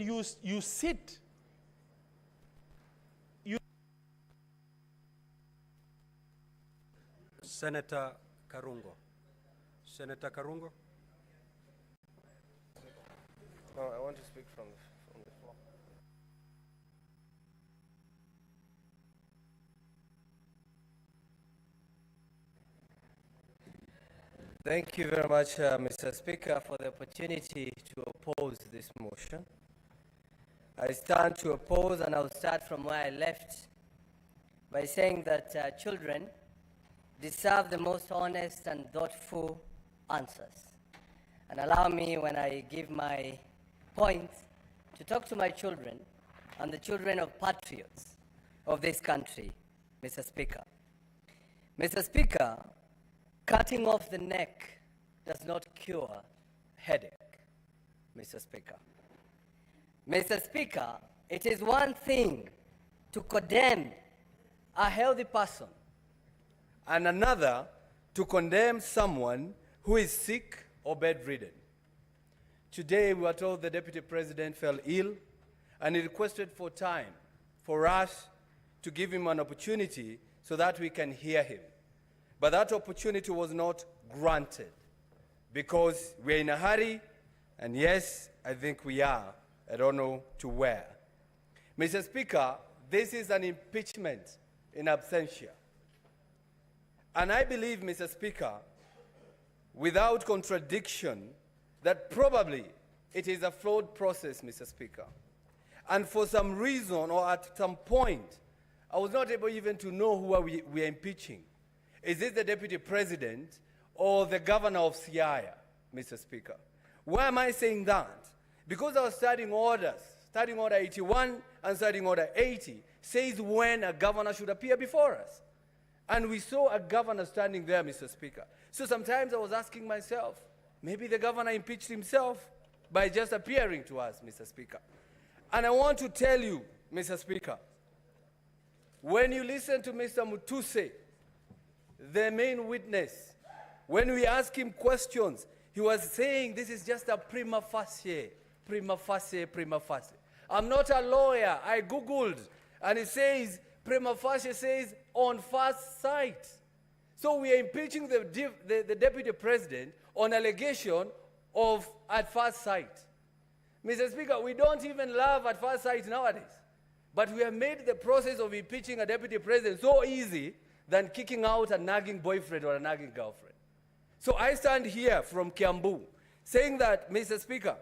you sit. Senator Karungo. Senator Karungo. No, I want to speak from the floor. Thank you very much, Mr. Speaker, for the opportunity to oppose this motion. I stand to oppose, and I'll start from where I left by saying that children deserve the most honest and thoughtful answers. And allow me, when I give my point, to talk to my children and the children of patriots of this country, Mr. Speaker. Mr. Speaker, cutting off the neck does not cure headache, Mr. Speaker. Mr. Speaker, it is one thing to condemn a healthy person and another to condemn someone who is sick or bedridden. Today, we are told the Deputy President fell ill, and he requested for time for us to give him an opportunity so that we can hear him. But that opportunity was not granted because we're in a hurry, and yes, I think we are. I don't know to where. Mr. Speaker, this is an impeachment in absentia. And I believe, Mr. Speaker, without contradiction, that probably it is a flawed process, Mr. Speaker. And for some reason or at some point, I was not able even to know who we are impeaching. Is it the Deputy President or the Governor of Siaya, Mr. Speaker? Why am I saying that? Because our standing orders, Standing Order 81 and Standing Order 80, says when a governor should appear before us. And we saw a governor standing there, Mr. Speaker. So sometimes I was asking myself, maybe the governor impeached himself by just appearing to us, Mr. Speaker. And I want to tell you, Mr. Speaker, when you listen to Mr. Mutuse, the main witness, when we ask him questions, he was saying this is just a prima facie. Prima facie, prima facie. I'm not a lawyer. I Googled, and it says, prima facie says on first sight. So we are impeaching the Deputy President on allegation of at first sight. Mr. Speaker, we don't even love at first sight nowadays. But we have made the process of impeaching a Deputy President so easy than kicking out a nagging boyfriend or a nagging girlfriend. So I stand here from Kiambu saying that, Mr. Speaker,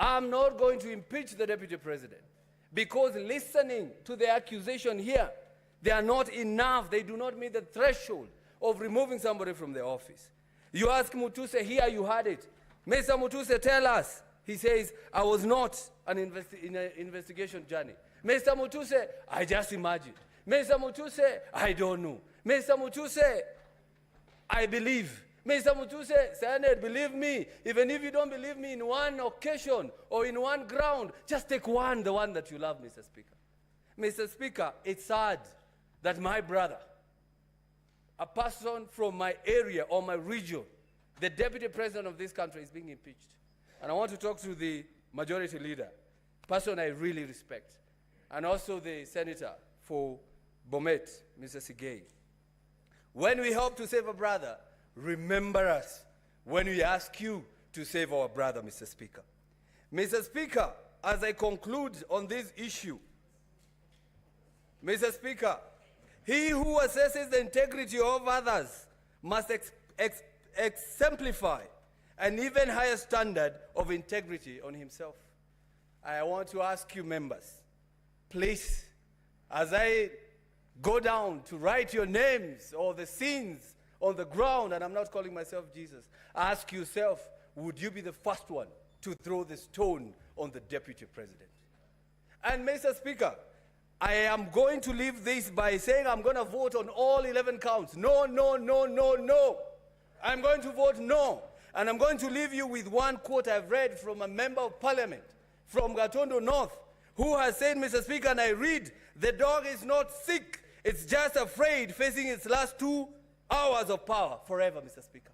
I'm not going to impeach the Deputy President because listening to the accusation here, they are not enough. They do not meet the threshold of removing somebody from the office. You ask Mutuse here, you heard it. Mr. Mutuse, tell us. He says, I was not in an investigation journey. Mr. Mutuse, I just imagined. Mr. Mutuse, I don't know. Mr. Mutuse, I believe. Mr. Mutuse, Senate, believe me. Even if you don't believe me in one occasion or in one ground, just take one, the one that you love, Mr. Speaker. Mr. Speaker, it's sad that my brother, a person from my area or my region, the Deputy President of this country, is being impeached. And I want to talk to the majority leader, person I really respect, and also the senator for Bomet, Mr. Sigei. When we help to save a brother, remember us when we ask you to save our brother, Mr. Speaker. Mr. Speaker, as I conclude on this issue, Mr. Speaker, he who assesses the integrity of others must exemplify an even higher standard of integrity on himself. I want to ask you members, please, as I go down to write your names or the sins on the ground, and I'm not calling myself Jesus, ask yourself, would you be the first one to throw the stone on the Deputy President? And Mr. Speaker, I am going to leave this by saying I'm going to vote on all 11 counts. No, no, no, no, no. I'm going to vote no. And I'm going to leave you with one quote I've read from a member of parliament from Gatondo North, who has said, Mr. Speaker, and I read, the dog is not sick, it's just afraid, facing its last 2 hours of power forever, Mr. Speaker.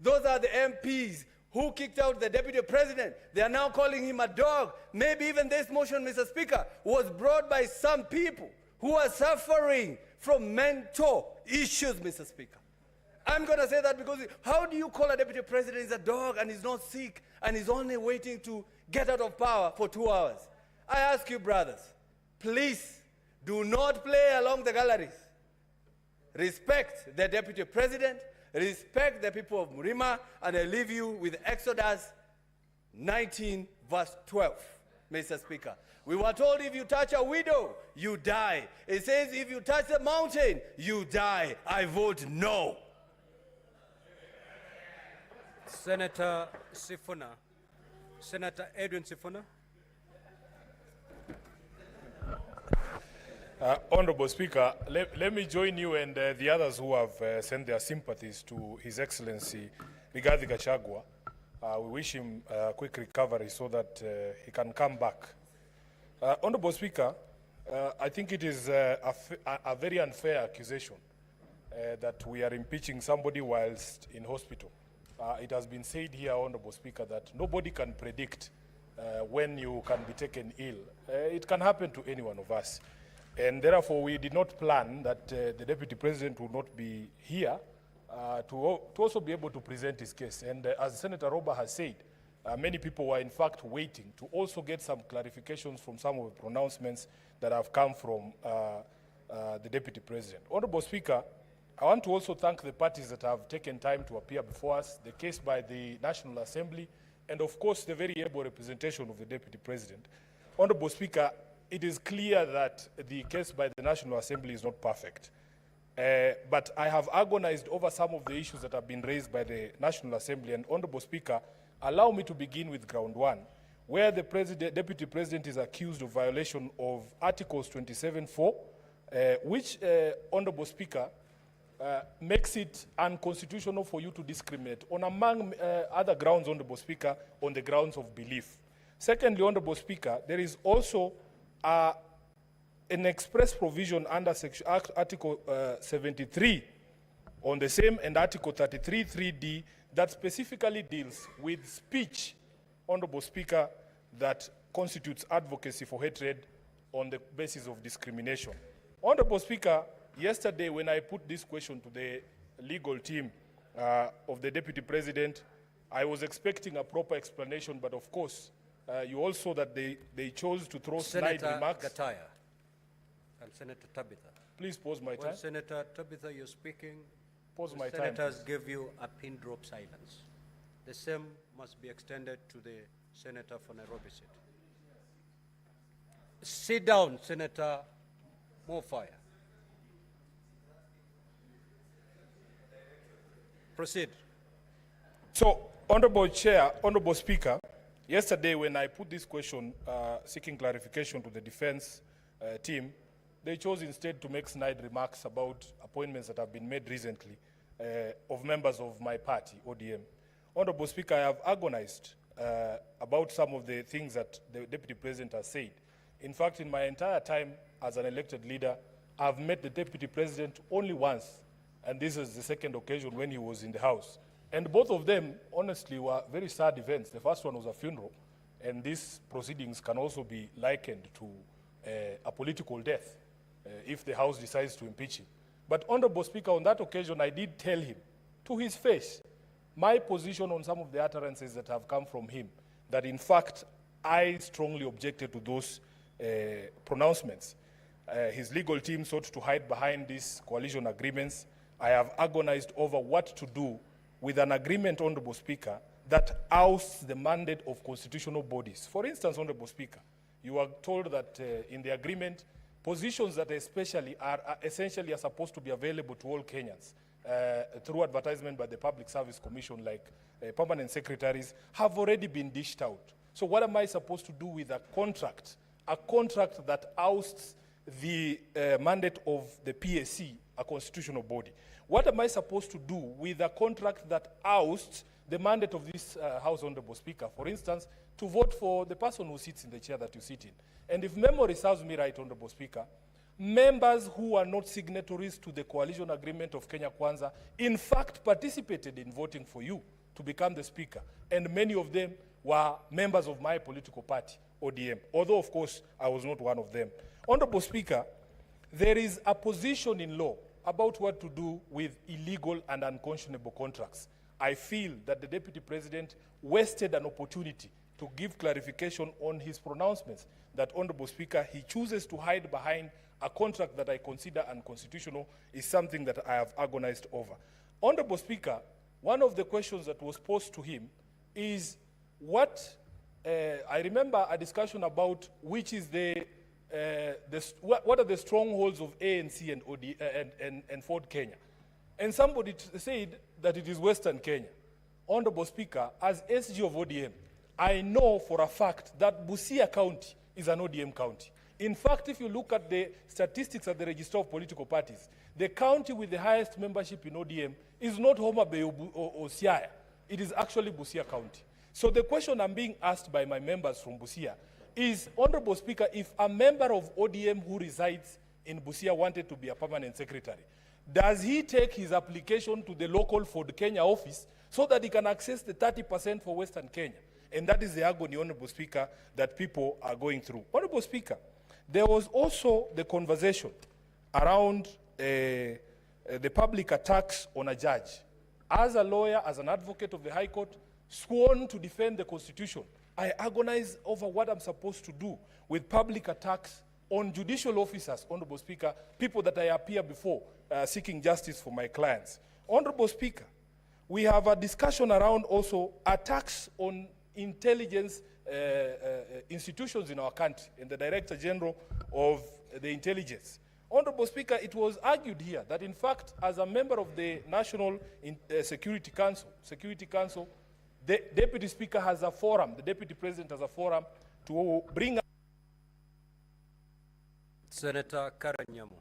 Those are the MPs who kicked out the deputy president. They are now calling him a dog. Maybe even this motion, Mr. Speaker, was brought by some people who are suffering from mental issues, Mr. Speaker. I'm going to say that because how do you call a deputy president is a dog and he's not sick and he's only waiting to get out of power for 2 hours? I ask you, brothers, please do not play along the galleries. Respect the deputy president, respect the people of Murima, and I leave you with Exodus 19, verse 12, Mr. Speaker. We were told if you touch a widow, you die. It says if you touch the mountain, you die. I vote no. Senator Sifuna. Senator Edwin Sifuna. Honorable Speaker, let me join you and the others who have sent their sympathies to His Excellency Rigathi Gachagua. We wish him a quick recovery so that he can come back. Honorable Speaker, I think it is a very unfair accusation that we are impeaching somebody whilst in hospital. It has been said here, Honorable Speaker, that nobody can predict when you can be taken ill. It can happen to any one of us. And therefore, we did not plan that the Deputy President would not be here to also be able to present his case. And as Senator Roba has said, many people were in fact waiting to also get some clarifications from some of the pronouncements that have come from the Deputy President. Honorable Speaker, I want to also thank the parties that have taken time to appear before us, the case by the National Assembly, and of course the very able representation of the Deputy President. Honorable Speaker, it is clear that the case by the National Assembly is not perfect. But I have agonized over some of the issues that have been raised by the National Assembly. And Honorable Speaker, allow me to begin with ground one, where the Deputy President is accused of violation of Articles 27(4), which, Honorable Speaker, makes it unconstitutional for you to discriminate on, among other grounds, Honorable Speaker, on the grounds of belief. Secondly, Honorable Speaker, there is also an express provision under Article 73 on the same and Article 33(3)(d) that specifically deals with speech, Honorable Speaker, that constitutes advocacy for hatred on the basis of discrimination. Honorable Speaker, yesterday when I put this question to the legal team of the Deputy President, I was expecting a proper explanation, but of course, you also that they chose to throw snide remarks. Senator Gataya and Senator Tabitha. Please pause my time. When Senator Tabitha, you're speaking, Pause my time. senators give you a pin drop silence. The same must be extended to the senator for Nairobi City. Sit down, Senator Mofire. Proceed. So, Honorable Chair, Honorable Speaker, yesterday when I put this question seeking clarification to the defense team, they chose instead to make snide remarks about appointments that have been made recently of members of my party, ODM. Honorable Speaker, I have agonized about some of the things that the Deputy President has said. In fact, in my entire time as an elected leader, I've met the Deputy President only once, and this is the second occasion when he was in the House. And both of them, honestly, were very sad events. The first one was a funeral, and these proceedings can also be likened to a political death if the House decides to impeach him. But, Honorable Speaker, on that occasion, I did tell him to his face my position on some of the utterances that have come from him, that in fact, I strongly objected to those pronouncements. His legal team sought to hide behind these coalition agreements. I have agonized over what to do with an agreement, Honorable Speaker, that ousts the mandate of constitutional bodies. For instance, Honorable Speaker, you are told that in the agreement, positions that especially are essentially supposed to be available to all Kenyans through advertisement by the Public Service Commission, like permanent secretaries, have already been dished out. So what am I supposed to do with a contract that ousts the mandate of the PSC, a constitutional body? What am I supposed to do with a contract that ousts the mandate of this House, Honorable Speaker? For instance, to vote for the person who sits in the chair that you sit in. And if memory serves me right, Honorable Speaker, members who are not signatories to the coalition agreement of Kenya Kwanza, in fact, participated in voting for you, to become the Speaker, and many of them were members of my political party, ODM, although, of course, I was not one of them. Honorable Speaker, there is a position in law about what to do with illegal and unconscionable contracts. I feel that the Deputy President wasted an opportunity to give clarification on his pronouncements that, Honorable Speaker, he chooses to hide behind a contract that I consider unconstitutional is something that I have agonized over. Honorable Speaker, one of the questions that was posed to him is what, I remember a discussion about which is what are the strongholds of ANC and Ford Kenya. And somebody said that it is Western Kenya. Honorable Speaker, as SG of ODM, I know for a fact that Busia County is an ODM county. In fact, if you look at the statistics at the Register of Political Parties, the county with the highest membership in ODM is not Homa Bay or Siaya. It is actually Busia County. So the question I'm being asked by my members from Busia is, Honorable Speaker, if a member of ODM who resides in Busia wanted to be a permanent secretary, does he take his application to the local Ford Kenya office so that he can access the 30% for Western Kenya? And that is the agony, Honorable Speaker, that people are going through. Honorable Speaker, there was also the conversation around the public attacks on a judge. As a lawyer, as an advocate of the High Court, sworn to defend the Constitution, I agonize over what I'm supposed to do with public attacks on judicial officers, Honorable Speaker, people that I appear before seeking justice for my clients. Honorable Speaker, we have a discussion around also attacks on intelligence institutions in our country and the Director General of the Intelligence. Honorable Speaker, it was argued here that in fact, as a member of the National Security Council, the Deputy Speaker has a forum, the Deputy President has a forum to bring up Senator Karanyamu.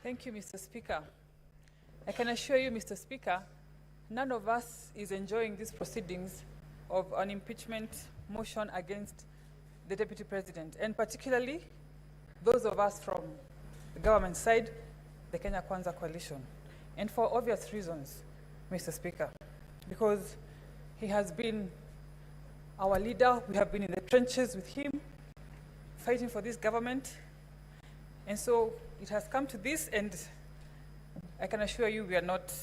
Thank you, Mr. Speaker. I can assure you, Mr. Speaker, none of us is enjoying these proceedings of an impeachment motion against the Deputy President, and particularly those of us from the government side, the Kenya Kwanza Coalition. And for obvious reasons, Mr. Speaker, because he has been our leader, we have been in the trenches with him, fighting for this government. And so it has come to this, and I can assure you we are not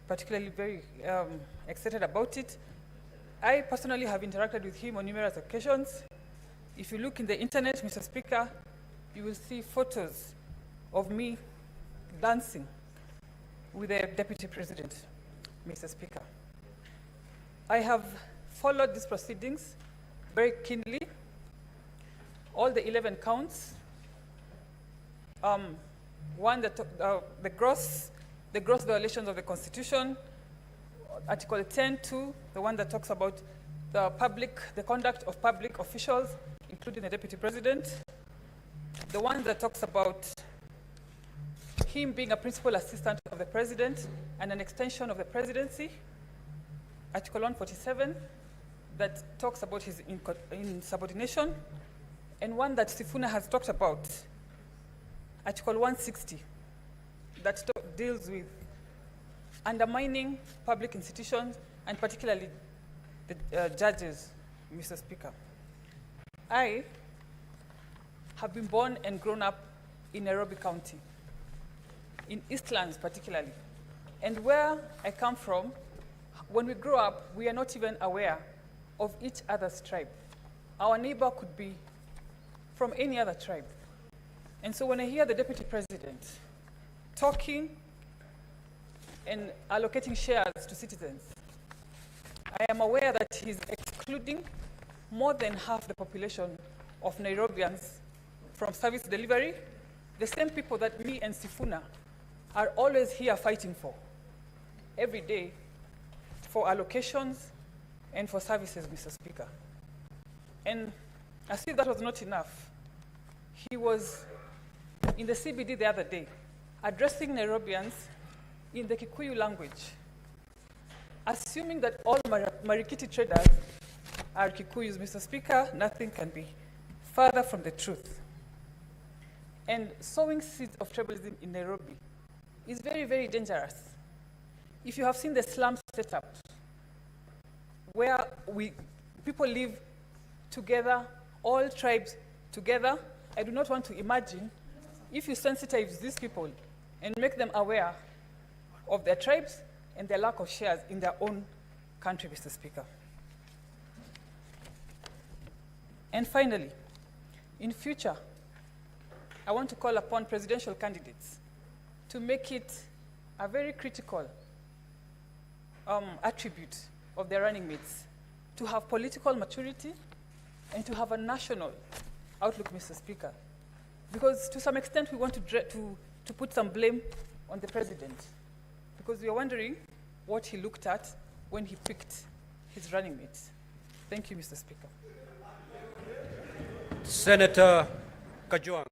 particularly very excited about it. I personally have interacted with him on numerous occasions. If you look in the internet, Mr. Speaker, you will see photos of me dancing with the Deputy President, Mr. Speaker. I have followed these proceedings very keenly, all the 11 counts. One, the gross violations of the Constitution, Article 10.2, the one that talks about the conduct of public officials, including the Deputy President. The one that talks about him being a principal assistant of the President and an extension of the presidency. Article 147, that talks about his insubordination. And one that Sifuna has talked about, Article 160, that deals with undermining public institutions, and particularly the judges, Mr. Speaker. I have been born and grown up in Nairobi County, in Eastlands particularly. And where I come from, when we grow up, we are not even aware of each other's tribe. Our neighbor could be from any other tribe. And so when I hear the Deputy President talking and allocating shares to citizens, I am aware that he's excluding more than half the population of Nairobians from service delivery, the same people that me and Sifuna are always here fighting for, every day, for allocations and for services, Mr. Speaker. And as if that was not enough, he was in the CBD the other day, addressing Nairobians in the Kikuyu language. Assuming that all Marikiti traders are Kikuyus, Mr. Speaker, nothing can be further from the truth. And sowing seeds of tribalism in Nairobi is very, very dangerous. If you have seen the slum setup, where people live together, all tribes together, I do not want to imagine if you sensitize these people and make them aware of their tribes and their lack of shares in their own country, Mr. Speaker. And finally, in future, I want to call upon presidential candidates to make it a very critical attribute of their running mates to have political maturity and to have a national outlook, Mr. Speaker. Because to some extent, we want to put some blame on the president, because we are wondering what he looked at when he picked his running mates. Thank you, Mr. Speaker. Senator Kajwang.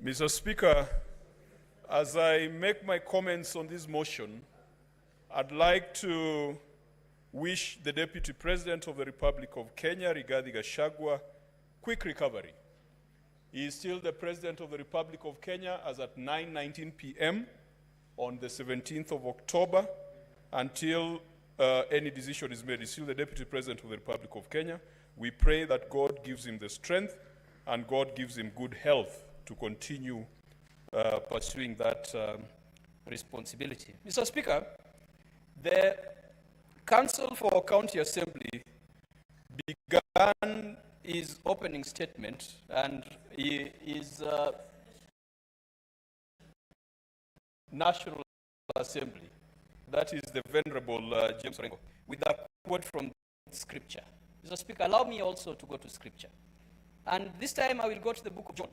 Mr. Speaker, as I make my comments on this motion, I'd like to wish the Deputy President of the Republic of Kenya, Rigathi Gachagua, quick recovery. He is still the President of the Republic of Kenya as at 9:19 p.m. on the 17th of October until any decision is made. He's still the Deputy President of the Republic of Kenya. We pray that God gives him the strength and God gives him good health to continue pursuing that responsibility. Mr. Speaker, the Council for County Assembly began his opening statement and his National Assembly, that is the Venerable James Orengo, with a quote from Scripture. Mr. Speaker, allow me also to go to Scripture. And this time I will go to the book of John.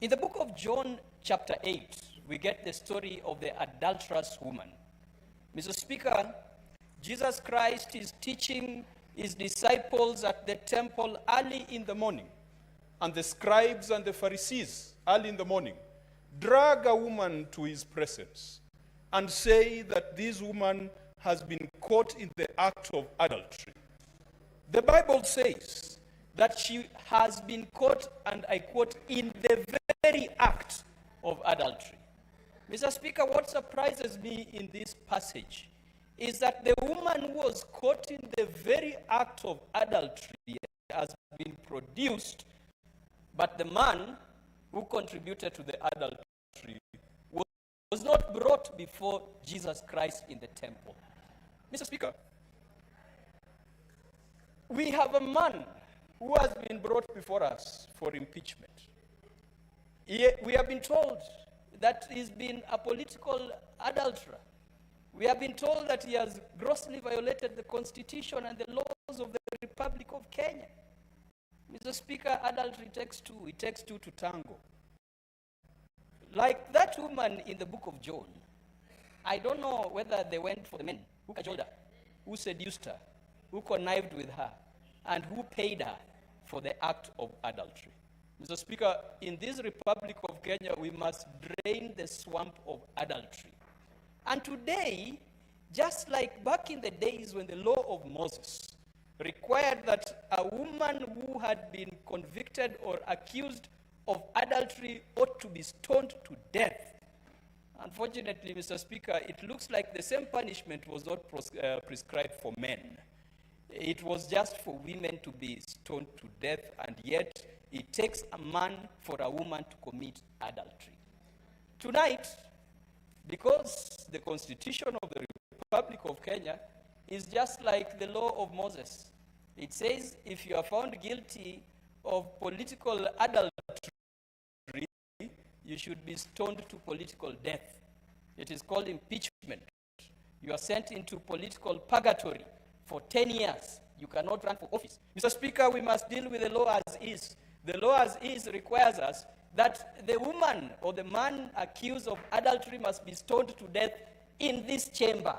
In the book of John, chapter 8, we get the story of the adulterous woman. Mr. Speaker, Jesus Christ is teaching his disciples at the temple early in the morning, and the scribes and the Pharisees early in the morning drag a woman to his presence and say that this woman has been caught in the act of adultery. The Bible says that she has been caught, and I quote, in the very act of adultery. Mr. Speaker, what surprises me in this passage is that the woman who was caught in the very act of adultery has been produced, but the man who contributed to the adultery was not brought before Jesus Christ in the temple. Mr. Speaker, we have a man who has been brought before us for impeachment. We have been told that he's been a political adulterer. We have been told that he has grossly violated the Constitution and the laws of the Republic of Kenya. Mr. Speaker, adultery takes two. It takes two to tango. Like that woman in the book of John, I don't know whether they went for the men who cajoled her, who seduced her, who connived with her, and who paid her for the act of adultery. Mr. Speaker, in this Republic of Kenya, we must drain the swamp of adultery. And today, just like back in the days when the law of Moses required that a woman who had been convicted or accused of adultery ought to be stoned to death. Unfortunately, Mr. Speaker, it looks like the same punishment was not prescribed for men. It was just for women to be stoned to death, and yet it takes a man for a woman to commit adultery. Tonight, because the Constitution of the Republic of Kenya is just like the law of Moses. It says if you are found guilty of political adultery, you should be stoned to political death. It is called impeachment. You are sent into political purgatory for 10 years. You cannot run for office. Mr. Speaker, we must deal with the law as is. The law as is requires us that the woman or the man accused of adultery must be stoned to death in this chamber.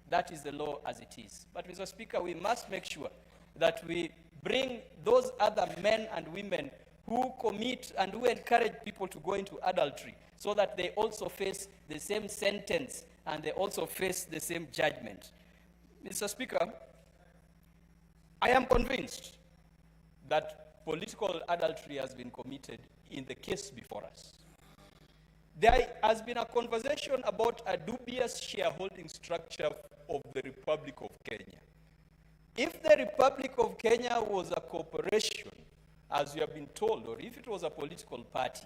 That is the law as it is. But Mr. Speaker, we must make sure that we bring those other men and women who commit and who encourage people to go into adultery so that they also face the same sentence and they also face the same judgment. Mr. Speaker, I am convinced that political adultery has been committed in the case before us. There has been a conversation about a dubious shareholding structure of the Republic of Kenya. If the Republic of Kenya was a corporation, as we have been told, or if it was a political party,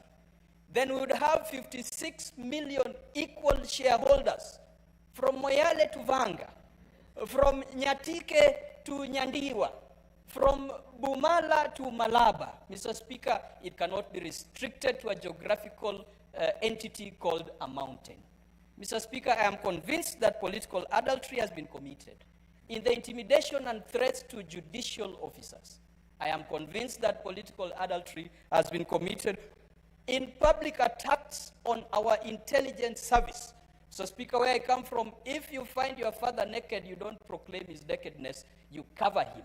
then we would have 56 million equal shareholders, from Moyale to Vanga, from Nyatike to Nyandiwa, from Bumala to Malaba. Mr. Speaker, it cannot be restricted to a geographical entity called a mountain. Mr. Speaker, I am convinced that political adultery has been committed in the intimidation and threats to judicial officers. I am convinced that political adultery has been committed in public attacks on our intelligence service. So, Speaker, where I come from, if you find your father naked, you don't proclaim his nakedness, you cover him.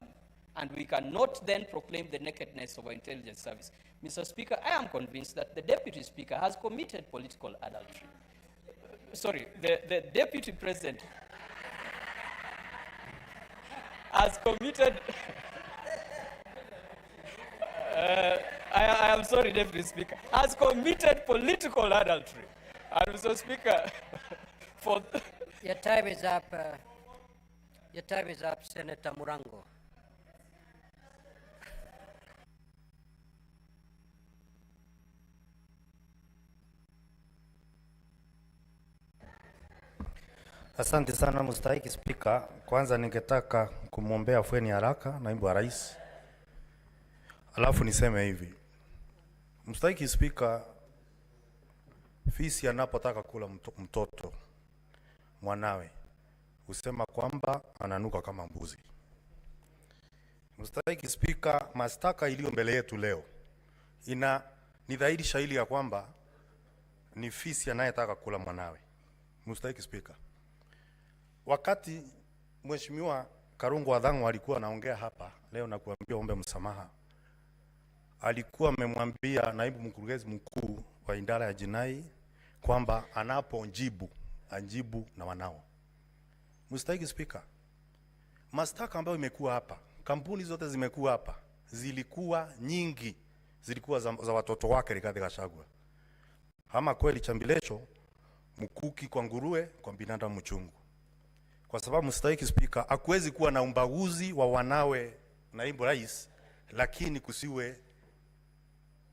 And we cannot then proclaim the nakedness of our intelligence service. Mr. Speaker, I am convinced that the Deputy Speaker has committed political adultery. The Deputy President has committed... I am sorry, Deputy Speaker, has committed political adultery. And Mr. Speaker, for... Your time is up. Your time is up, Senator Murango. Asante sana mstahiki Spika. Kwanza ningetaka kumwombea afueni haraka naibu wa rais. Alafu niseme hivi. Mstahiki Spika, fisi anapotaka kula mtoto mwanawe husema kwamba ananuka kama mbuzi. Mstahiki Spika, mashtaka iliyo mbele yetu leo ni dhahiri shahiri ya kwamba ni fisi anayetaka kula mwanawe. Mstahiki Spika, wakati Mheshimiwa Karungu Wadhangu alikuwa anaongea hapa leo na kuambia ombe msamaha, alikuwa amemwambia naibu mkurugenzi mkuu wa idara ya jinai kwamba anapojibu ajibu na wanao. Mstahiki Spika, mashtaka ambayo imekuwa hapa, kampuni zote zimekuwa hapa, zilikuwa nyingi, zilikuwa za watoto wake Rigathi Gachagua. Ama kweli chambilesho mkuki kwa nguruwe, kwa binadamu mchungu. Kwa sababu Mstahiki Spika, hakuwezi kuwa na umbaguzi wa wanawe naibu rais, lakini kusiwe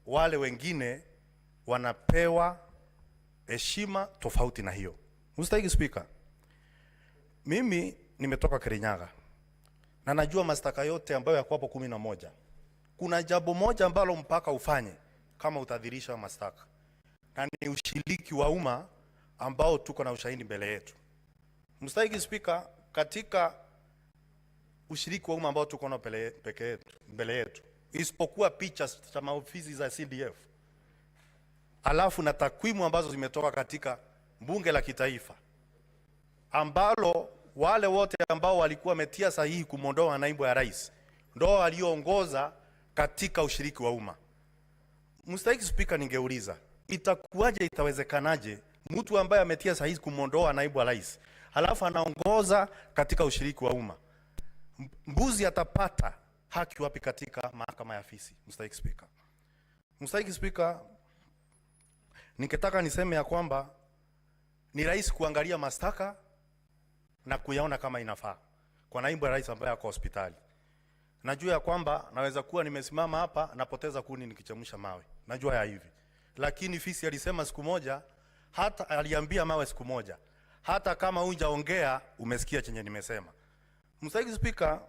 wale wengine wanapewa heshima tofauti na hiyo. Mstahiki Spika, mimi nimetoka Kirinyaga na najua mashtaka yote ambayo yako hapo 11. Kuna jambo moja ambalo mpaka ufanye kama utadhirisha mashtaka, na ni ushiriki wa umma ambao tuko na ushahidi mbele yetu. Mstahiki Spika, katika ushiriki wa umma ambao tuko na mbele yetu, isipokuwa picha za maofisi za CDF, alafu na takwimu ambazo zimetoka katika bunge la kitaifa, ambalo wale wote ambao walikuwa wametia sahihi kumondoa naibu ya rais ndio walioongoza katika ushiriki wa umma. Mstahiki Spika, ningeuliza itakuwaje, itawezekanaje mtu ambaye ametia sahihi kumondoa naibu wa rais halafu anaongoza katika ushiriki wa umma? Mbuzi atapata haki wapi katika mahakama ya fisi? Mstahiki Spika. Mstahiki Spika, ningetaka niseme ya kwamba ni rais kuangalia mashtaka na kuyaona kama inafaa kwa naibu rais ambaye ako hospitali. Najua ya kwamba naweza kuwa nimesimama hapa napoteza kuni nikichemsha mawe. Najua ya hivi. Lakini fisi alisema siku moja, hata aliambia mawe siku moja, hata kama hujaongea umesikia chenye nimesema. Mstahiki Spika,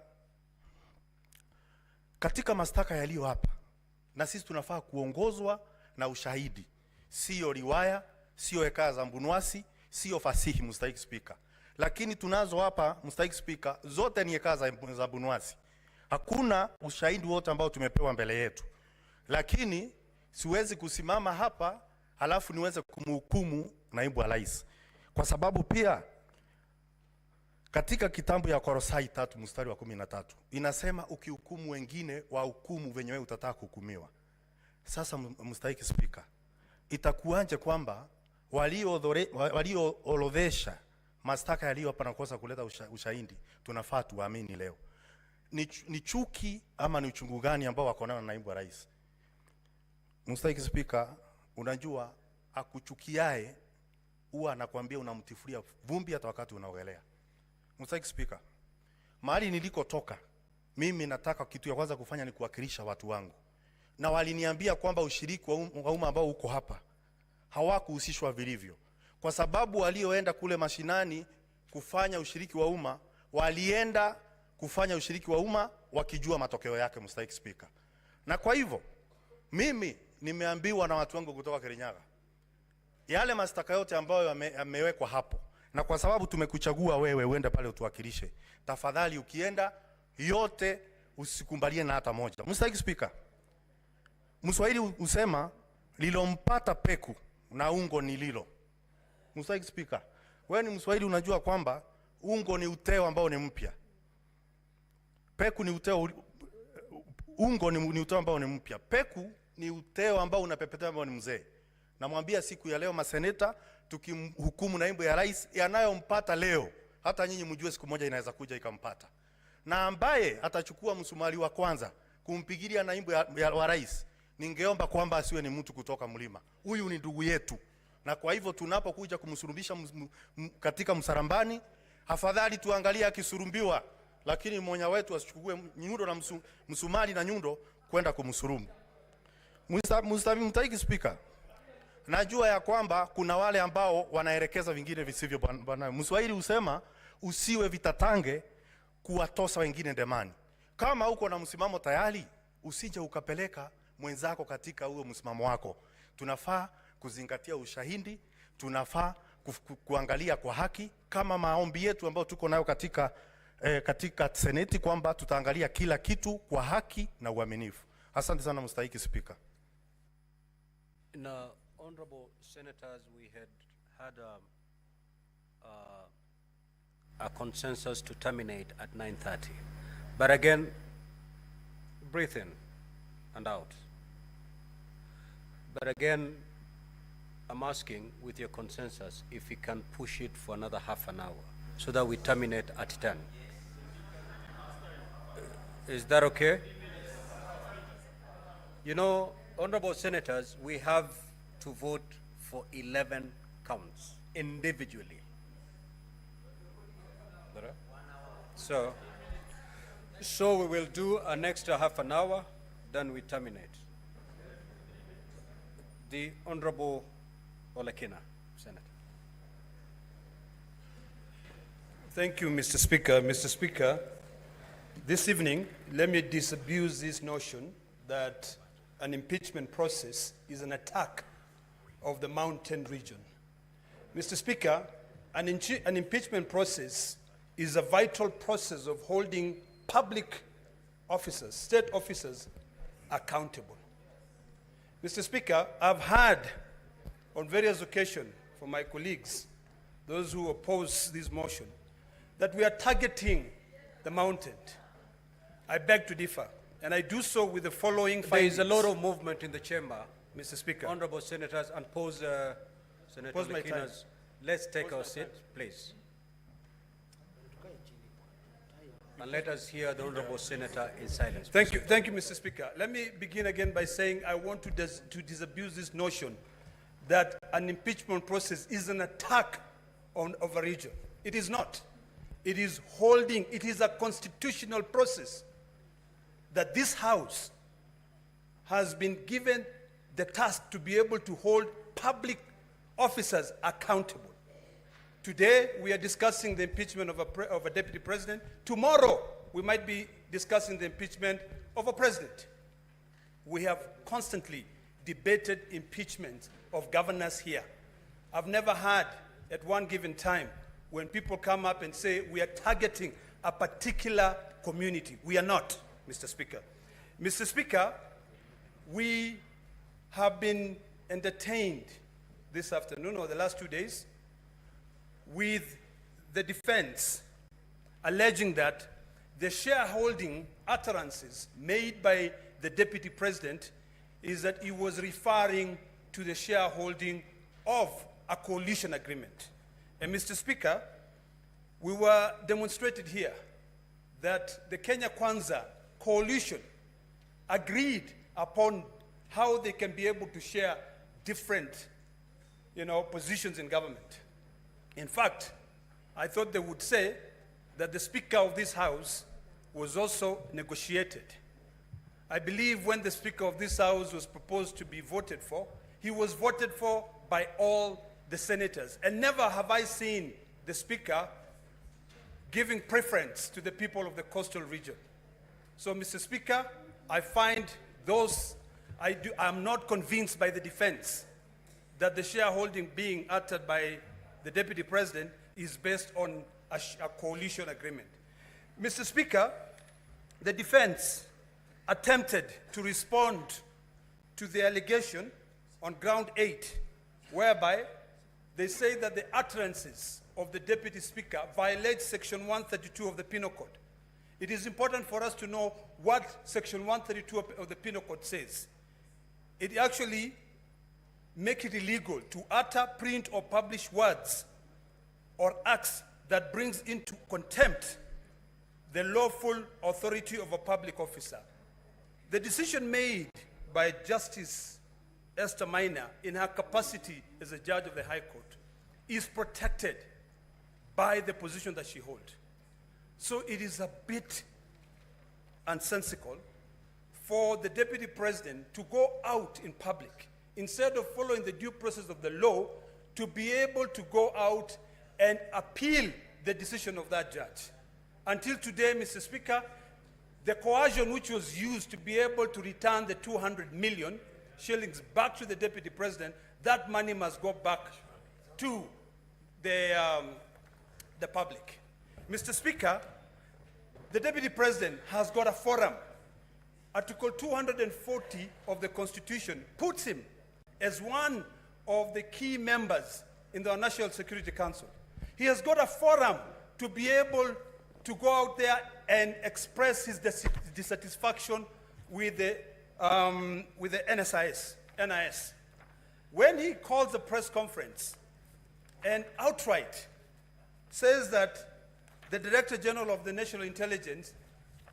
katika mashtaka yaliyo hapa, na sisi tunafaa kuongozwa na ushahidi, sio riwaya, sio hekaya za mbunwasi, sio fasihi. Mstahiki Spika, lakini tunazo hapa Mstahiki Spika, zote ni hekaya za mbunwasi. Hakuna ushahidi wote ambao tumepewa mbele yetu. Lakini siwezi kusimama hapa halafu niweze kumhukumu naibu wa rais, kwa sababu pia Katika kitabu ya Kolosai 3 mstari wa 13 inasema ukihukumu wengine wa hukumu venye wewe utataka kuhukumiwa. Sasa mstahiki Spika, itakuanje kwamba walioorodhesha mashtaka yaliyo hapa na kosa kuleta ushahidi tunafaa tuamini leo? Ni chuki ama ni uchungu gani ambao wako nao na naibu wa rais? Mstahiki Spika, unajua akuchukiae huwa anakuambia unamtifulia vumbi hata wakati unaogelea. Mstahiki Spika, mahali nilikotoka mimi nataka kitu ya kwanza kufanya ni kuwakilisha watu wangu, na waliniambia kwamba ushiriki wa umma ambao uko hapa hawakuhusishwa vilivyo, kwa sababu walioenda kule mashinani kufanya ushiriki wa umma walienda kufanya ushiriki wa umma wakijua matokeo yake. Mstahiki Spika, na kwa hivyo mimi nimeambiwa na watu wangu kutoka Kirinyaga yale mashtaka yote ambayo yamewekwa hapo, na kwa sababu tumekuchagua wewe uende pale utuwakilishe, tafadhali ukienda yote usikumbalie na hata moja. Mstahiki Spika, Mswahili usema lilompata peku na ungo ni lilo. Mstahiki Spika, wewe ni Mswahili, unajua kwamba ungo ni uteo ambao ni mpya, peku ni uteo, ungo ni uteo ambao ni mpya, peku ni uteo ambao unapepetea ambao ni mzee. Namwambia siku ya leo maseneta tukimhukumu naibu ya rais yanayompata leo, hata nyinyi mjue siku moja inaweza kuja ikampata, na ambaye atachukua msumali wa kwanza kumpigilia naibu wa rais, ningeomba kwamba asiwe ni mtu kutoka mlima. Huyu ni ndugu yetu, na kwa hivyo tunapokuja kumsurubisha katika msarambani, afadhali tuangalie akisurumbiwa, lakini mmoja wetu asichukue nyundo na msumali na nyundo kwenda kumsurumu. Mstahiki Spika, najua ya kwamba kuna wale ambao wanaelekeza vingine visivyo bwana. Mswahili usema usiwe vitatange kuwatosa wengine ndemani. Kama uko na msimamo tayari, usije ukapeleka mwenzako katika huo msimamo wako. Tunafaa kuzingatia ushahidi, tunafaa kuangalia kwa haki, kama maombi yetu ambayo tuko nayo katika seneti kwamba tutaangalia kila kitu kwa haki na uaminifu. Asante sana Mstahiki Spika. Now, honorable senators, we had a consensus to terminate at 9:30. But again, breathe in and out. But again, I'm asking with your consensus if we can push it for another half an hour so that we terminate at 10. Is that okay? You know, honorable senators, we have to vote for 11 counts individually. So we will do an extra half an hour, then we terminate. The Honorable Olekina, Senator. Thank you, Mr. Speaker. Mr. Speaker, this evening, let me disabuse this notion that an impeachment process is an attack of the mountain region. Mr. Speaker, an impeachment process is a vital process of holding public officers, state officers, accountable. Mr. Speaker, I've heard on various occasions from my colleagues, those who oppose this motion, that we are targeting the mountain. I beg to differ, and I do so with the following findings. There is a lot of movement in the chamber, Mr. Speaker. Honorable senators, and Senator Pause my time. Lekina's. Let's take our seat, please. And let us hear the Honorable Senator in silence. Thank you, Mr. Speaker. Let me begin again by saying I want to disabuse this notion that an impeachment process is an attack of a region. It is not. It is a constitutional process that this House has been given the task to be able to hold public officers accountable. Today, we are discussing the impeachment of a deputy president. Tomorrow, we might be discussing the impeachment of a president. We have constantly debated impeachment of governors here. I've never had at one given time when people come up and say we are targeting a particular community. We are not, Mr. Speaker. Mr. Speaker, we have been entertained this afternoon or the last 2 days with the defense alleging that the shareholding utterances made by the Deputy President is that he was referring to the shareholding of a coalition agreement. And Mr. Speaker, we were demonstrated here that the Kenya Kwanza coalition agreed upon how they can be able to share different, positions in government. In fact, I thought they would say that the Speaker of this House was also negotiated. I believe when the Speaker of this House was proposed to be voted for, he was voted for by all the senators. And never have I seen the Speaker giving preference to the people of the coastal region. So, Mr. Speaker, I find I'm not convinced by the defense that the shareholding being uttered by the Deputy President is based on a coalition agreement. Mr. Speaker, the defense attempted to respond to the allegation on ground 8, whereby they say that the utterances of the Deputy Speaker violate Section 132 of the Penal Code. It is important for us to know what Section 132 of the Penal Code says. It actually makes it illegal to utter, print, or publish words or acts that brings into contempt the lawful authority of a public officer. The decision made by Justice Esther Maina in her capacity as a judge of the High Court is protected by the position that she holds. So it is a bit nonsensical for the Deputy President to go out in public, instead of following the due process of the law, to be able to go out and appeal the decision of that judge. Until today, Mr. Speaker, the coercion which was used to be able to return the 200 million shillings back to the Deputy President, that money must go back to the public. Mr. Speaker, the Deputy President has got a forum. Article 240 of the Constitution puts him as one of the key members in the National Security Council. He has got a forum to be able to go out there and express his dissatisfaction with the NIS. When he calls a press conference and outright says that the Director General of the National Intelligence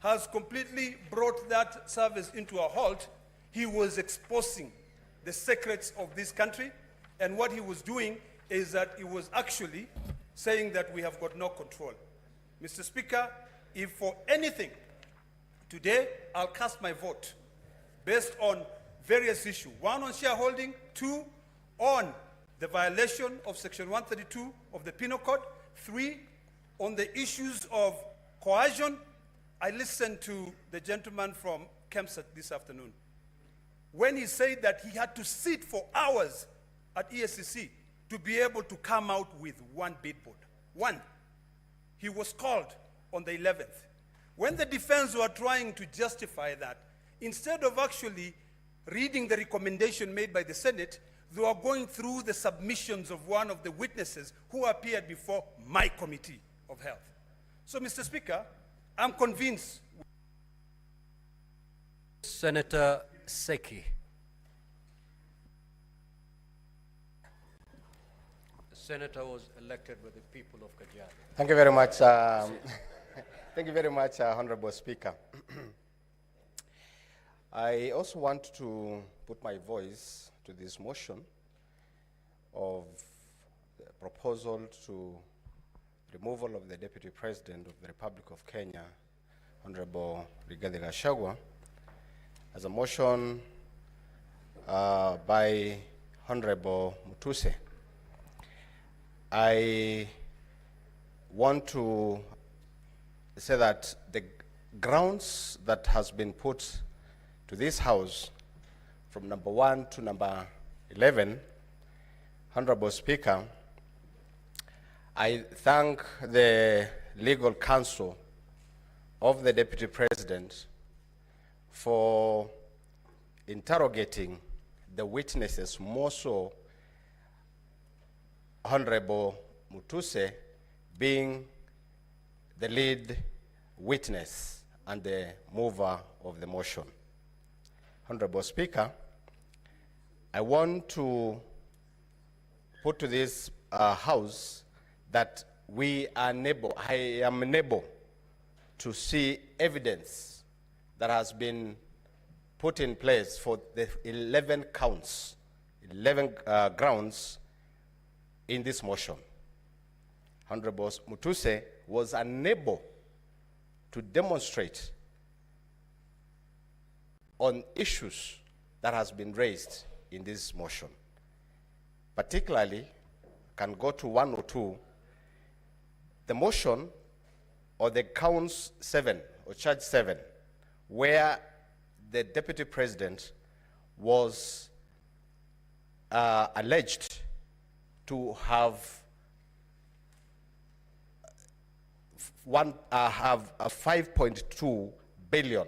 has completely brought that service into a halt, he was exposing the secrets of this country, and what he was doing is that he was actually saying that we have got no control. Mr. Speaker, if for anything, today I'll cast my vote based on various issues. One, on shareholding. Two, on the violation of Section 132 of the Penal Code. Three, on the issues of coercion. I listened to the gentleman from Kempsett this afternoon when he said that he had to sit for hours at ESCC to be able to come out with one billboard. One. He was called on the 11th. When the defense were trying to justify that, instead of actually reading the recommendation made by the Senate, they were going through the submissions of one of the witnesses who appeared before my Committee of Health. So, Mr. Speaker, I'm convinced. Senator Seki. The senator was elected by the people of Kajiado. Thank you very much. Thank you very much, Honorable Speaker. I also want to put my voice to this motion of the proposal to removal of the Deputy President of the Republic of Kenya, Honorable Rigathi Gachagua, as a motion by Honorable Mutuse. I want to say that the grounds that has been put to this House from number 1 to number 11, Honorable Speaker, I thank the legal counsel of the Deputy President for interrogating the witnesses, more so Honorable Mutuse being the lead witness and the mover of the motion. Honorable Speaker, I want to put to this House that I am unable to see evidence that has been put in place for the 11 counts, 11 grounds in this motion. Honorable Mutuse was unable to demonstrate on issues that has been raised in this motion. Particularly, can go to 1 or 2, the motion or the counts 7 or charge 7, where the Deputy President was alleged to have a 5.2 billion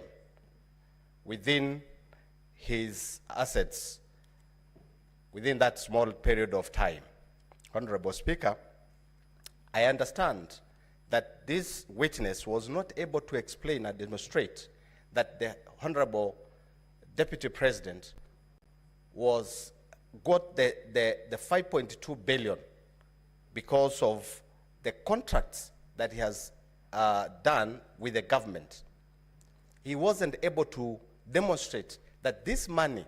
within his assets within that small period of time. Honorable Speaker, I understand that this witness was not able to explain and demonstrate that the Honorable Deputy President got the 5.2 billion because of the contracts that he has done with the government. He wasn't able to demonstrate that this money,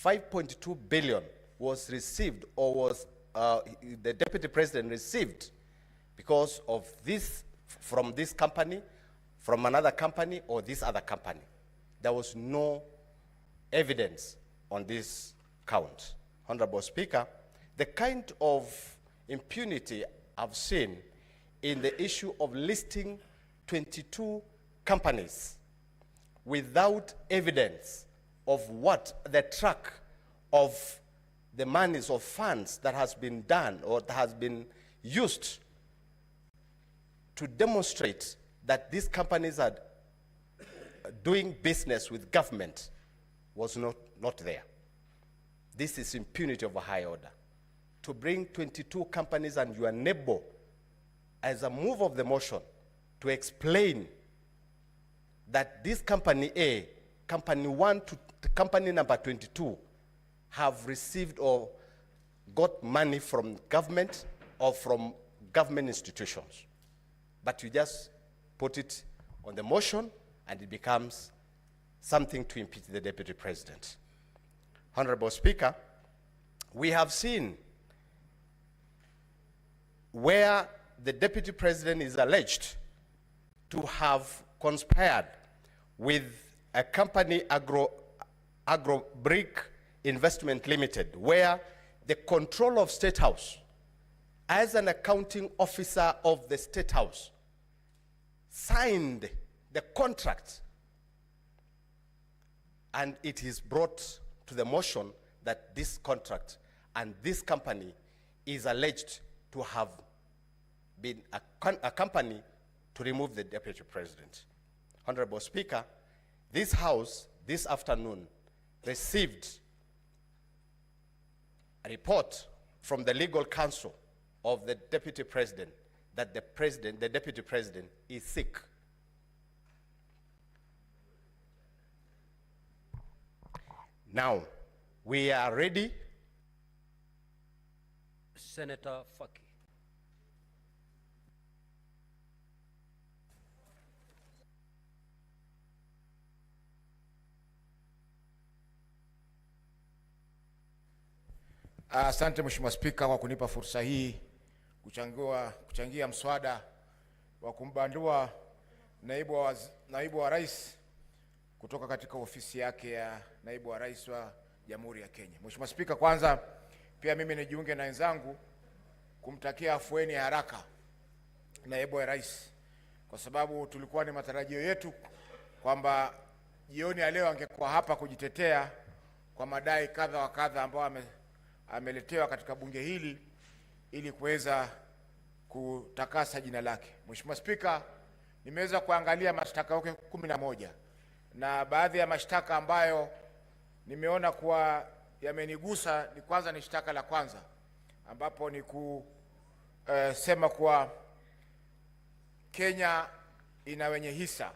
5.2 billion, was received or was the Deputy President received because of this, from this company, from another company, or this other company. There was no evidence on this count. Honorable Speaker, the kind of impunity I've seen in the issue of listing 22 companies without evidence of what the track of the monies or funds that has been done or that has been used to demonstrate that these companies are doing business with government was not there. This is impunity of a high order. To bring 22 companies and you are unable, as a move of the motion, to explain that this company A, company 1 to company number 22 have received or got money from government or from government institutions. But you just put it on the motion and it becomes something to impeach the Deputy President. Honorable Speaker, we have seen where the Deputy President is alleged to have conspired with a company, Agro Brick Investment Limited, where the control of State House, as an accounting officer of the State House, signed the contract, and it is brought to the motion that this contract and this company is alleged to have been a company to remove the Deputy President. Honorable Speaker, this House this afternoon received a report from the legal counsel of the Deputy President that the Deputy President is sick. Now, we are ready. Senator Faki. Asante Mheshimiwa Spika kwa kunipa fursa hii kuchangia mswada wa kumbandua naibu wa rais kutoka katika ofisi yake ya naibu wa rais wa Jamhuri ya Kenya. Mheshimiwa Spika, kwanza pia mimi nijiunge na wenzangu kumtakia afueni ya haraka naibu wa rais, kwa sababu tulikuwa ni matarajio yetu kwamba jioni ya leo angekuwa hapa kujitetea kwa madai kadha wa kadha ambayo ameletewa katika bunge hili ili kuweza kutakasa jina lake. Mheshimiwa Spika, nimeweza kuangalia mashtaka yake 11 na baadhi ya mashtaka ambayo nimeona kuwa yamenigusa ni kwanza ni shtaka la kwanza ambapo ni kusema kuwa Kenya ina wenye hisa,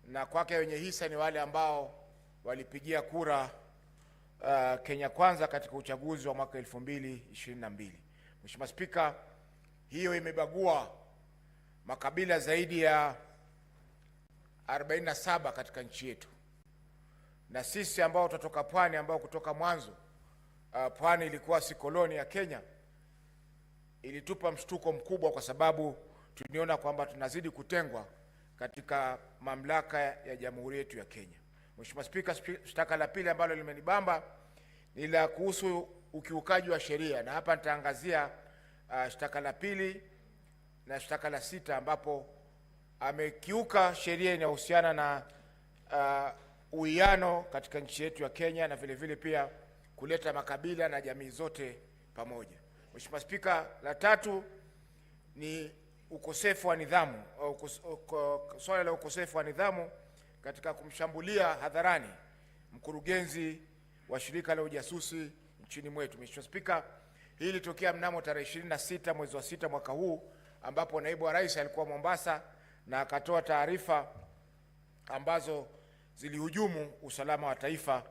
na kwake wenye hisa ni wale ambao walipigia kura Kenya Kwanza katika uchaguzi wa mwaka 2022. Mheshimiwa Spika, hiyo imebagua makabila zaidi ya 47 katika nchi yetu, na sisi ambao tutatoka pwani, ambao kutoka mwanzo pwani ilikuwa si koloni ya Kenya, ilitupa mshtuko mkubwa kwa sababu tuliona kwamba tunazidi kutengwa katika mamlaka ya jamhuri yetu ya Kenya. Mheshimiwa Spika, shtaka la pili ambalo limenibamba ni la kuhusu ukiukaji wa sheria, na hapa nitaangazia shtaka la pili na shtaka la 6 ambapo amekiuka sheria inayohusiana na uwiano katika nchi yetu ya Kenya na vile vile pia kuleta makabila na jamii zote pamoja. Mheshimiwa Spika, la 3 ni ukosefu wa nidhamu, swala la ukosefu wa nidhamu katika kumshambulia hadharani mkurugenzi wa shirika la ujasusi nchini mwetu. Mheshimiwa Spika, hili litokea mnamo tarehe 26 mwezi wa 6 mwaka huu, ambapo naibu wa rais alikuwa Mombasa na akatoa taarifa ambazo zilihujumu usalama wa taifa,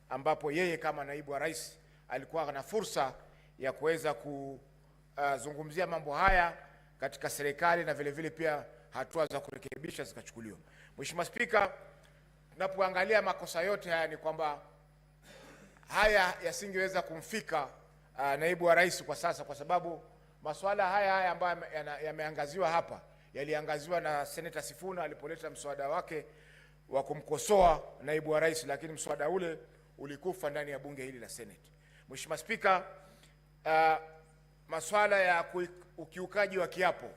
ambapo yeye kama naibu wa rais alikuwa na fursa ya kuweza kuzungumzia mambo haya katika serikali na vile vile pia hatua za kurekebisha zikachukuliwa. Mheshimiwa Spika, tunapoangalia makosa yote haya ni kwamba haya yasingeweza kumfika naibu wa rais kwa sasa, kwa sababu masuala haya ambayo yameangaziwa hapa yaliangaziwa na Senator Sifuna alipoleta mswada wake wa kumkosoa naibu wa rais, lakini mswada ule ulikufa ndani ya bunge hili la Senate. Mheshimiwa Spika, masuala ya ukiukaji wa kiapo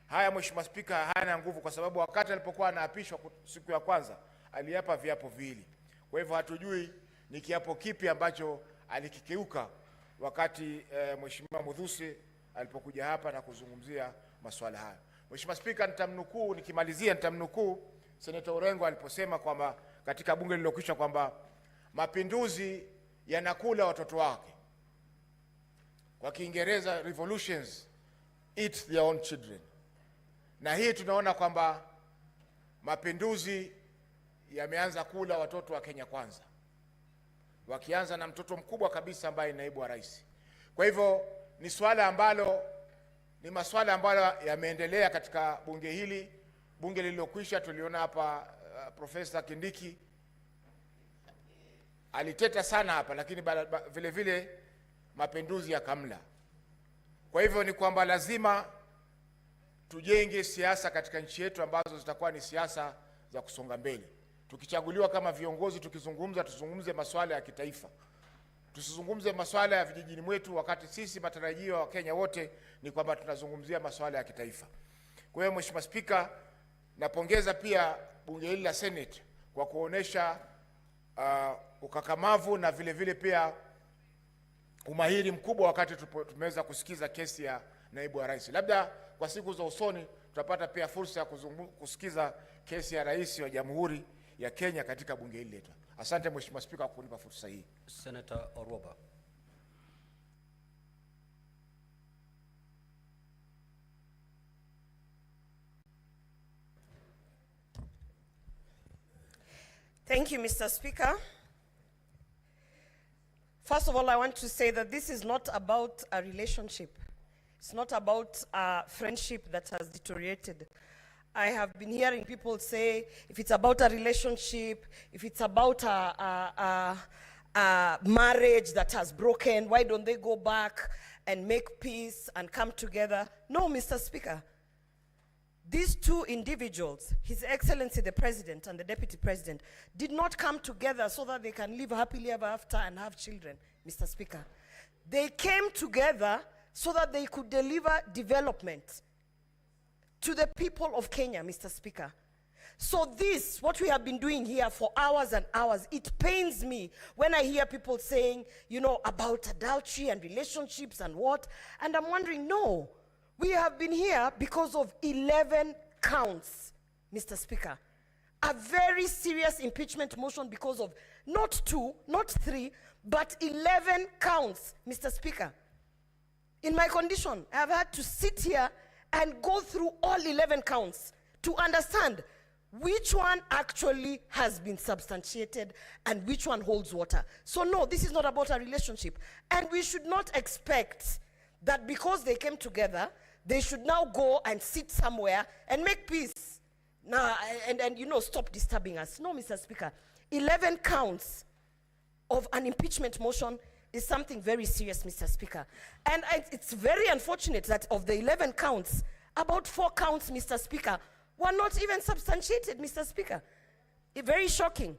haya, Mheshimiwa Spika, hayana nguvu kwa sababu wakati alipokuwa anaapishwa siku ya kwanza aliapa viapo viwili. Kwa hivyo hatujui ni kiapo kipi ambacho alikikiuka wakati Mheshimiwa Mudhusi alipokuja hapa na kuzungumzia masuala haya. Mheshimiwa Spika, nikimalizia nitamnukuu Senator Orengo aliposema kwamba katika bunge lililokwisha kwamba mapinduzi yanakula watoto wake. Kwa Kiingereza, revolutions eat their own children. Na hii tunaona kwamba mapinduzi yameanza kula watoto wa Kenya Kwanza, wakianza na mtoto mkubwa kabisa ambaye ni naibu wa rais. Kwa hivyo ni masuala ambayo yameendelea katika bunge hili. Bunge lililokwisha tuliona hapa Profesa Kindiki aliteta sana hapa, lakini vile vile mapinduzi yakamla. Kwa hivyo ni kwamba lazima tujenge siasa katika nchi yetu ambazo zitakuwa ni siasa za kusonga mbele. Tukichaguliwa kama viongozi, tuzungumze masuala ya kitaifa. Tusizungumze masuala ya vijijini mwetu, wakati sisi matarajio wa Kenya wote ni kwamba tunazungumzia masuala ya kitaifa. Kwa hiyo Mheshimiwa Spika, napongeza pia bunge hili la Senate kwa kuonesha ukakamavu na vile vile pia umahiri mkubwa wakati tumeweza kusikiza kesi ya naibu wa rais. Labda kwa siku za usoni tutapata pia fursa ya kusikiza kesi ya rais wa Jamhuri ya Kenya katika bunge hili letu. Asante Mheshimiwa Spika kwa kunipa fursa hii. Senator Orwoba. Thank you, Mr. Speaker. First of all, I want to say that this is not about a relationship. It's not about a friendship that has deteriorated. I have been hearing people say, if it's about a relationship, if it's about a marriage that has broken, why don't they go back and make peace and come together? No, Mr. Speaker. These two individuals, His Excellency the President and the Deputy President, did not come together so that they can live happily ever after and have children, Mr. Speaker. They came together so that they could deliver development to the people of Kenya, Mr. Speaker. So this, what we have been doing here for hours and hours, it pains me when I hear people saying, you know, about adultery and relationships and what, and I'm wondering, no. We have been here because of 11 counts, Mr. Speaker. A very serious impeachment motion because of not 2, not 3, but 11 counts, Mr. Speaker. In my condition, I have had to sit here and go through all 11 counts to understand which one actually has been substantiated and which one holds water. So no, this is not about a relationship. And we should not expect that because they came together, they should now go and sit somewhere and make peace. Now, and you know, stop disturbing us. No, Mr. Speaker, 11 counts of an impeachment motion is something very serious, Mr. Speaker. And it's very unfortunate that of the 11 counts, about 4 counts, Mr. Speaker, were not even substantiated, Mr. Speaker. Very shocking.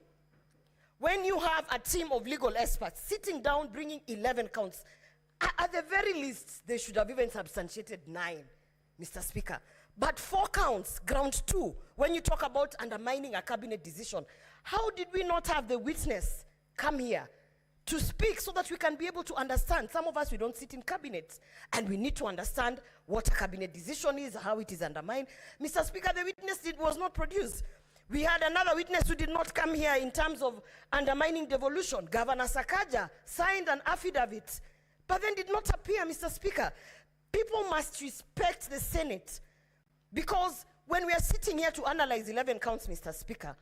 When you have a team of legal experts sitting down bringing 11 counts, at the very least, they should have even substantiated 9, Mr. Speaker. But 4 counts, ground 2, when you talk about undermining a cabinet decision, how did we not have the witness come here to speak so that we can be able to understand? Some of us, we don't sit in cabinets, and we need to understand what a cabinet decision is, how it is undermined. Mr. Speaker, the witness was not produced. We had another witness who did not come here in terms of undermining devolution. Governor Sakaja signed an affidavit, but then did not appear, Mr. Speaker. People must respect the Senate, because when we are sitting here to analyze 11 counts, Mr. Speaker,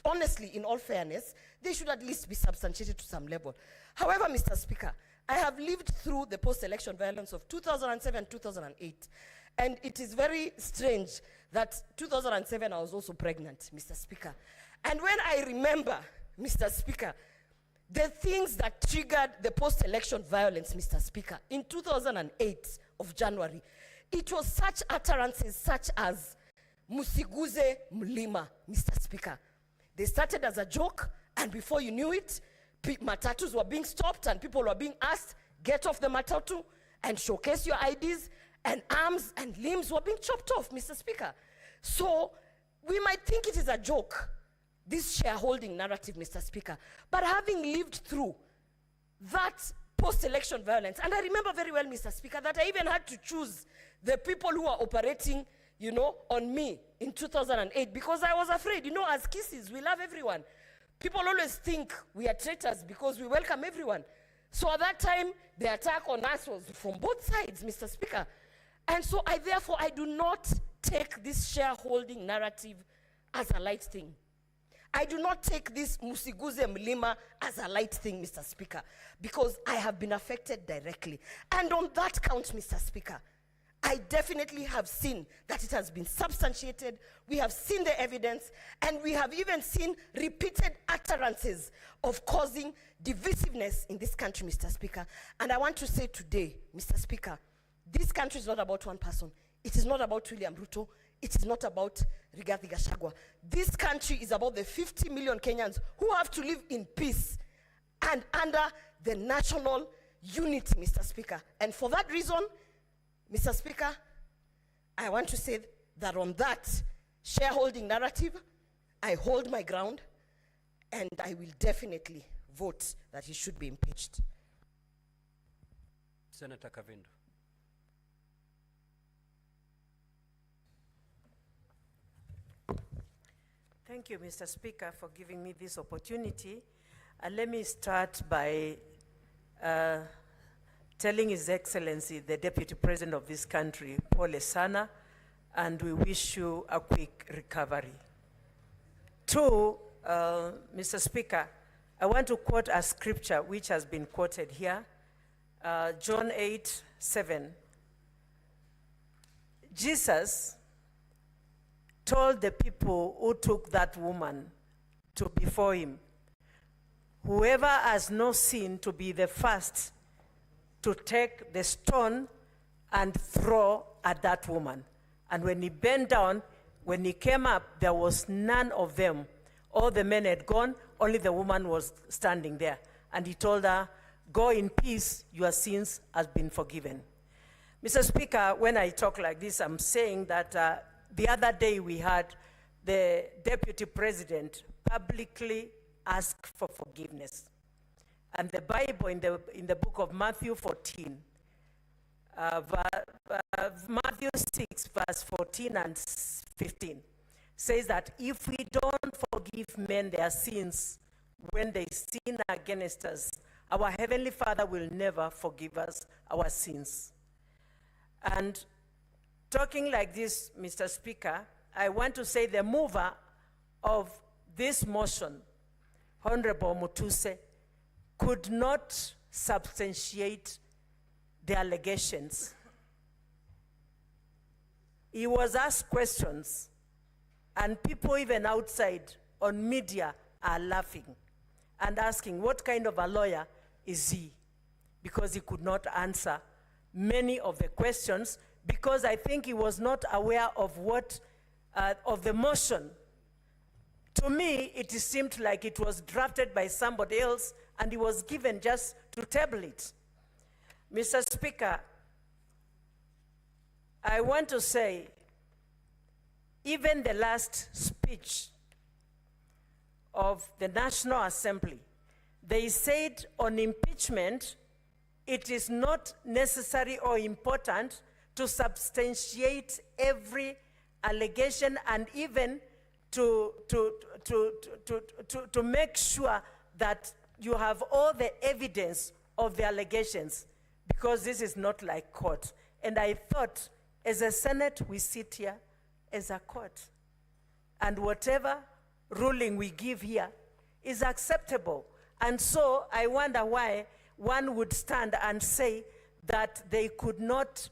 honestly, in all fairness, they should at least be substantiated to some level. However, Mr. Speaker, I have lived through the post-election violence of 2007, 2008. And it is very strange that 2007 I was also pregnant, Mr. Speaker. And when I remember, Mr. Speaker, the things that triggered the post-election violence, Mr. Speaker, in 2008 of January, it was such utterances such as Musiguze Mlima, Mr. Speaker. They started as a joke, and before you knew it, matatus were being stopped and people were being asked, get off the matatu and showcase your IDs, and arms and limbs were being chopped off, Mr. Speaker. So we might think it is a joke, this shareholding narrative, Mr. Speaker, but having lived through that post-election violence, and I remember very well, Mr. Speaker, that I even had to choose the people who are operating, you know, on me in 2008, because I was afraid, you know, as Kisses, we love everyone. People always think we are traitors because we welcome everyone. So at that time, the attack on us was from both sides, Mr. Speaker. And so therefore, I do not take this shareholding narrative as a light thing. I do not take this Musiguze Mlima as a light thing, Mr. Speaker, because I have been affected directly. And on that count, Mr. Speaker, I definitely have seen that it has been substantiated. We have seen the evidence, and we have even seen repeated utterances of causing divisiveness in this country, Mr. Speaker. And I want to say today, Mr. Speaker, this country is not about one person. It is not about William Ruto. It is not about Rigathi Gachagua. This country is about the 50 million Kenyans who have to live in peace and under the national unity, Mr. Speaker. And for that reason, Mr. Speaker, I want to say that on that shareholding narrative, I hold my ground, and I will definitely vote that he should be impeached. Senator Kavindu. Thank you, Mr. Speaker, for giving me this opportunity. Let me start by telling His Excellency, the Deputy President of this country, Pole Sana, and we wish you a quick recovery. 2, Mr. Speaker, I want to quote a scripture which has been quoted here, John 8:7. Jesus told the people who took that woman to before him, whoever has no sin to be the first to take the stone and throw at that woman. And when he bent down, when he came up, there was none of them. All the men had gone, only the woman was standing there. And he told her, go in peace, your sins have been forgiven. Mr. Speaker, when I talk like this, I'm saying that the other day we had the Deputy President publicly ask for forgiveness. And the Bible in the book of Matthew 14, Matthew 6, verse 14 and 15, says that if we don't forgive men their sins when they sin against us, our Heavenly Father will never forgive us our sins. And talking like this, Mr. Speaker, I want to say the mover of this motion, Honorable Mutuse, could not substantiate the allegations. He was asked questions, and people even outside on media are laughing and asking what kind of a lawyer is he, because he could not answer many of the questions, because I think he was not aware of what, of the motion. To me, it seemed like it was drafted by somebody else and he was given just to table it. Mr. Speaker, I want to say, even the last speech of the National Assembly, they said on impeachment, it is not necessary or important to substantiate every allegation and even to make sure that you have all the evidence of the allegations, because this is not like court. And I thought, as a Senate, we sit here as a court. And whatever ruling we give here is acceptable. And so I wonder why one would stand and say that they could not,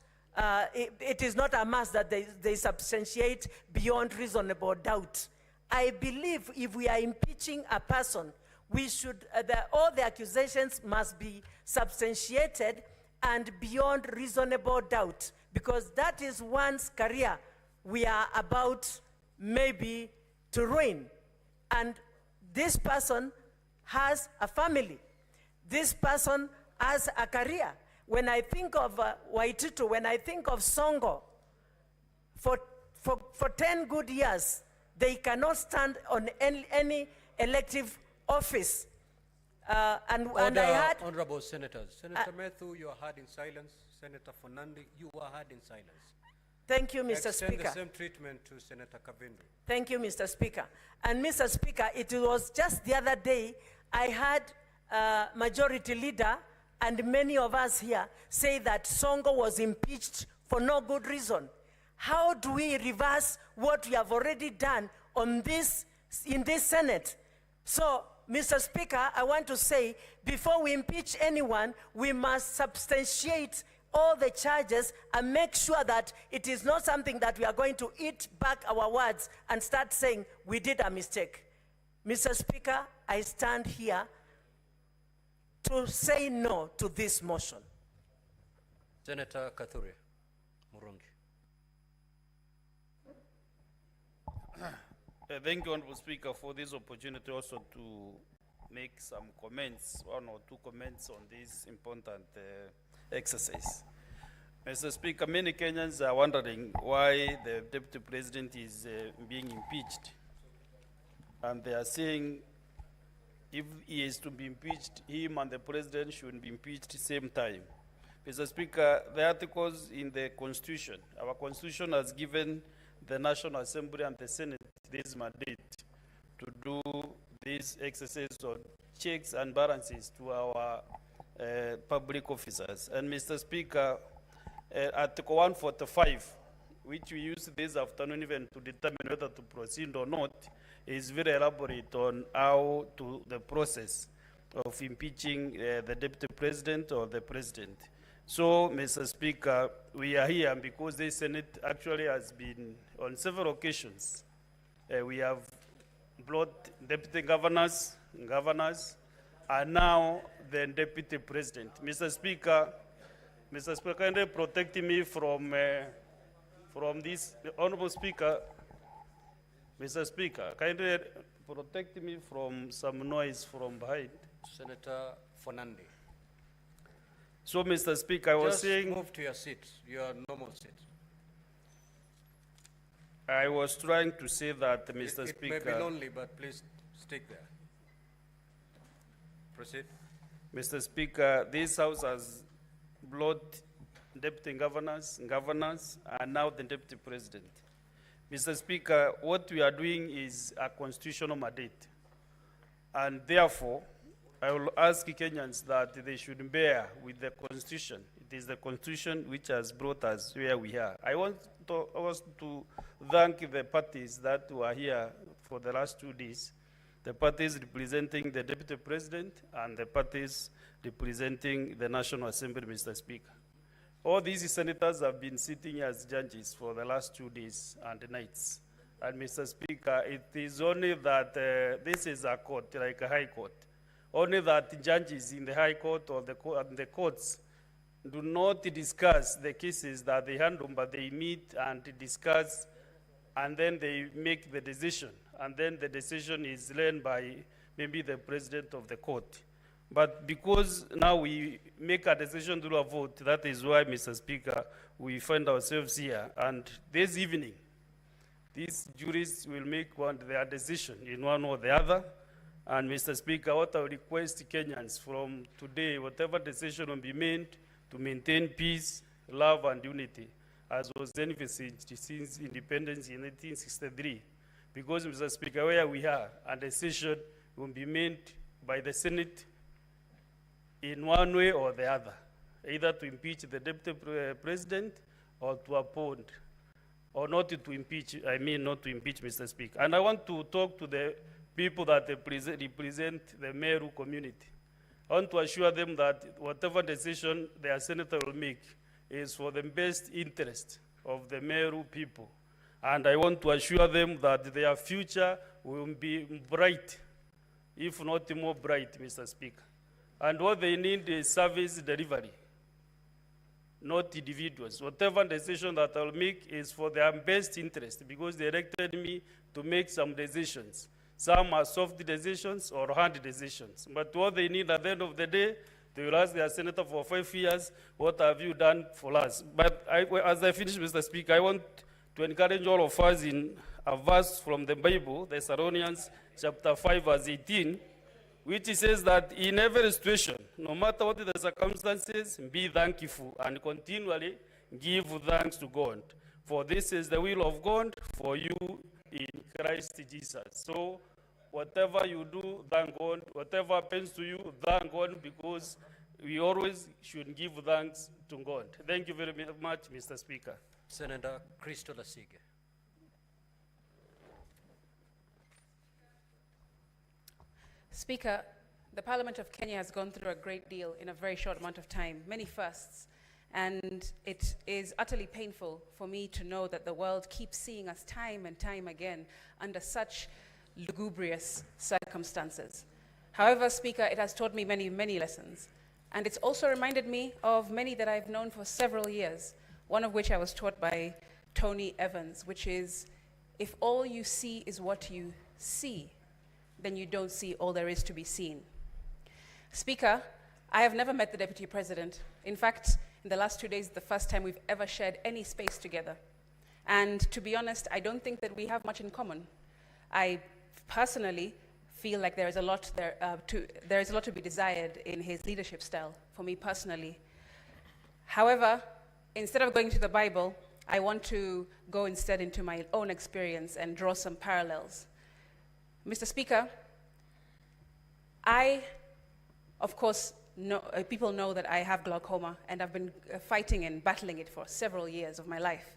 it is not a must that they substantiate beyond reasonable doubt. I believe if we are impeaching a person, we should, all the accusations must be substantiated and beyond reasonable doubt, because that is one's career we are about maybe to ruin. And this person has a family. This person has a career. When I think of Waititu, when I think of Songo, for 10 good years, they cannot stand on any elective office. And I had... Honorable Senators. Senator Methu, you are heard in silence. Senator Fonandi, you are heard in silence. Thank you, Mr. Extend Speaker. the same treatment to Senator Kavindu. Thank you, Mr. Speaker. And Mr. Speaker, it was just the other day, I had Majority Leader and many of us here say that Songo was impeached for no good reason. How do we reverse what we have already done on this, in this Senate? So, Mr. Speaker, I want to say, before we impeach anyone, we must substantiate all the charges and make sure that it is not something that we are going to eat back our words and start saying we did a mistake. Mr. Speaker, I stand here to say no to this motion. Senator Kathure Murungi. Thank you, Honorable Speaker, for this opportunity also to make some comments, one or two comments on this important exercise. Mr. Speaker, many Kenyans are wondering why the Deputy President is being impeached. And they are saying if he is to be impeached, him and the President should be impeached at the same time. Mr. Speaker, the articles in the Constitution, our Constitution has given the National Assembly and the Senate this mandate to do this exercise of checks and balances to our public officers. And Mr. Speaker, Article 145, which we used this afternoon even to determine whether to proceed or not, is very elaborate on how to the process of impeaching the Deputy President or the President. So, Mr. Speaker, we are here because the Senate actually has been, on several occasions, we have brought deputy governors, and now the Deputy President. Mr. Speaker, kindly protect me from this. Honorable Speaker, Mr. Speaker, kindly protect me from some noise from behind. Senator Fonandi. So, Mr. Speaker, I was saying... Just move to your seat, your normal seat. I was trying to say that, Mr. Speaker... It may be lonely, but please stick there. Proceed. Mr. Speaker, this House has brought deputy governors, and now the Deputy President. Mr. Speaker, what we are doing is a constitutional mandate. And therefore, I will ask Kenyans that they should bear with the Constitution. It is the Constitution which has brought us where we are. I want to thank the parties that were here for the last 2 days, the parties representing the Deputy President and the parties representing the National Assembly, Mr. Speaker. All these senators have been sitting as judges for the last 2 days and nights. And Mr. Speaker, it is only that this is a court, like a high court. Only that judges in the high court or the courts do not discuss the cases that they handle, but they meet and discuss, and then they make the decision. And then the decision is learned by maybe the president of the court. But because now we make a decision through a vote, that is why, Mr. Speaker, we find ourselves here. And this evening, these juries will make their decision in one or the other. And Mr. Speaker, what I request Kenyans from today, whatever decision will be made to maintain peace, love, and unity, as was envisaged since independence in 1963. Because, Mr. Speaker, where we are, a decision will be made by the Senate in one way or the other, either to impeach the Deputy President or to appoint, or not to impeach, I mean not to impeach, Mr. Speaker. And I want to talk to the people that represent the Meru community. I want to assure them that whatever decision their senator will make is for the best interest of the Meru people. And I want to assure them that their future will be bright, if not more bright, Mr. Speaker. And what they need is service delivery, not individuals. Whatever decision that I'll make is for their best interest, because they elected me to make some decisions. Some are soft decisions or hard decisions. But what they need at the end of the day, they will ask their senator for 5 years, what have you done for us? But as I finish, Mr. Speaker, I want to encourage all of us in a verse from the Bible, Thessalonians chapter 5, verse 18, which says that in every situation, no matter what the circumstances, be thankful and continually give thanks to God. For this is the will of God for you in Christ Jesus. So whatever you do, thank God. Whatever happens to you, thank God, because we always should give thanks to God. Thank you very much, Mr. Speaker. Senator Crystal Asige. Speaker, the Parliament of Kenya has gone through a great deal in a very short amount of time, many firsts, and it is utterly painful for me to know that the world keeps seeing us time and time again under such lugubrious circumstances. However, Speaker, it has taught me many, many lessons, and it's also reminded me of many that I've known for several years, one of which I was taught by Tony Evans, which is, if all you see is what you see, then you don't see all there is to be seen. Speaker, I have never met the Deputy President. In fact, in the last 2 days, the first time we've ever shared any space together. And to be honest, I don't think that we have much in common. I personally feel like there is a lot to be desired in his leadership style, for me personally. However, instead of going to the Bible, I want to go instead into my own experience and draw some parallels. Mr. Speaker, of course, people know that I have glaucoma, and I've been fighting and battling it for several years of my life.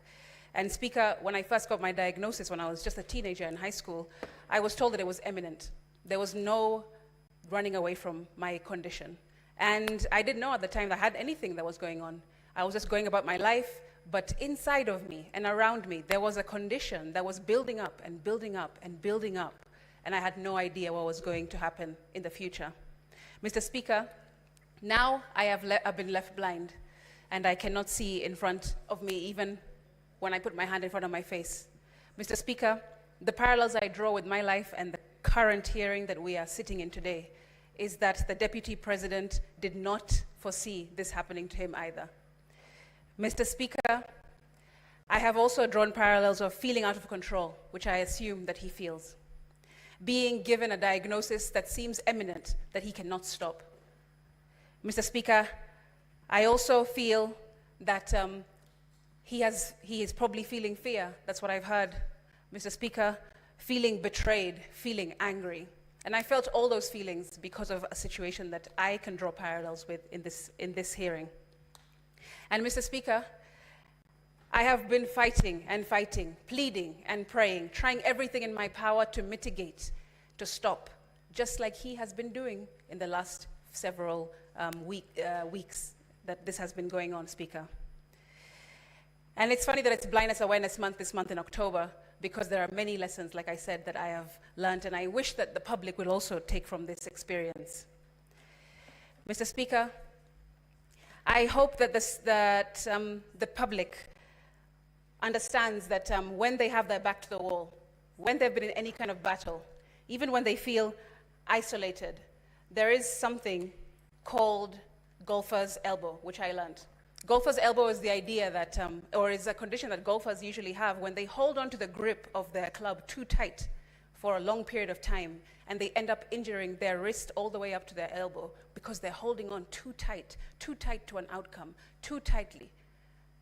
And Speaker, when I first got my diagnosis when I was just a teenager in high school, I was told that it was imminent. There was no running away from my condition. And I didn't know at the time that I had anything that was going on. I was just going about my life, but inside of me and around me, there was a condition that was building up and building up and building up. And I had no idea what was going to happen in the future. Mr. Speaker, now I've been left blind, and I cannot see in front of me even when I put my hand in front of my face. Mr. Speaker, the parallels I draw with my life and the current hearing that we are sitting in today is that the Deputy President did not foresee this happening to him either. Mr. Speaker, I have also drawn parallels of feeling out of control, which I assume that he feels. Being given a diagnosis that seems imminent, that he cannot stop. Mr. Speaker, I also feel that he is probably feeling fear. That's what I've heard. Mr. Speaker, feeling betrayed, feeling angry. And I felt all those feelings because of a situation that I can draw parallels with in this hearing. And Mr. Speaker, I have been fighting and fighting, pleading and praying, trying everything in my power to mitigate, to stop, just like he has been doing in the last several weeks that this has been going on, Speaker. And it's funny that it's Blindness Awareness Month this month in October, because there are many lessons, like I said, that I have learned, and I wish that the public will also take from this experience. Mr. Speaker, I hope that, the public understands that when they have their back to the wall, when they've been in any kind of battle, even when they feel isolated, there is something called golfer's elbow, which I learned. Golfer's elbow is the idea that, or is a condition that golfers usually have when they hold on to the grip of their club too tight for a long period of time, and they end up injuring their wrist all the way up to their elbow because they're holding on too tight to an outcome, too tightly.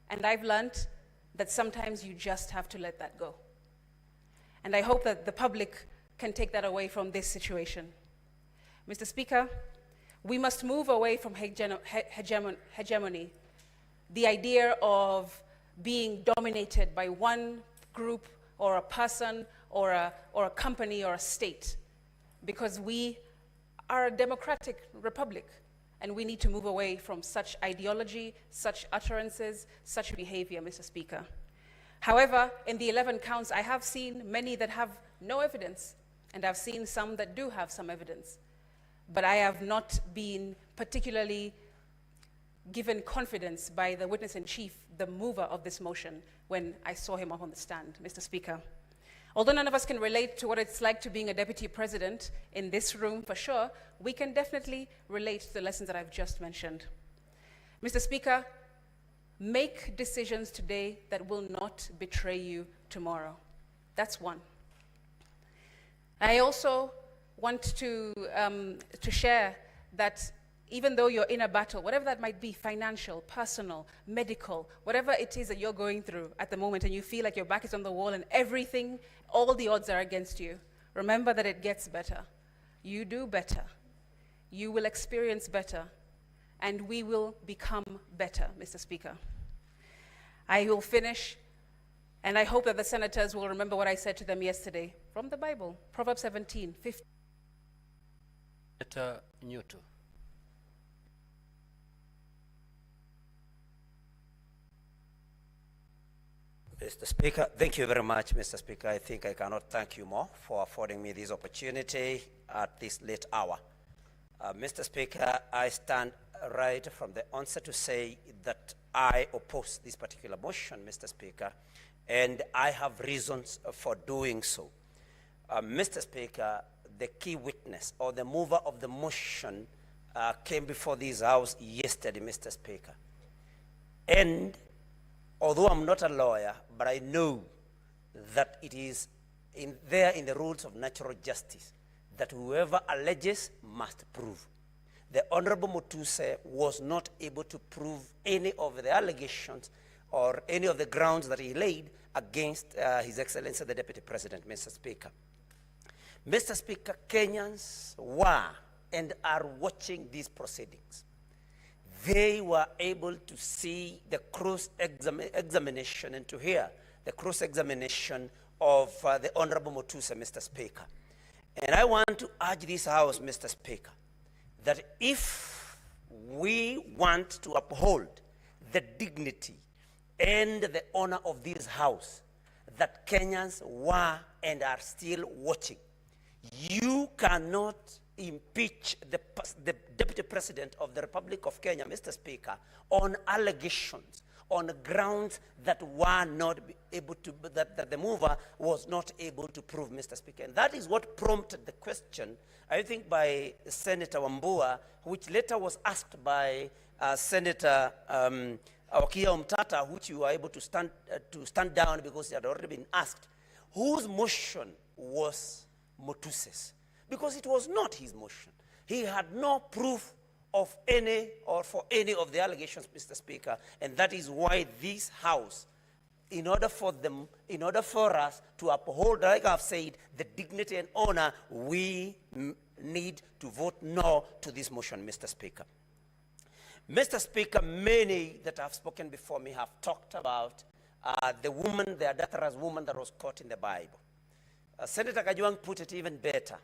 And I've learned that sometimes you just have to let that go. And I hope that the public can take that away from this situation. Mr. Speaker, we must move away from hegemony, the idea of being dominated by one group or a person or a company or a state, because we are a democratic republic, and we need to move away from such ideology, such utterances, such behavior, Mr. Speaker. However, in the 11 counts, I have seen many that have no evidence, and I've seen some that do have some evidence. But I have not been particularly given confidence by the witness-in-chief, the mover of this motion, when I saw him up on the stand, Mr. Speaker. Although none of us can relate to what it's like to being a deputy president in this room for sure, we can definitely relate to the lessons that I've just mentioned. Mr. Speaker, make decisions today that will not betray you tomorrow. That's one. I also want to share that even though you're in a battle, whatever that might be, financial, personal, medical, whatever it is that you're going through at the moment, and you feel like your back is on the wall and everything, all the odds are against you, remember that it gets better. You do better. You will experience better, and we will become better, Mr. Speaker. I will finish, and I hope that the senators will remember what I said to them yesterday from the Bible, Proverbs 17:15. Senator Newton. Mr. Speaker, thank you very much, Mr. Speaker. I think I cannot thank you more for affording me this opportunity at this late hour. Mr. Speaker, I stand right from the onset to say that I oppose this particular motion, Mr. Speaker, and I have reasons for doing so. Mr. Speaker, the key witness or the mover of the motion came before this House yesterday, Mr. Speaker. And although I'm not a lawyer, but I know that it is there in the rules of natural justice that whoever alleges must prove. The Honorable Mutuse was not able to prove any of the allegations or any of the grounds that he laid against His Excellency the Deputy President, Mr. Speaker. Mr. Speaker, Kenyans were and are watching these proceedings. They were able to see the cross-examination and to hear the cross-examination of the Honorable Mutuse, Mr. Speaker. And I want to urge this House, Mr. Speaker, that if we want to uphold the dignity and the honor of this House, that Kenyans were and are still watching, you cannot impeach the Deputy President of the Republic of Kenya, Mr. Speaker, on allegations, on grounds that were not able to, that the mover was not able to prove, Mr. Speaker. And that is what prompted the question, I think, by Senator Wambua, which later was asked by Senator Awakia Umtata, which you were able to stand down because it had already been asked, whose motion was Mutuse's? Because it was not his motion. He had no proof of any or for any of the allegations, Mr. Speaker, and that is why this House, in order for us to uphold, like I've said, the dignity and honor, we need to vote no to this motion, Mr. Speaker. Mr. Speaker, many that have spoken before me have talked about the woman, the adulterous woman that was caught in the Bible. Senator Kajwang put it even better,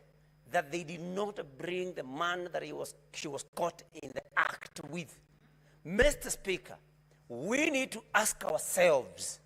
that they did not bring the man that she was caught in the act with. Mr. Speaker, we need to ask ourselves,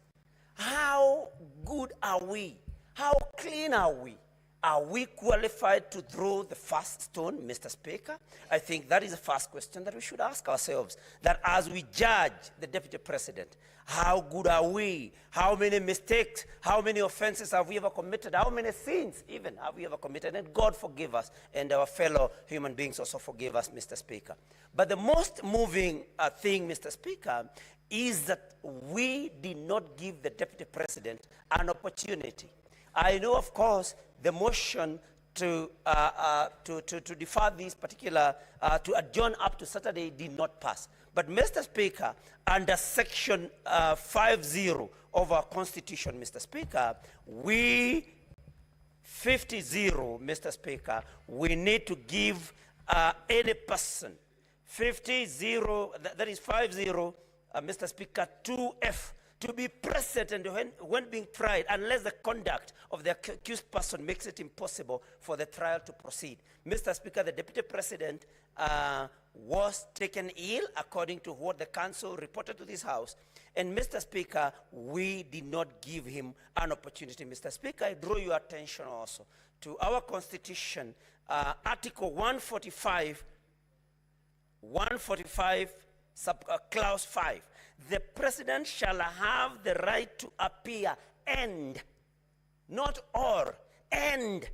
how good are we? How clean are we? Are we qualified to throw the first stone, Mr. Speaker? I think that is the first question that we should ask ourselves, that as we judge the Deputy President, how good are we? How many mistakes, how many offenses have we ever committed? How many sins even have we ever committed? And God forgive us, and our fellow human beings also forgive us, Mr. Speaker. But the most moving thing, Mr. Speaker, is that we did not give the Deputy President an opportunity. I know, of course, the motion to defer this particular, to adjourn up to Saturday did not pass. But, Mr. Speaker, under Section 50 of our Constitution, Mr. Speaker, we, 50-0, Mr. Speaker, we need to give any person, 50-0, that is 50, Mr. Speaker, 2F, to be present and when being tried, unless the conduct of the accused person makes it impossible for the trial to proceed. Mr. Speaker, the Deputy President was taken ill, according to what the council reported to this House. And, Mr. Speaker, we did not give him an opportunity. Mr. Speaker, I draw your attention also to our Constitution, Article 145, Clause 5. The President shall have the right to appear and, not or, and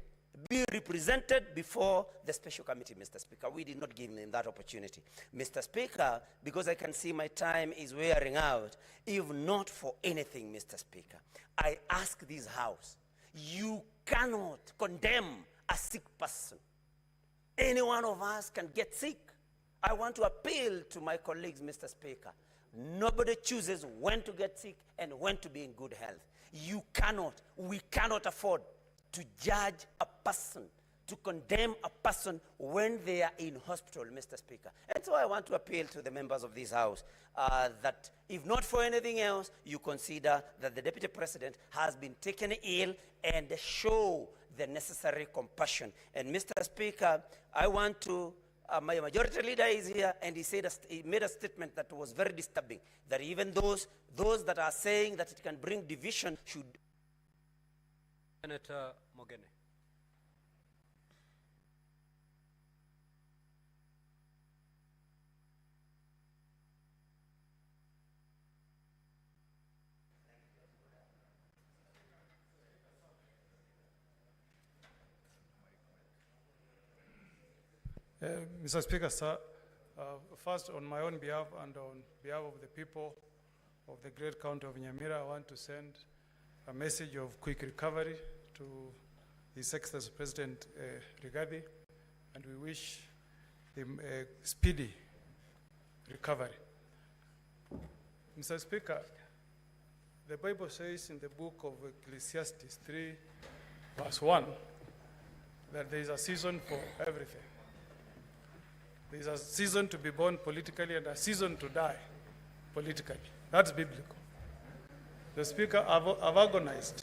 be represented before the special committee, Mr. Speaker. We did not give him that opportunity. Mr. Speaker, because I can see my time is wearing out, if not for anything, Mr. Speaker, I ask this House, you cannot condemn a sick person. Any one of us can get sick. I want to appeal to my colleagues, Mr. Speaker. Nobody chooses when to get sick and when to be in good health. You cannot, we cannot afford to judge a person, to condemn a person when they are in hospital, Mr. Speaker. And so I want to appeal to the members of this House that if not for anything else, you consider that the Deputy President has been taken ill and show the necessary compassion. And, Mr. Speaker, I want to my majority leader is here, and he made a statement that was very disturbing, that even those that are saying that it can bring division should. Senator Mogene. Mr. Speaker, sir, first on my own behalf and on behalf of the people of the great county of Nyamira, I want to send a message of quick recovery to His Excellency President Rigathi, and we wish him a speedy recovery. Mr. Speaker, the Bible says in the book of Ecclesiastes 3, verse 1, that there is a season for everything. There is a season to be born politically and a season to die politically. That's biblical. The Speaker, I've agonized.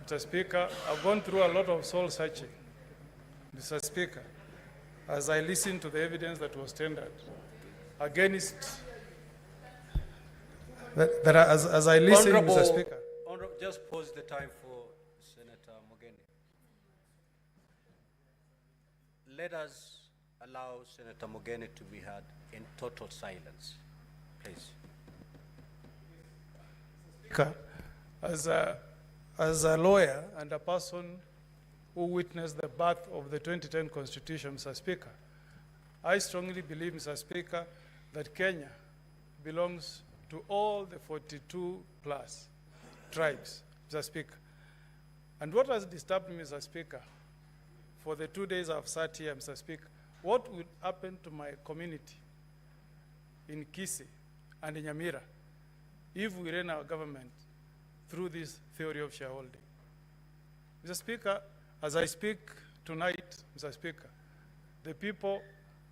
Mr. Speaker, I've gone through a lot of soul searching. Mr. Speaker, as I listened to the evidence that was tendered against, as I listened, Mr. Speaker. Just pause the time for Senator Mogene. Let us allow Senator Mogene to be heard in total silence, please. Speaker, as a lawyer and a person who witnessed the birth of the 2010 Constitution, Mr. Speaker, I strongly believe, Mr. Speaker, that Kenya belongs to all the 42 plus tribes, Mr. Speaker. And what has disturbed me, Mr. Speaker, for the 2 days I've sat here, Mr. Speaker, what would happen to my community in Kisii and in Nyamira if we ran our government through this theory of shareholding? Mr. Speaker, as I speak tonight, Mr. Speaker, the people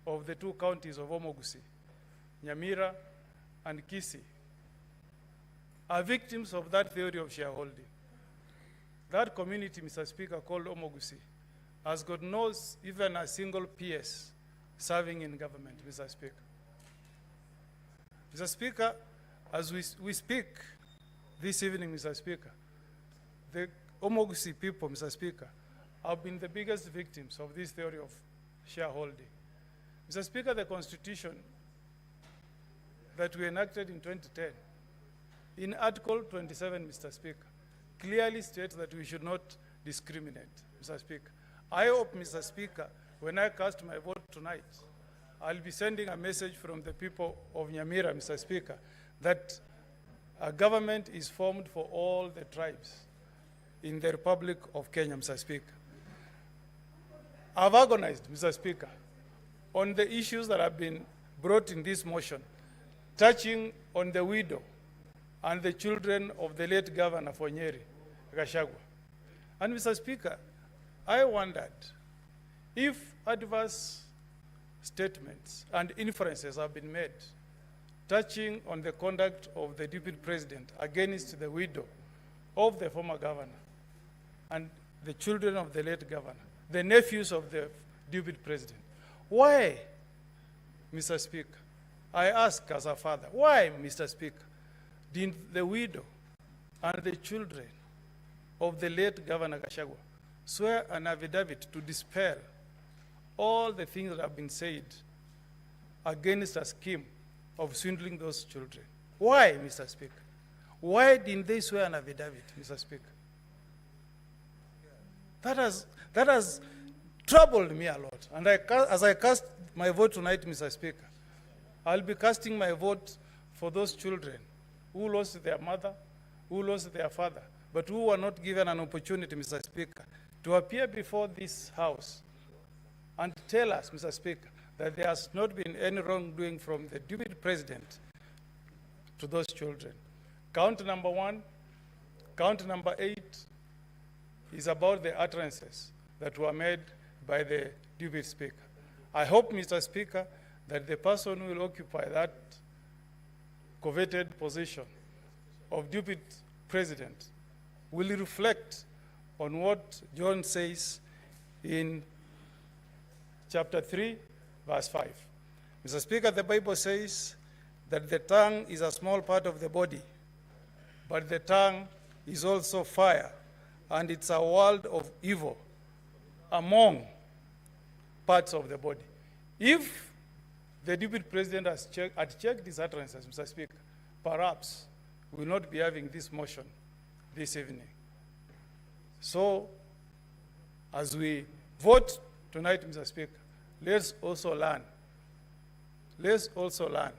of the two counties of Omogusi, Nyamira and Kisii, are victims of that theory of shareholding. That community, Mr. Speaker, called Omogusi, has got no even a single PS serving in government, Mr. Speaker. Mr. Speaker, as we speak this evening, Mr. Speaker, the Omogusi people, Mr. Speaker, have been the biggest victims of this theory of shareholding. Mr. Speaker, the Constitution that we enacted in 2010, in Article 27, Mr. Speaker, clearly states that we should not discriminate, Mr. Speaker. I hope, Mr. Speaker, when I cast my vote tonight, I'll be sending a message from the people of Nyamira, Mr. Speaker, that a government is formed for all the tribes in the Republic of Kenya, Mr. Speaker. I've agonized, Mr. Speaker, on the issues that have been brought in this motion, touching on the widow and the children of the late Governor for Nyeri, Gachagua. And Mr. Speaker, I wondered if adverse statements and inferences have been made touching on the conduct of the Deputy President against the widow of the former governor and the children of the late governor, the nephews of the Deputy President. Why, Mr. Speaker, I ask as a father, why, Mr. Speaker, did the widow and the children of the late Governor Gachagua swear an affidavit to dispel all the things that have been said against a scheme of swindling those children? Why, Mr. Speaker? Why didn't they swear an affidavit, Mr. Speaker? That has troubled me a lot. And as I cast my vote tonight, Mr. Speaker, I'll be casting my vote for those children who lost their mother, who lost their father, but who were not given an opportunity, Mr. Speaker, to appear before this House and tell us, Mr. Speaker, that there has not been any wrongdoing from the Deputy President to those children. Count number 1, count number 8 is about the utterances that were made by the Deputy Speaker. I hope, Mr. Speaker, that the person who will occupy that coveted position of Deputy President will reflect on what John says in chapter 3, verse 5. Mr. Speaker, the Bible says that the tongue is a small part of the body, but the tongue is also fire, and it's a world of evil among parts of the body. If the Deputy President had checked these utterances, Mr. Speaker, perhaps we will not be having this motion this evening. So, as we vote tonight, Mr. Speaker, let's also learn. Let's also learn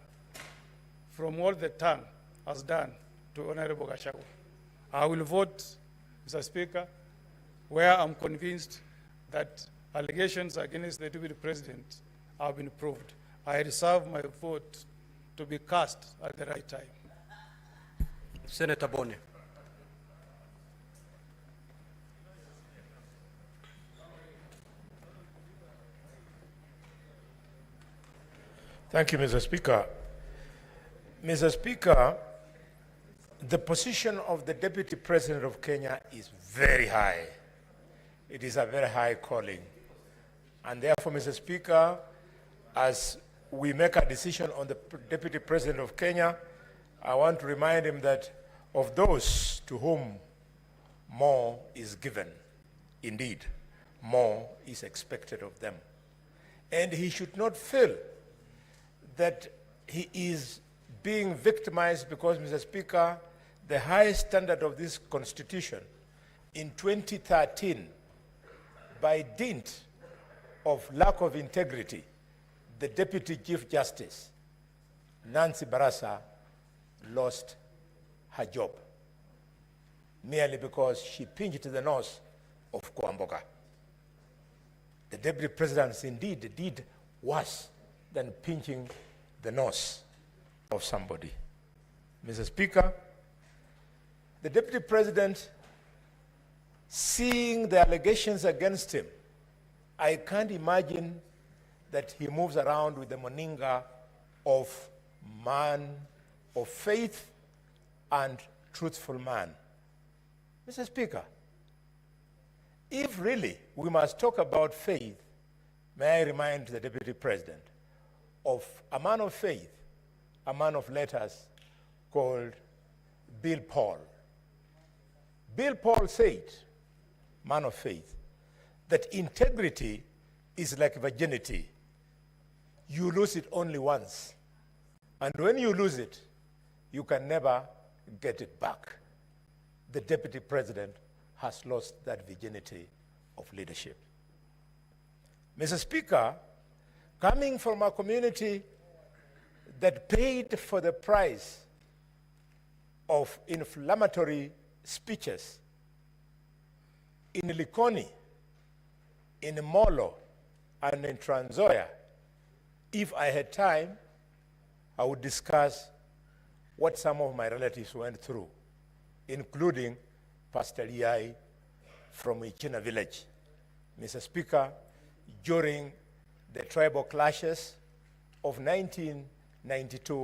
from what the tongue has done to Honorable Gachagua. I will vote, Mr. Speaker, where I'm convinced that allegations against the Deputy President have been proved. I reserve my vote to be cast at the right time. Senator Boni. Thank you, Mr. Speaker. Mr. Speaker, the position of the Deputy President of Kenya is very high. It is a very high calling. And therefore, Mr. Speaker, as we make a decision on the Deputy President of Kenya, I want to remind him that of those to whom more is given, indeed, more is expected of them. And he should not feel that he is being victimized because, Mr. Speaker, the highest standard of this Constitution in 2013, by dint of lack of integrity, the Deputy Chief Justice, Nancy Barasa, lost her job merely because she pinched the nose of Kwamboka. The Deputy President indeed did worse than pinching the nose of somebody. Mr. Speaker, the Deputy President, seeing the allegations against him, I can't imagine that he moves around with the moninga of man of faith and truthful man. Mr. Speaker, if really we must talk about faith, may I remind the Deputy President of a man of faith, a man of letters called Bill Paul. Bill Paul said, man of faith, that integrity is like virginity. You lose it only once. And when you lose it, you can never get it back. The Deputy President has lost that virginity of leadership. Mr. Speaker, coming from a community that paid for the price of inflammatory speeches in Likoni, in Molo, and in Trans Nzoia, if I had time, I would discuss what some of my relatives went through, including Pastor Liai from Ichina village. Mr. Speaker, during the tribal clashes of 1992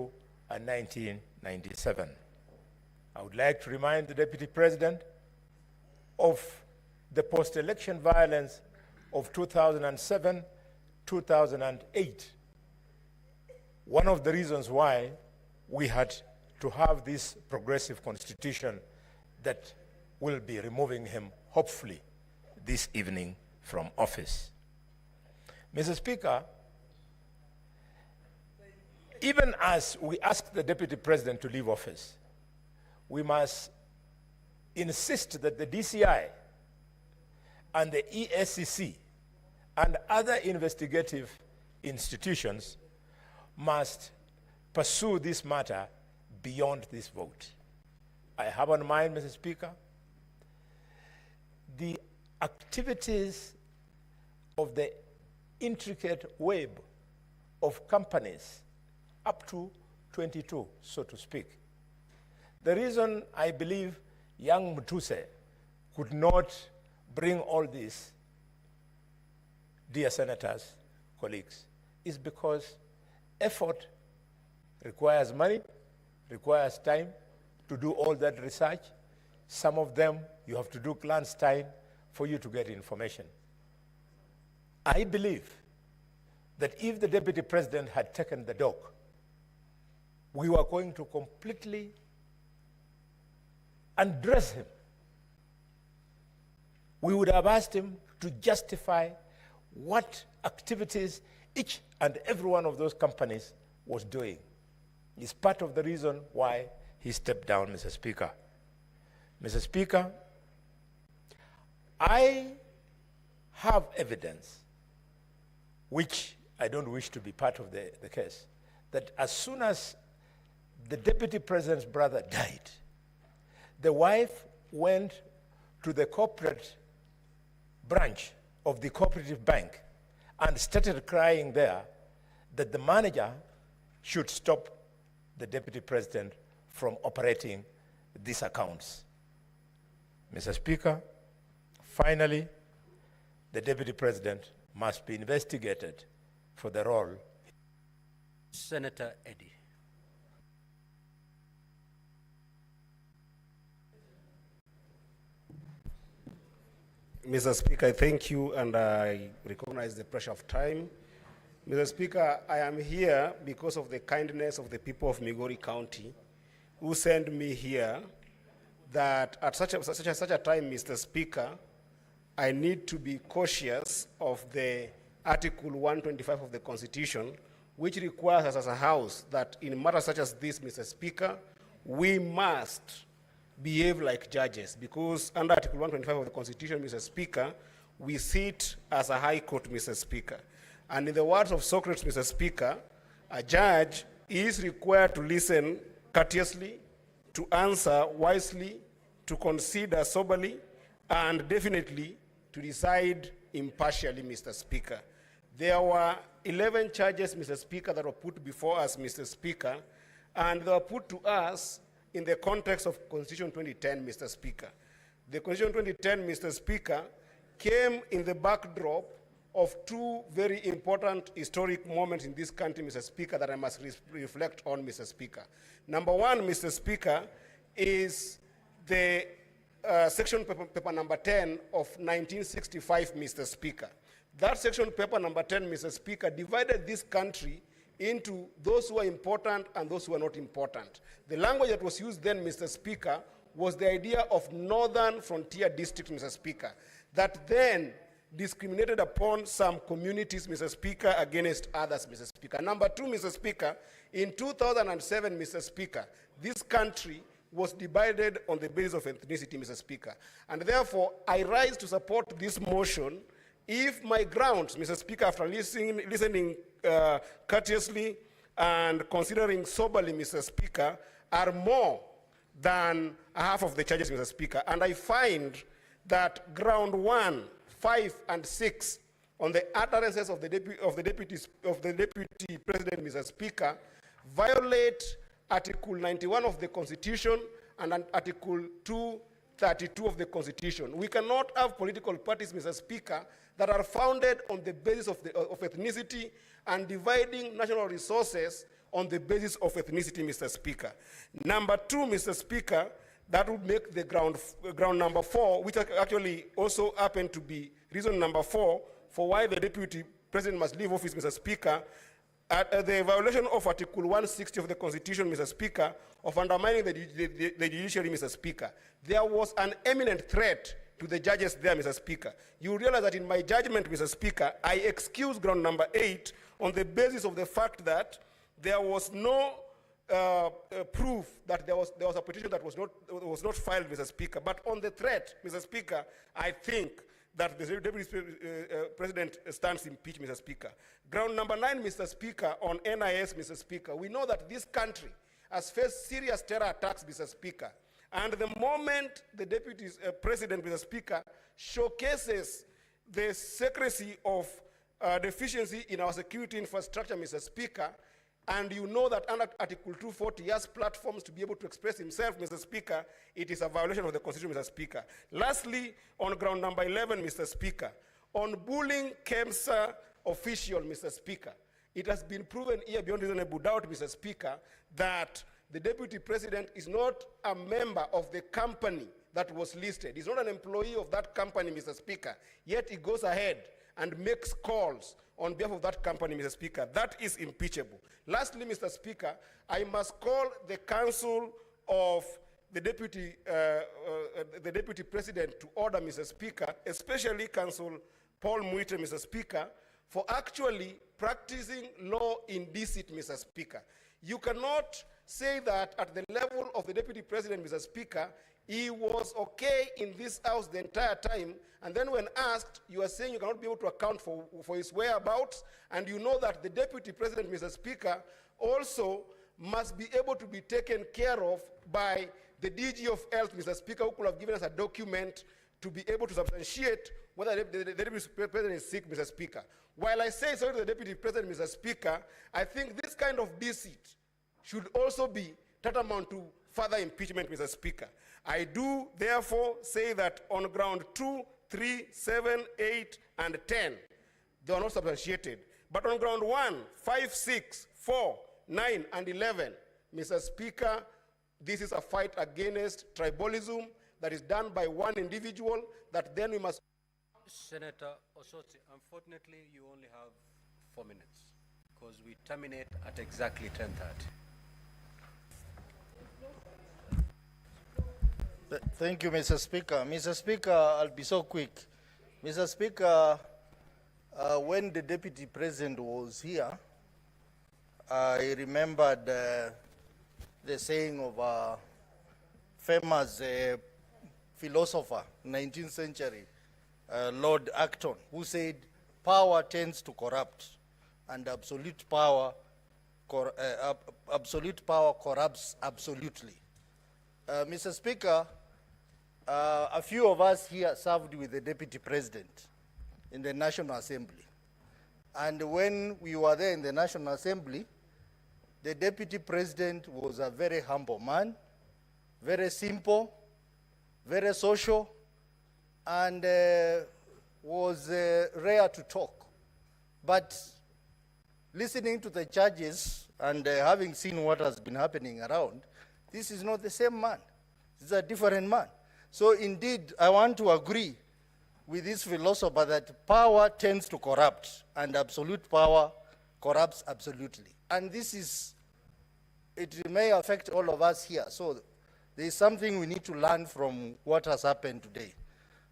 and 1997. I would like to remind the Deputy President of the post-election violence of 2007, 2008. One of the reasons why we had to have this progressive constitution that will be removing him, hopefully, this evening from office. Mr. Speaker, even as we ask the Deputy President to leave office, we must insist that the DCI and the ESCC and other investigative institutions must pursue this matter beyond this vote. I have on mind, Mr. Speaker, the activities of the intricate web of companies, up to 22, so to speak. The reason I believe young Mutuse could not bring all this, dear senators, colleagues, is because effort requires money, requires time to do all that research. Some of them, you have to do clandestine for you to get information. I believe that if the Deputy President had taken the dog, we were going to completely undress him. We would have asked him to justify what activities each and every one of those companies was doing. It's part of the reason why he stepped down, Mr. Speaker. Mr. Speaker, I have evidence, which I don't wish to be part of the case, that as soon as the Deputy President's brother died, the wife went to the corporate branch of the cooperative bank and started crying there that the manager should stop the Deputy President from operating these accounts. Mr. Speaker, finally, the Deputy President must be investigated for the role. Senator Eddy. Mr. Speaker, I thank you, and I recognize the pressure of time. Mr. Speaker, I am here because of the kindness of the people of Migori County who sent me here that at such a time, Mr. Speaker, I need to be cautious of the Article 125 of the Constitution, which requires us as a House that in matters such as this, Mr. Speaker, we must behave like judges, because under Article 125 of the Constitution, Mr. Speaker, we sit as a High Court, Mr. Speaker. And in the words of Socrates, Mr. Speaker, a judge is required to listen courteously, to answer wisely, to consider soberly, and definitely to decide impartially, Mr. Speaker. There were 11 charges, Mr. Speaker, that were put before us, Mr. Speaker, and they were put to us in the context of Constitution 2010, Mr. Speaker. The Constitution 2010, Mr. Speaker, came in the backdrop of two very important historic moments in this country, Mr. Speaker, that I must reflect on, Mr. Speaker. Number one, Mr. Speaker, is the section paper number 10 of 1965, Mr. Speaker. That section paper number 10, Mr. Speaker, divided this country into those who are important and those who are not important. The language that was used then, Mr. Speaker, was the idea of northern frontier district, Mr. Speaker, that then discriminated upon some communities, Mr. Speaker, against others, Mr. Speaker. Number two, Mr. Speaker, in 2007, Mr. Speaker, this country was divided on the basis of ethnicity, Mr. Speaker. And therefore, I rise to support this motion if my grounds, Mr. Speaker, after listening courteously and considering soberly, Mr. Speaker, are more than half of the charges, Mr. Speaker. And I find that ground 1, 5, and 6 on the utterances of the deputy president, Mr. Speaker, violate Article 91 of the Constitution and Article 232 of the Constitution. We cannot have political parties, Mr. Speaker, that are founded on the basis of ethnicity and dividing national resources on the basis of ethnicity, Mr. Speaker. Number two, Mr. Speaker, that would make the ground number 4, which actually also happened to be reason number 4 for why the deputy president must leave office, Mr. Speaker, the violation of Article 160 of the Constitution, Mr. Speaker, of undermining the judiciary, Mr. Speaker. There was an imminent threat to the judges there, Mr. Speaker. You realize that in my judgment, Mr. Speaker, I excuse ground number 8 on the basis of the fact that there was no proof that there was a petition that was not filed, Mr. Speaker. But on the threat, Mr. Speaker, I think that the deputy president stands impeached, Mr. Speaker. Ground number 9, Mr. Speaker, on NIS, Mr. Speaker. We know that this country has faced serious terror attacks, Mr. Speaker. And the moment the deputy president, Mr. Speaker, showcases the secrecy of deficiency in our security infrastructure, Mr. Speaker, and you know that under Article 240, he has platforms to be able to express himself, Mr. Speaker, it is a violation of the Constitution, Mr. Speaker. Lastly, on ground number 11, Mr. Speaker, on bullying KEMSA official, Mr. Speaker, it has been proven here beyond reasonable doubt, Mr. Speaker, that the deputy president is not a member of the company that was listed. He's not an employee of that company, Mr. Speaker, yet he goes ahead and makes calls on behalf of that company, Mr. Speaker. That is impeachable. Lastly, Mr. Speaker, I must call the council of the deputy president to order, Mr. Speaker, especially Council Paul Muite, Mr. Speaker, for actually practicing law in deceit, Mr. Speaker. You cannot say that at the level of the deputy president, Mr. Speaker, he was okay in this house the entire time, and then when asked, you are saying you cannot be able to account for his whereabouts, and you know that the deputy president, Mr. Speaker, also must be able to be taken care of by the DG of Health, Mr. Speaker, who could have given us a document to be able to substantiate whether the deputy president is sick, Mr. Speaker. While I say sorry to the deputy president, Mr. Speaker, I think this kind of deceit should also be tantamount to further impeachment, Mr. Speaker. I do therefore say that on ground 2, 3, 7, 8, and 10, they are not substantiated. But on ground 1, 5, 6, 4, 9, and 11, Mr. Speaker, this is a fight against tribalism that is done by one individual that then we must... Senator Osoti, unfortunately, you only have 4 minutes because we terminate at exactly 10:30. Thank you, Mr. Speaker. Mr. Speaker, I'll be so quick. Mr. Speaker, when the deputy president was here, I remembered the saying of a famous philosopher, 19th century, Lord Acton, who said, power tends to corrupt, and absolute power corrupts absolutely. Mr. Speaker, a few of us here served with the deputy president in the National Assembly. And when we were there in the National Assembly, the deputy president was a very humble man, very simple, very social, and was rare to talk. But listening to the charges and having seen what has been happening around, this is not the same man. This is a different man. So indeed, I want to agree with this philosopher that power tends to corrupt, and absolute power corrupts absolutely. And this is, it may affect all of us here. So there is something we need to learn from what has happened today.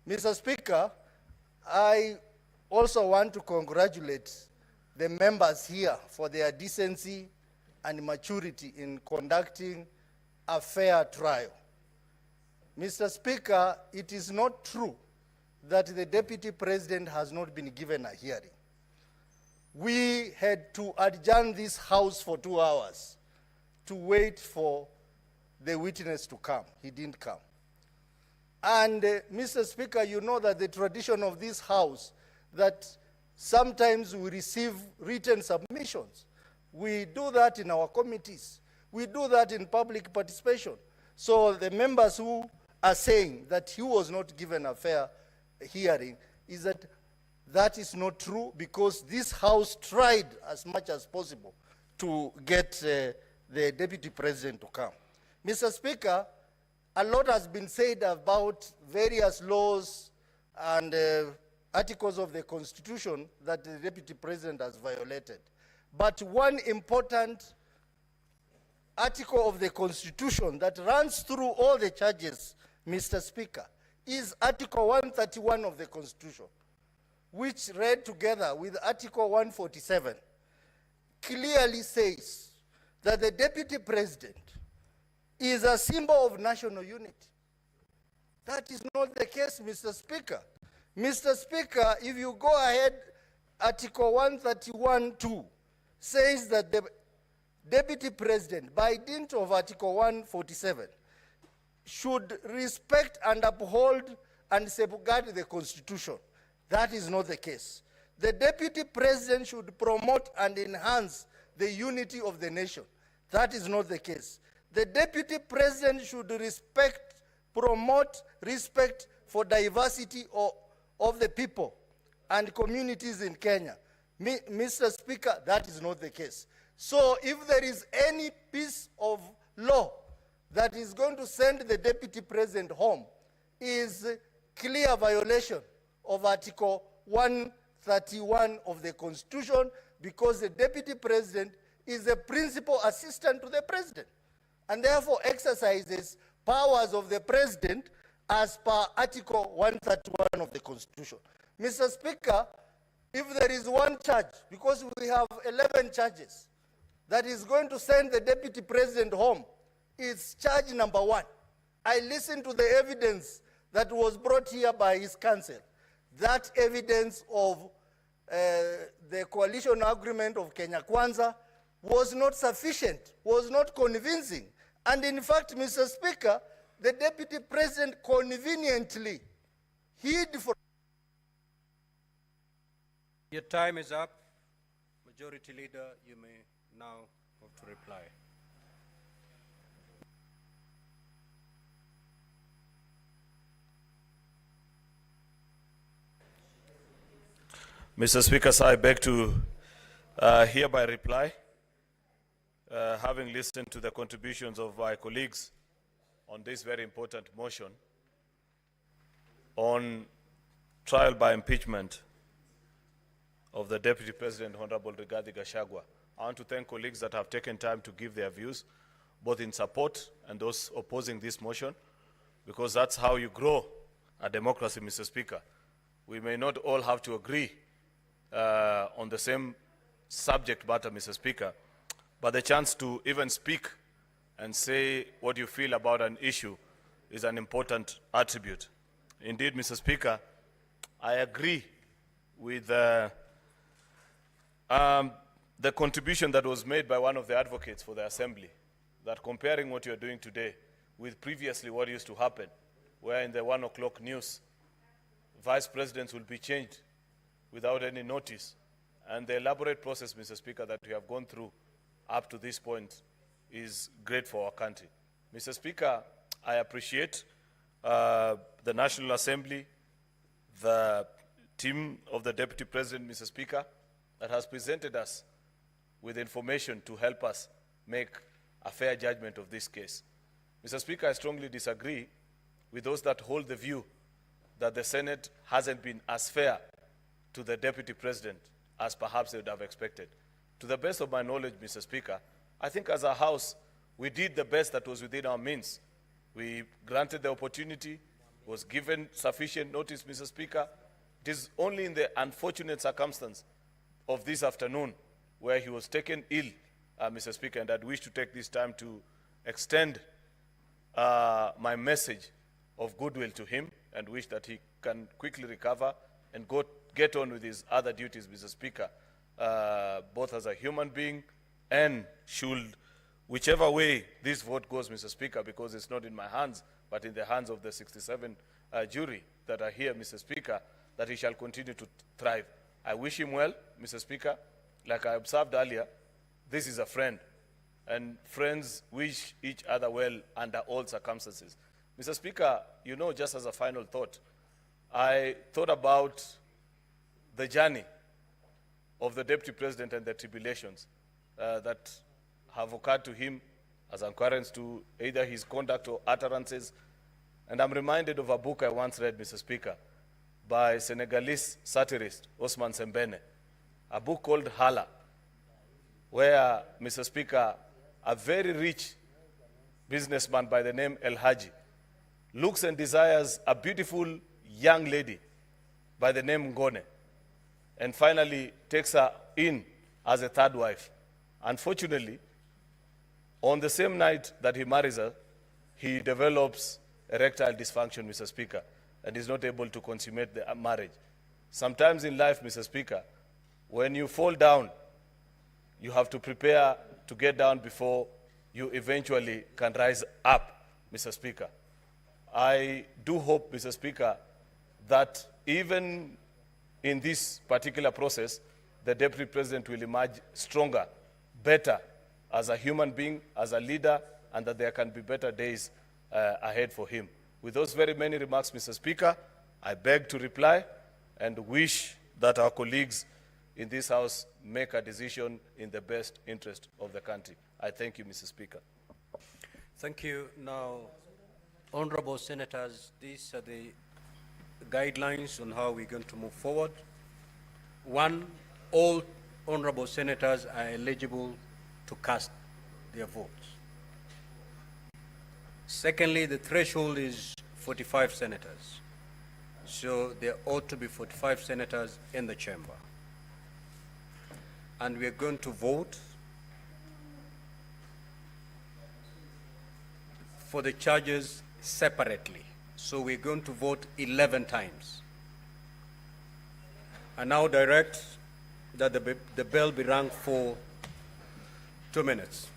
Mr. Speaker, I also want to congratulate the members here for their decency and maturity in conducting a fair trial. Mr. Speaker, it is not true that the Deputy President has not been given a hearing. We had to adjourn this House for 2 hours to wait for the witness to come. He didn't come. And Mr. Speaker, you know that the tradition of this House, that sometimes we receive written submissions. We do that in our committees. We do that in public participation. So the members who are saying that he was not given a fair hearing, is that that is not true, because this House tried as much as possible to get the Deputy President to come. Mr. Speaker, a lot has been said about various laws and articles of the Constitution that the Deputy President has violated. But one important article of the Constitution that runs through all the charges, Mr. Speaker, is Article 131 of the Constitution, which read together with Article 147, clearly says that the Deputy President is a symbol of national unity. That is not the case, Mr. Speaker. Mr. Speaker, if you go ahead, Article 131(2) says that the Deputy President, by dint of Article 147, should respect and uphold and safeguard the Constitution. That is not the case. The Deputy President should promote and enhance the unity of the nation. That is not the case. The Deputy President should promote respect for diversity of the people and communities in Kenya. Mr. Speaker, that is not the case. So if there is any piece of law that is going to send the Deputy President home, is clear violation of Article 131 of the Constitution, because the Deputy President is the principal assistant to the President, and therefore exercises powers of the President as per Article 131 of the Constitution. Mr. Speaker, if there is one charge, because we have 11 charges, that is going to send the Deputy President home, it's charge number 1. I listened to the evidence that was brought here by his counsel. That evidence of the coalition agreement of Kenya Kwanza was not sufficient, was not convincing. And in fact, Mr. Speaker, the Deputy President conveniently hid from... Your time is up. Majority Leader, you may now move to reply. Mr. Speaker, sir, I beg to hereby reply, having listened to the contributions of my colleagues on this very important motion on trial by impeachment of the Deputy President, Honorable Rigathi Gachagua. I want to thank colleagues that have taken time to give their views, both in support and those opposing this motion, because that's how you grow a democracy, Mr. Speaker. We may not all have to agree on the same subject matter, Mr. Speaker, but the chance to even speak and say what you feel about an issue is an important attribute. Indeed, Mr. Speaker, I agree with the contribution that was made by one of the advocates for the Assembly, that comparing what you're doing today with previously what used to happen, where in the 1 o'clock news, vice presidents will be changed without any notice. And the elaborate process, Mr. Speaker, that we have gone through up to this point is great for our country. Mr. Speaker, I appreciate the National Assembly, the team of the Deputy President, Mr. Speaker, that has presented us with information to help us make a fair judgment of this case. Mr. Speaker, I strongly disagree with those that hold the view that the Senate hasn't been as fair to the Deputy President as perhaps they would have expected. To the best of my knowledge, Mr. Speaker, I think as a House, we did the best that was within our means. We granted the opportunity, was given sufficient notice, Mr. Speaker. It is only in the unfortunate circumstance of this afternoon where he was taken ill, Mr. Speaker, and I'd wish to take this time to extend my message of goodwill to him and wish that he can quickly recover and get on with his other duties, Mr. Speaker, both as a human being and should, whichever way this vote goes, Mr. Speaker, because it's not in my hands, but in the hands of the 67 jury that are here, Mr. Speaker, that he shall continue to thrive. I wish him well, Mr. Speaker. Like I observed earlier, this is a friend, and friends wish each other well under all circumstances. Mr. Speaker, you know, just as a final thought, I thought about the journey of the Deputy President and the tribulations that have occurred to him as occurrence to either his conduct or utterances. And I'm reminded of a book I once read, Mr. Speaker, by Senegalese satirist Osman Sembene, a book called Hala, where, Mr. Speaker, a very rich businessman by the name El Haji looks and desires a beautiful young lady by the name Ngone, and finally takes her in as a third wife. Unfortunately, on the same night that he marries her, he develops erectile dysfunction, Mr. Speaker, and is not able to consummate the marriage. Sometimes in life, Mr. Speaker, when you fall down, you have to prepare to get down before you eventually can rise up, Mr. Speaker. I do hope, Mr. Speaker, that even in this particular process, the Deputy President will emerge stronger, better as a human being, as a leader, and that there can be better days ahead for him. With those very many remarks, Mr. Speaker, I beg to reply and wish that our colleagues in this House make a decision in the best interest of the country. I thank you, Mr. Speaker. Thank you. Now, honorable senators, these are the guidelines on how we're going to move forward. One, all honorable senators are eligible to cast their votes. Secondly, the threshold is 45 senators. So there ought to be 45 senators in the chamber. And we are going to vote for the charges separately. So we're going to vote 11 times. I now direct that the bell be rung for 2 minutes.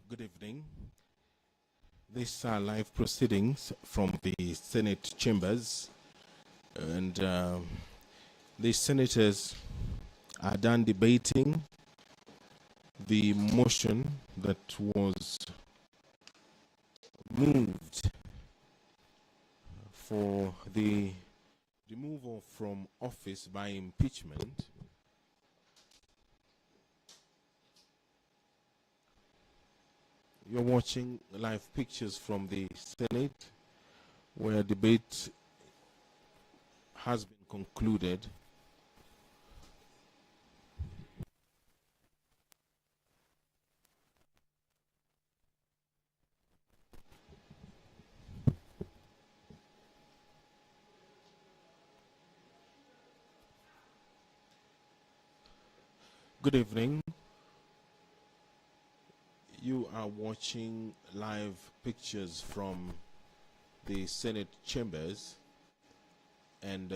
Good evening. These are live proceedings from the Senate chambers, and the senators are done debating the motion that was moved for the removal from office by impeachment You're watching live pictures from the Senate, where debate has been concluded. Good evening. You are watching live pictures from the Senate chambers, and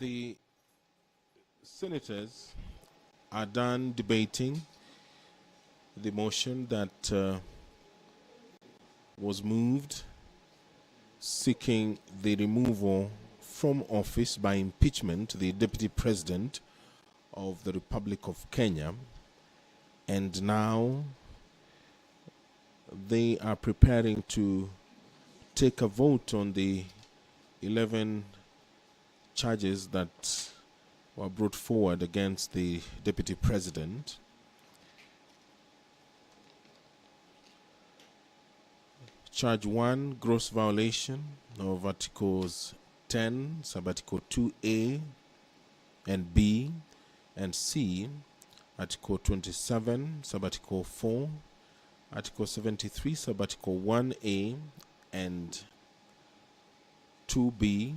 the senators are done debating the motion that was moved seeking the removal from office by impeachment the Deputy President of the Republic of Kenya, and now they are preparing to take a vote on the 11 charges that were brought forward against the Deputy President. Charge 1, gross violation of Articles 10, Sub-Article 2A and B and C, Article 27, Sub-Article 4, Article 73, Sub-Article 1A and 2B,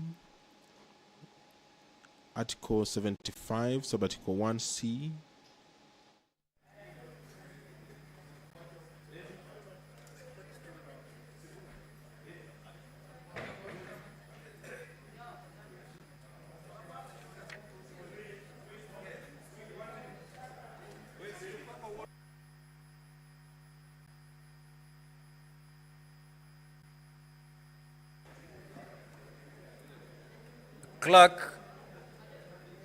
Article 75, Sub-Article 1C, Clerk,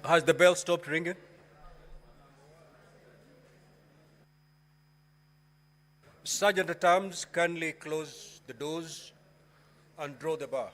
has the bell stopped ringing? Sergeant at Arms, kindly close the doors and draw the bar.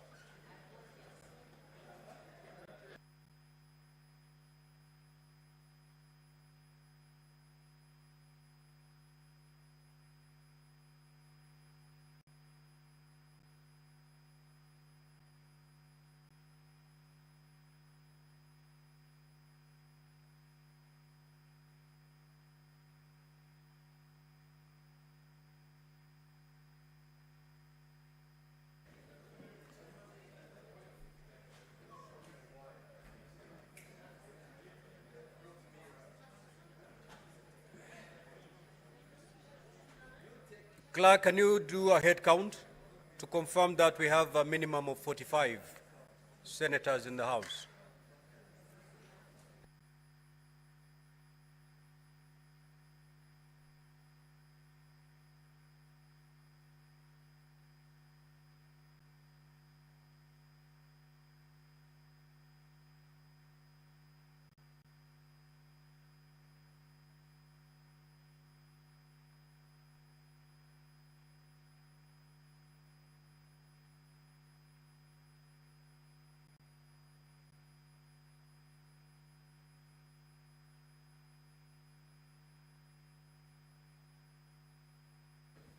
Clerk, can you do a head count to confirm that we have a minimum of 45 senators in the House?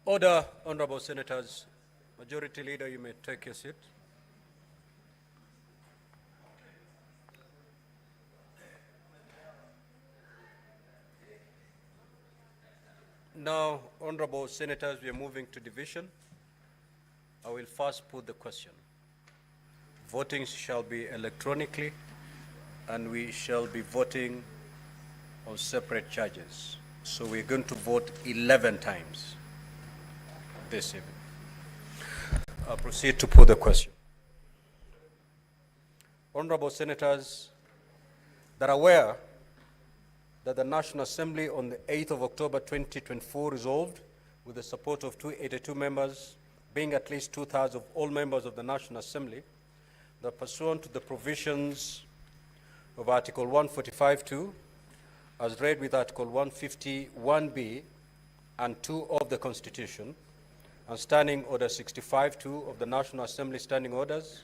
Order, honorable senators. Majority Leader, you may take your seat. Now, honorable senators, we are moving to division. I will first put the question. Voting shall be electronically, and we shall be voting on separate charges. So we're going to vote 11 times this evening. I'll proceed to put the question. Honorable senators that are aware that the National Assembly on the 8th of October 2024 resolved, with the support of 282 members, being at least 2/3 of all members of the National Assembly, that pursuant to the provisions of Article 145(2), as read with Article 151(b) and 2 of the Constitution, and Standing Order 65(2) of the National Assembly Standing Orders,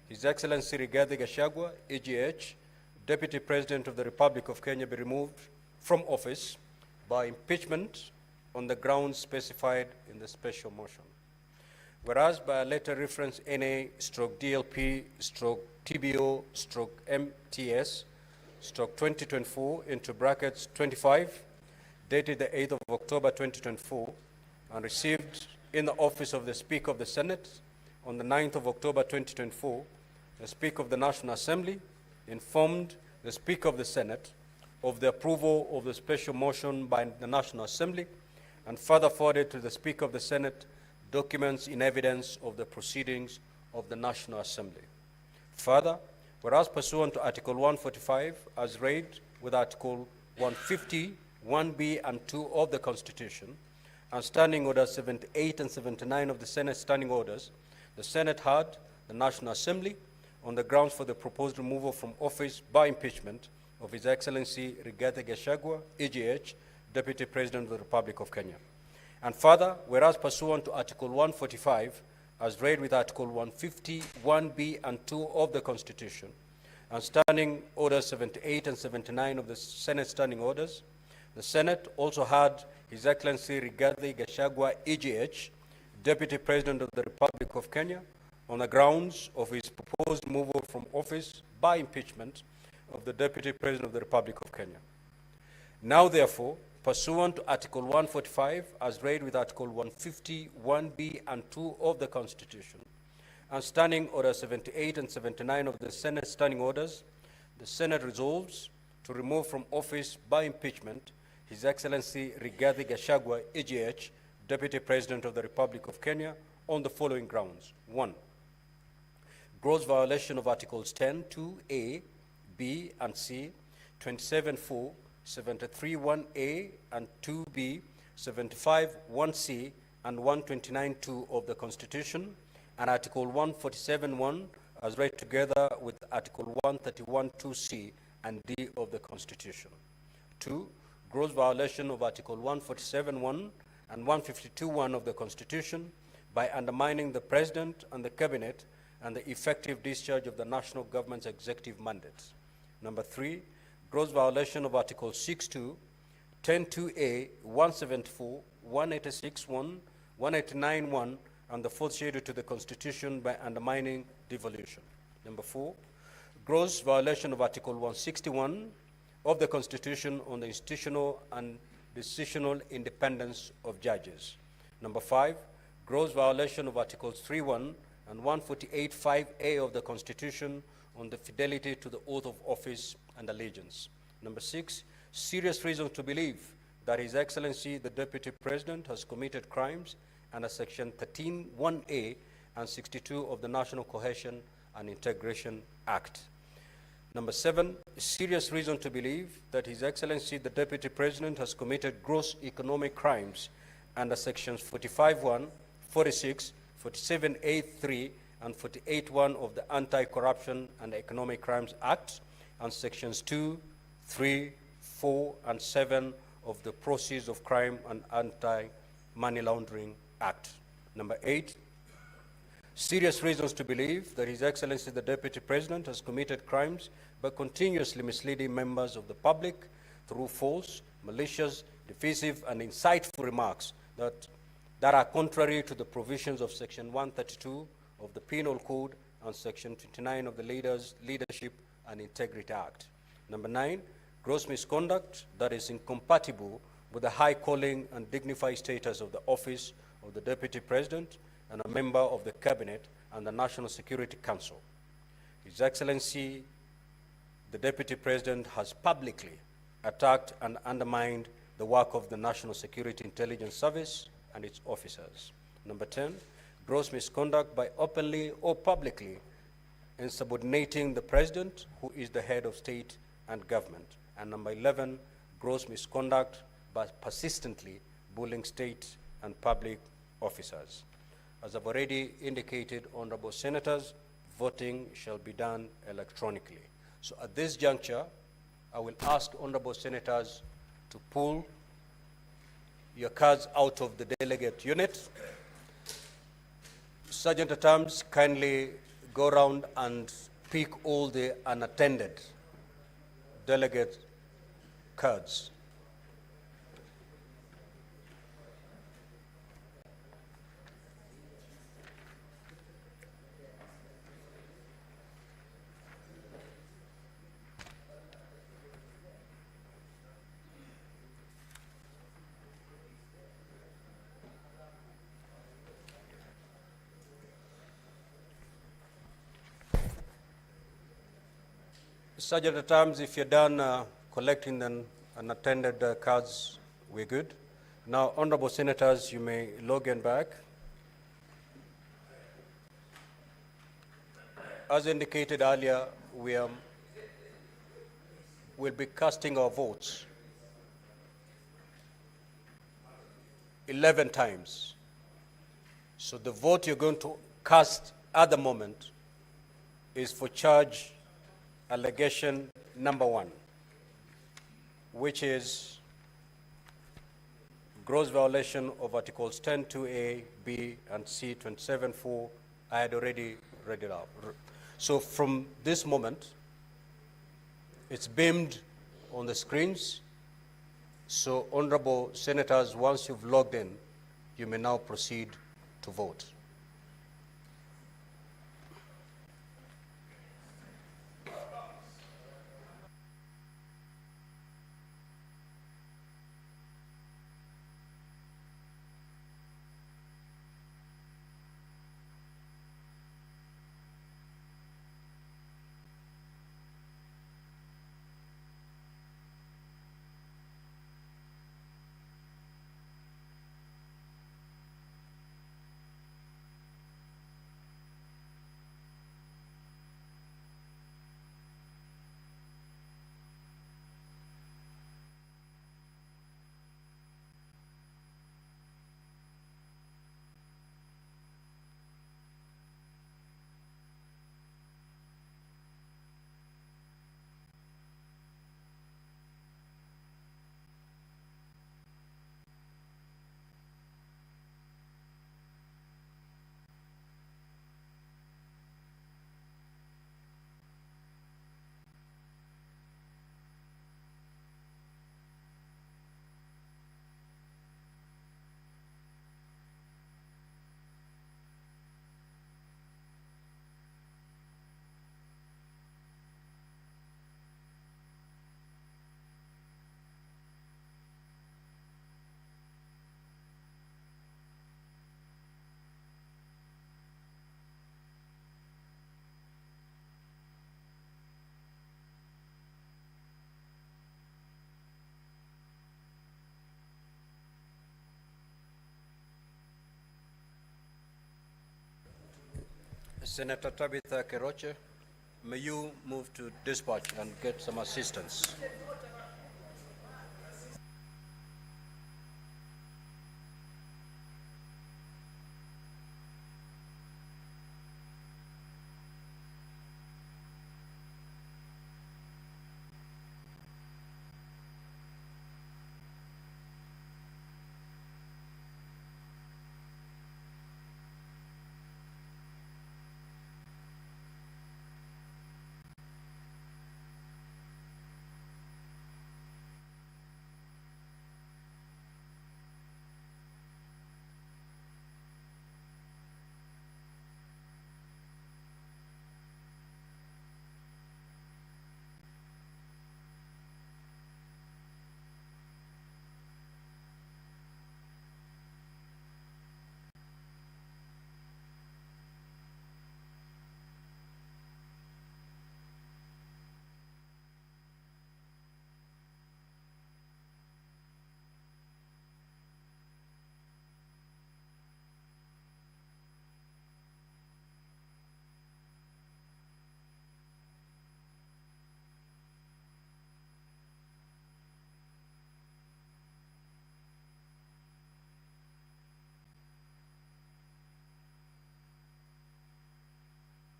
His Excellency Rigathi Gachagua, EGH, Deputy President of the Republic of Kenya, be removed from office by impeachment on the grounds specified in the special motion. Whereas by a letter reference NA/DLP/TBO/MTS/2024 into brackets 25, dated the 8th of October 2024, and received in the office of the Speaker of the Senate on the 9th of October 2024, the Speaker of the National Assembly informed the Speaker of the Senate of the approval of the special motion by the National Assembly, and further forwarded to the Speaker of the Senate documents in evidence of the proceedings of the National Assembly. Further, whereas pursuant to Article 145, as read with Article 150, 1B and 2 of the Constitution, and Standing Orders 78 and 79 of the Senate Standing Orders, the Senate had the National Assembly on the grounds for the proposed removal from office by impeachment of His Excellency Rigathi Gachagua, EGH, Deputy President of the Republic of Kenya. And further, whereas pursuant to Article 145, as read with Article 150, 1B and 2 of the Constitution, and Standing Orders 78 and 79 of the Senate Standing Orders, the Senate also had His Excellency Rigathi Gachagua, EGH, Deputy President of the Republic of Kenya, on the grounds of his proposed removal from office by impeachment of the Deputy President of the Republic of Kenya. Now, therefore, pursuant to Article 145, as read with Article 150, 1B and 2 of the Constitution, and Standing Order 78 and 79 of the Senate Standing Orders, the Senate resolves to remove from office by impeachment His Excellency Rigathi Gachagua, EGH, Deputy President of the Republic of Kenya, on the following grounds. 1. Gross violation of Articles 10, 2A, B and C, 27(4), 73(1)A and 2B, 75(1)C, and 129(2) of the Constitution, and Article 147(1) as read together with Article 131(2)C and D of the Constitution. 2. Gross violation of Article 147(1) and 152(1) of the Constitution by undermining the President and the Cabinet and the effective discharge of the national government's executive mandates. Number 3. Gross violation of Article 6(2), 10(2)A, 174, 186(1), 189(1), and the fourth schedule to the Constitution by undermining devolution. Number 4. Gross violation of Article 161 of the Constitution on the institutional and decisional independence of judges. Number 5. Gross violation of Articles 3(1) and 148(5)A of the Constitution on the fidelity to the oath of office and allegiance. Number 6, serious reason to believe that His Excellency the Deputy President has committed crimes under Section 13(1)A and 62 of the National Cohesion and Integration Act. Number 7, serious reason to believe that His Excellency the Deputy President has committed gross economic crimes under Sections 45(1), 46, 47(a)(3), and 48(1) of the Anti-Corruption and Economic Crimes Act, and Sections 2, 3, 4, and 7 of the Proceeds of Crime and Anti-Money Laundering Act. Number 8, serious reasons to believe that His Excellency the Deputy President has committed crimes by continuously misleading members of the public through false, malicious, defensive, and insightful remarks that are contrary to the provisions of Section 132 of the Penal Code and Section 29 of the Leadership and Integrity Act. Number 9, gross misconduct that is incompatible with the high calling and dignified status of the office of the Deputy President and a member of the Cabinet and the National Security Council. His Excellency, the Deputy President has publicly attacked and undermined the work of the National Security Intelligence Service and its officers. Number 10, gross misconduct by openly or publicly insubordinating the President, who is the head of state and government. And number 11, gross misconduct by persistently bullying state and public officers. As I've already indicated, honorable senators, voting shall be done electronically. So at this juncture, I will ask honorable senators to pull your cards out of the delegate unit. Sergeant at Arms, kindly go around and pick all the unattended delegate cards. Sergeant at Arms, if you're done collecting the unattended cards, we're good. Now, honorable senators, you may log in back. As indicated earlier, we'll be casting our votes 11 times. So the vote you're going to cast at the moment is for charge allegation number 1, which is gross violation of Articles 10(2)(a), B, and C, 27(4). I had already read it out. So from this moment, it's beamed on the screens. So honorable senators, once you've logged in, you may now proceed to vote. Senator Tabitha Keroche, may you move to dispatch and get some assistance.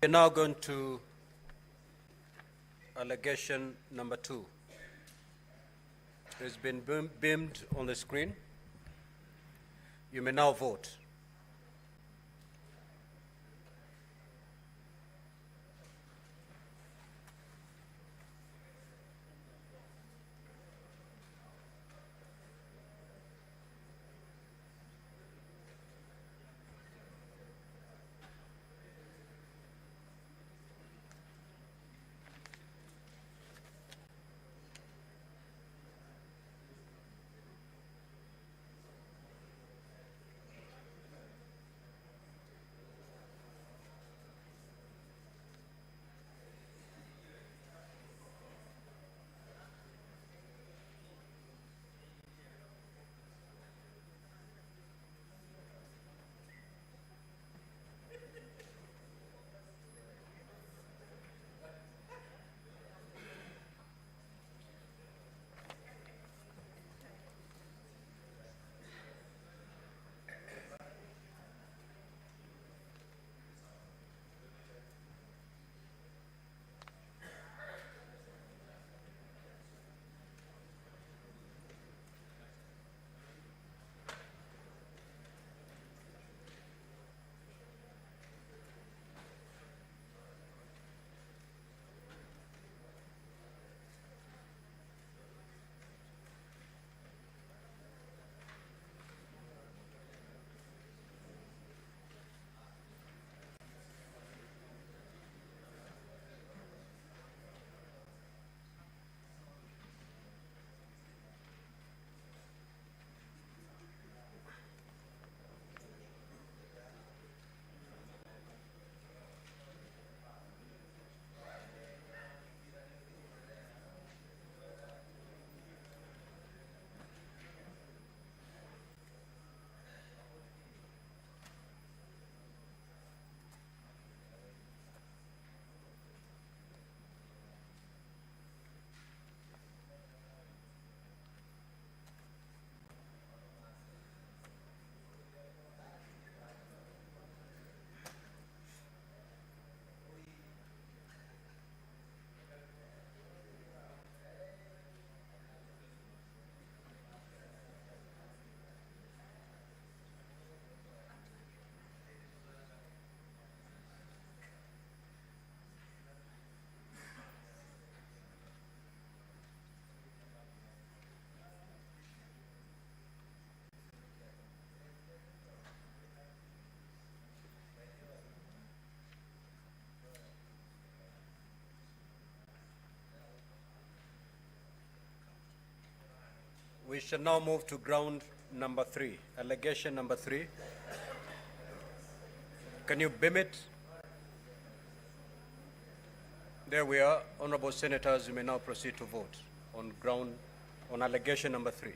We're now going to allegation number 2. It's been beamed on the screen. You may now vote. We shall now move to ground number 3, allegation number 3. Can you beam it? There we are. Honorable Senators, you may now proceed to vote on allegation number 3.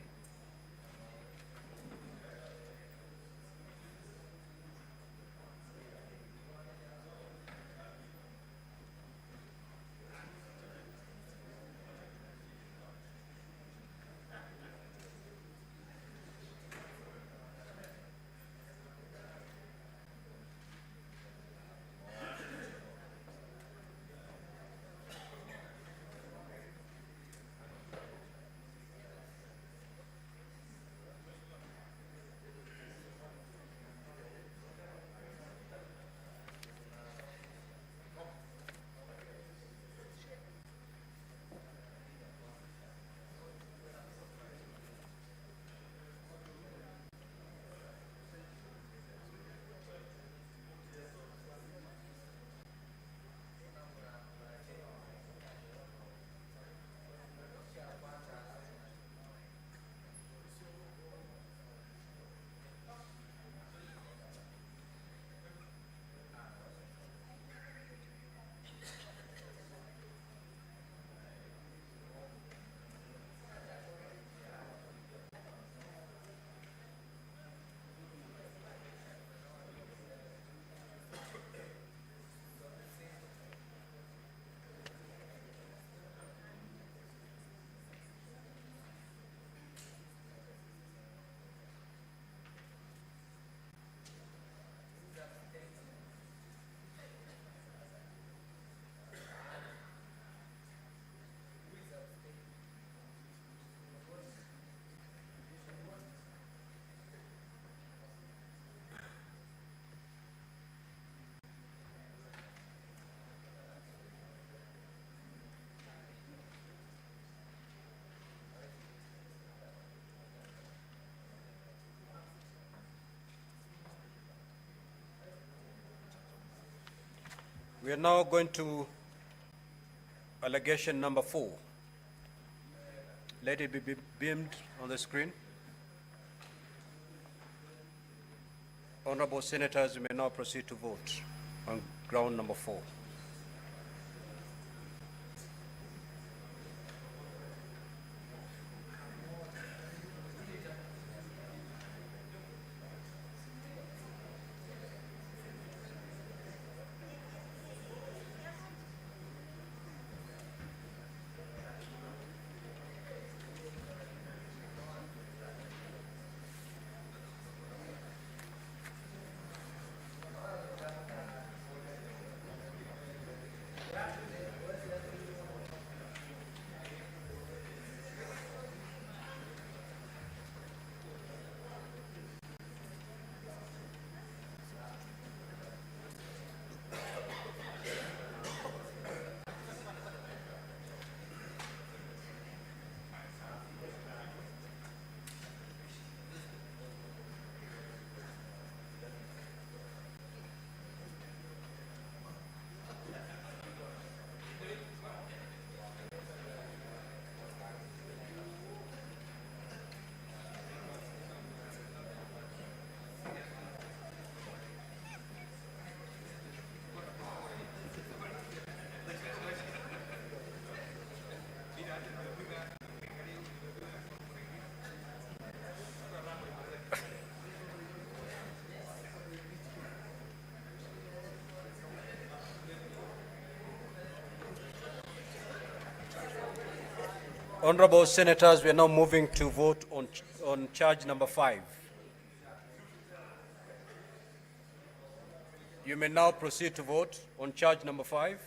We are now going to allegation number 4. Let it be beamed on the screen. Honorable Senators, you may now proceed to vote on ground number 4. Honorable Senators, we are now moving to vote on charge number 5. You may now proceed to vote on charge number 5.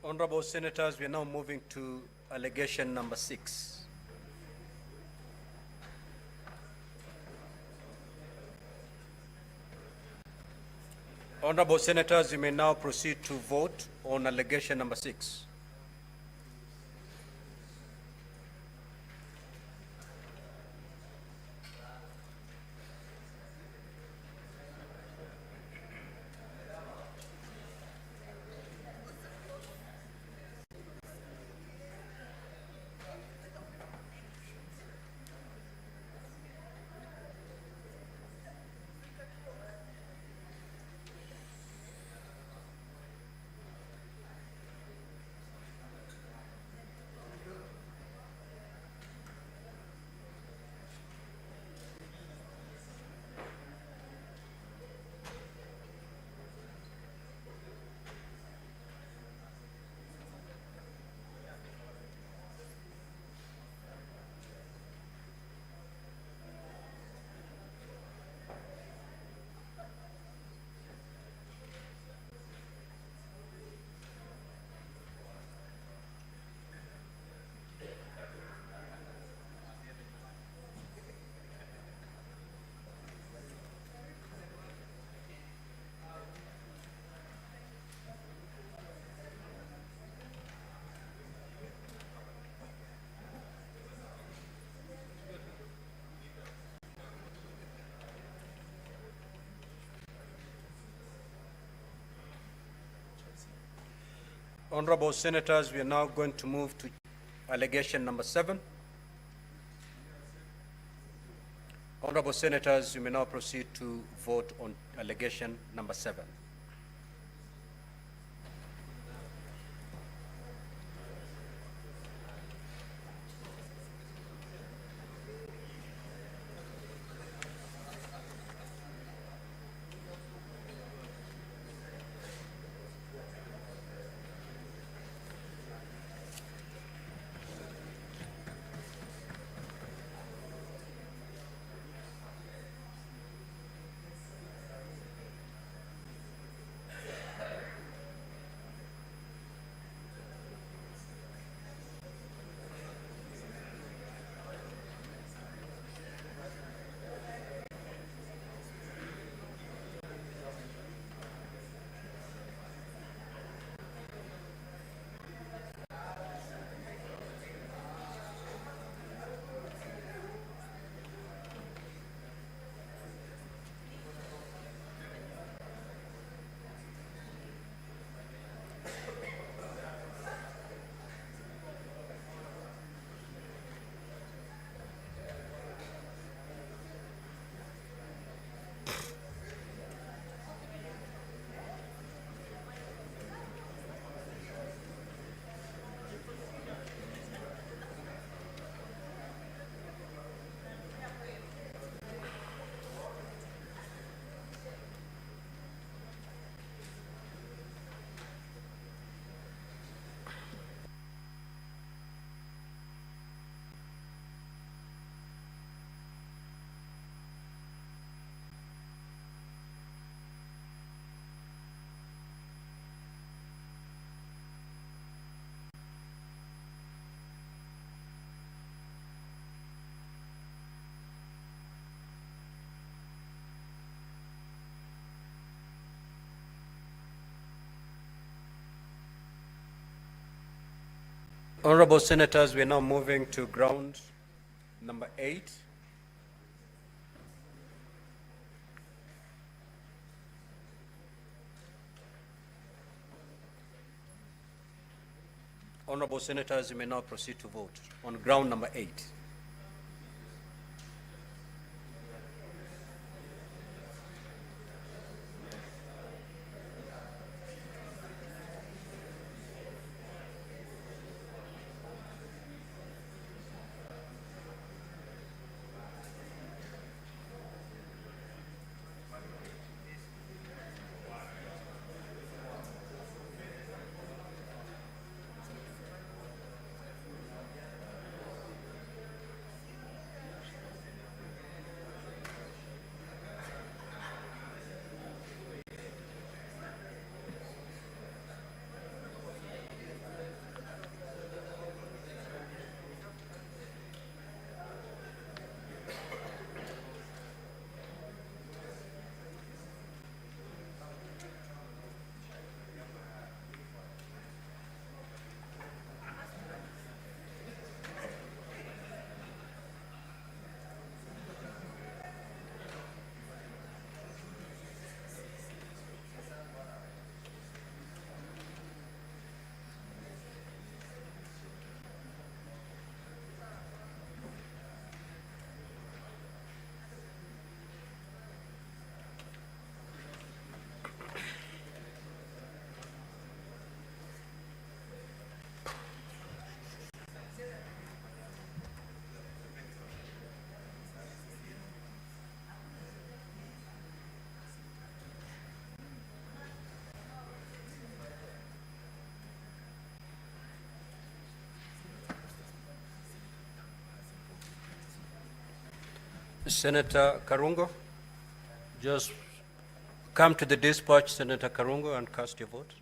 Honorable Senators, we are now moving to allegation number 6. Honorable Senators, you may now proceed to vote on allegation number 6. Honorable Senators, we are now going to move to allegation number 7. Honorable Senators, you may now proceed to vote on allegation number 7. Honorable Senators, we are now moving to ground number 8. Honorable Senators, you may now proceed to vote on ground number 8. Senator Karungo, just come to the dispatch, Senator Karungo, and cast your vote.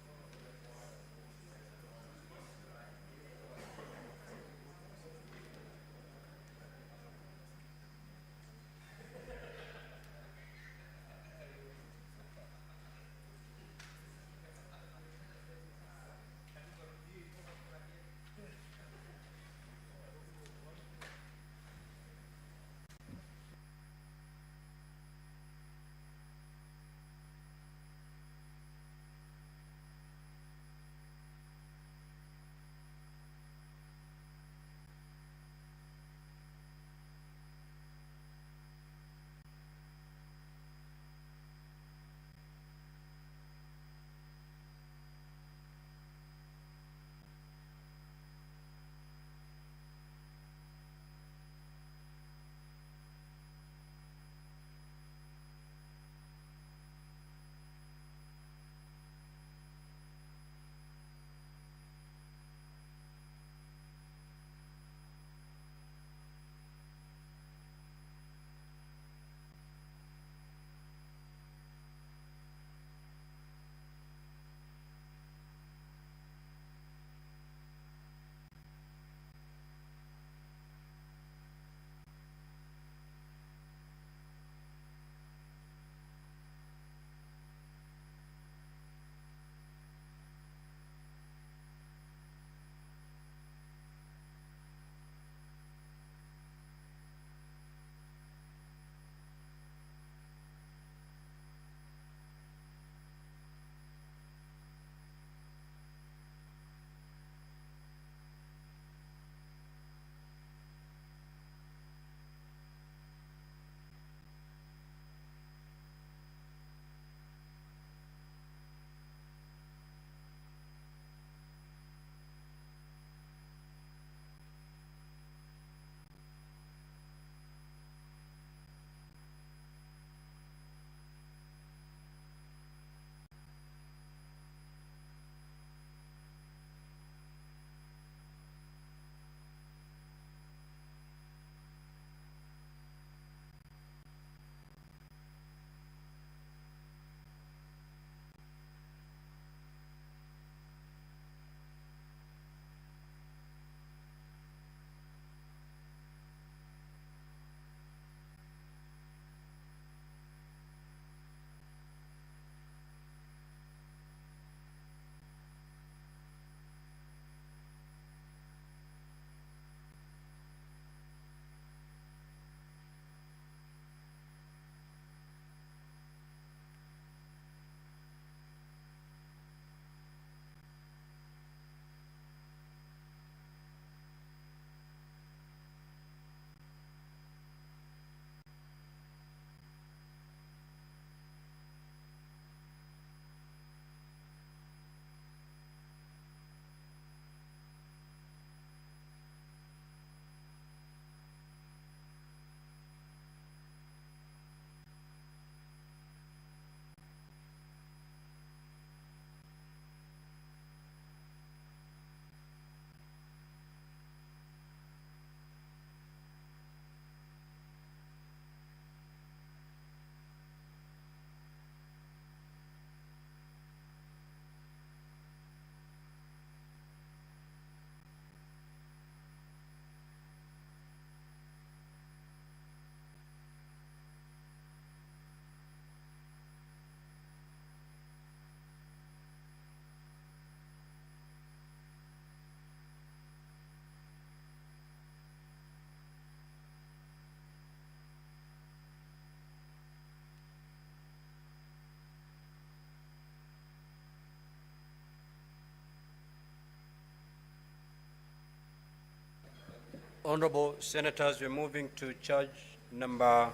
Honorable Senators, we're moving to charge number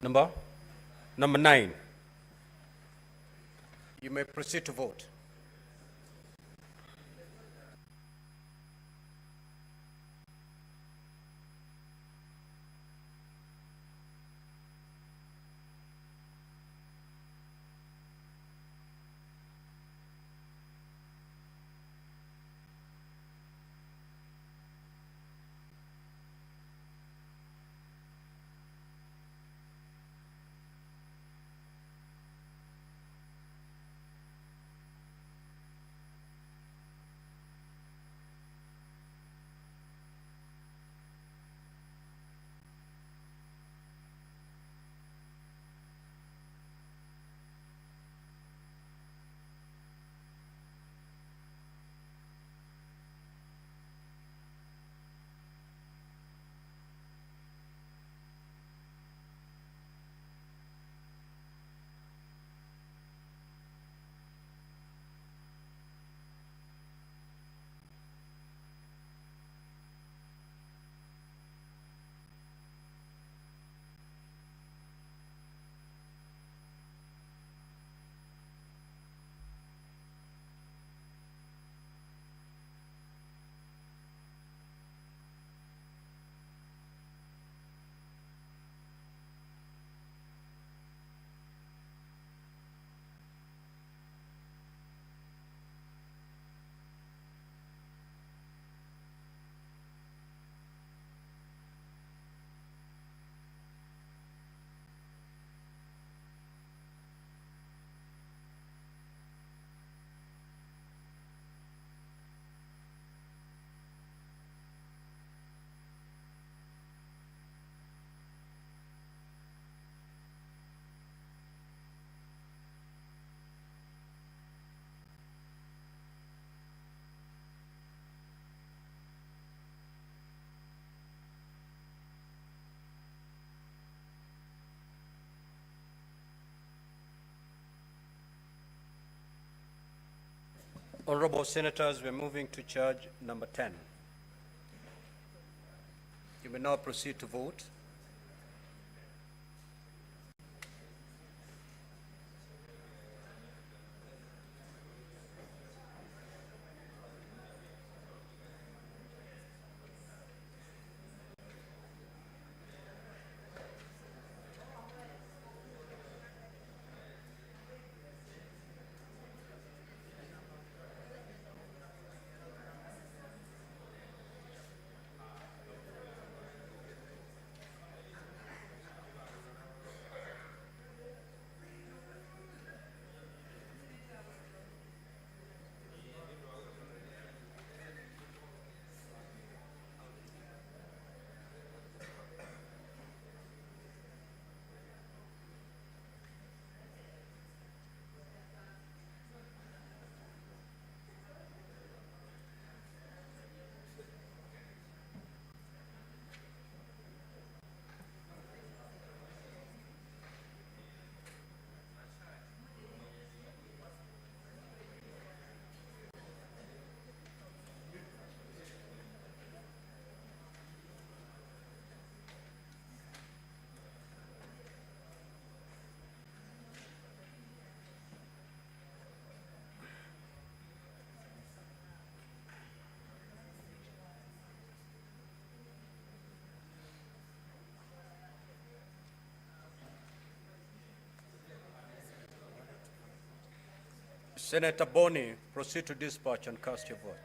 9. You may proceed to vote. Honorable Senators, we're moving to charge number 10. You may now proceed to vote. Senator Boni, proceed to dispatch and cast your vote.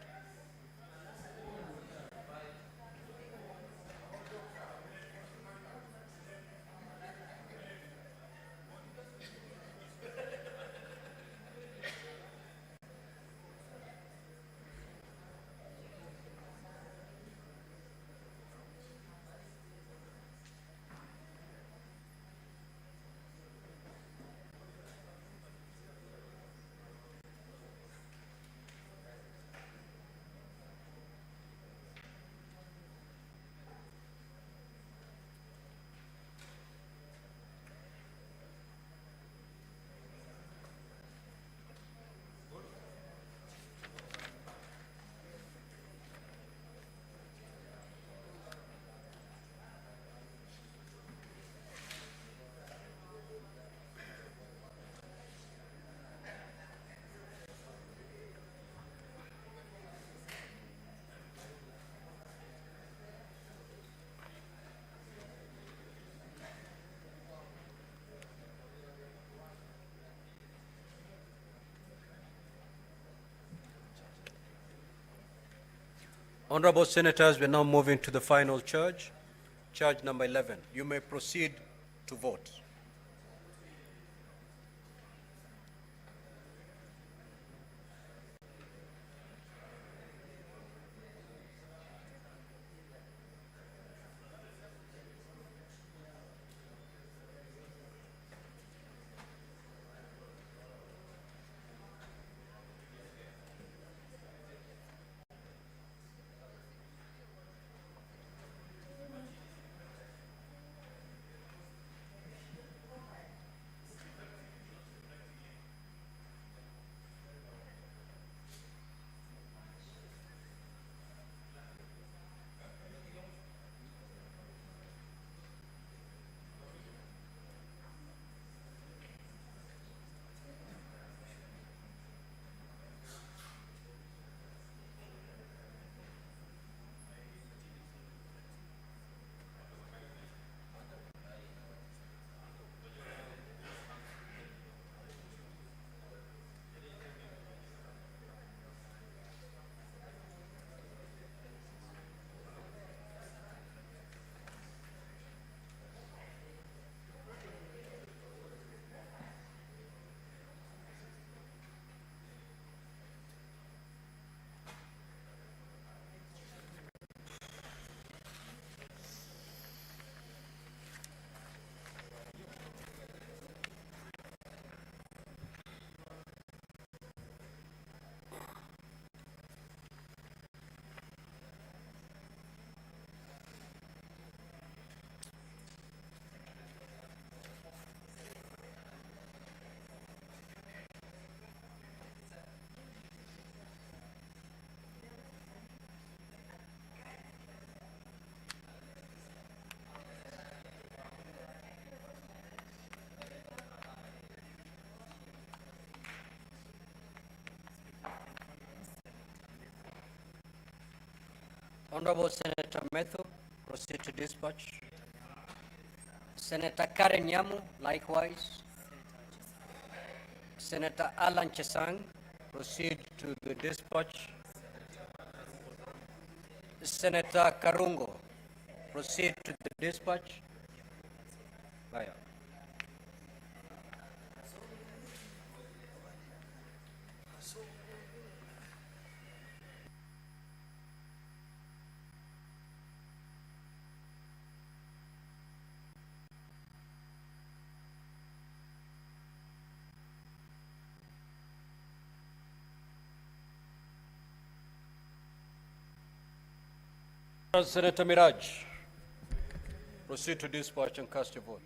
Honorable Senators, we're now moving to the final charge, charge number 11. You may proceed to vote. Honorable Senator Methu, proceed to dispatch. Senator Karen Nyamu, likewise. Senator Alan Chesang, proceed to the dispatch. Senator Karungo, proceed to the dispatch. Bye. Senator Miraj, proceed to dispatch and cast your vote.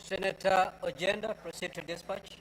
Senator Ojenda, proceed to dispatch.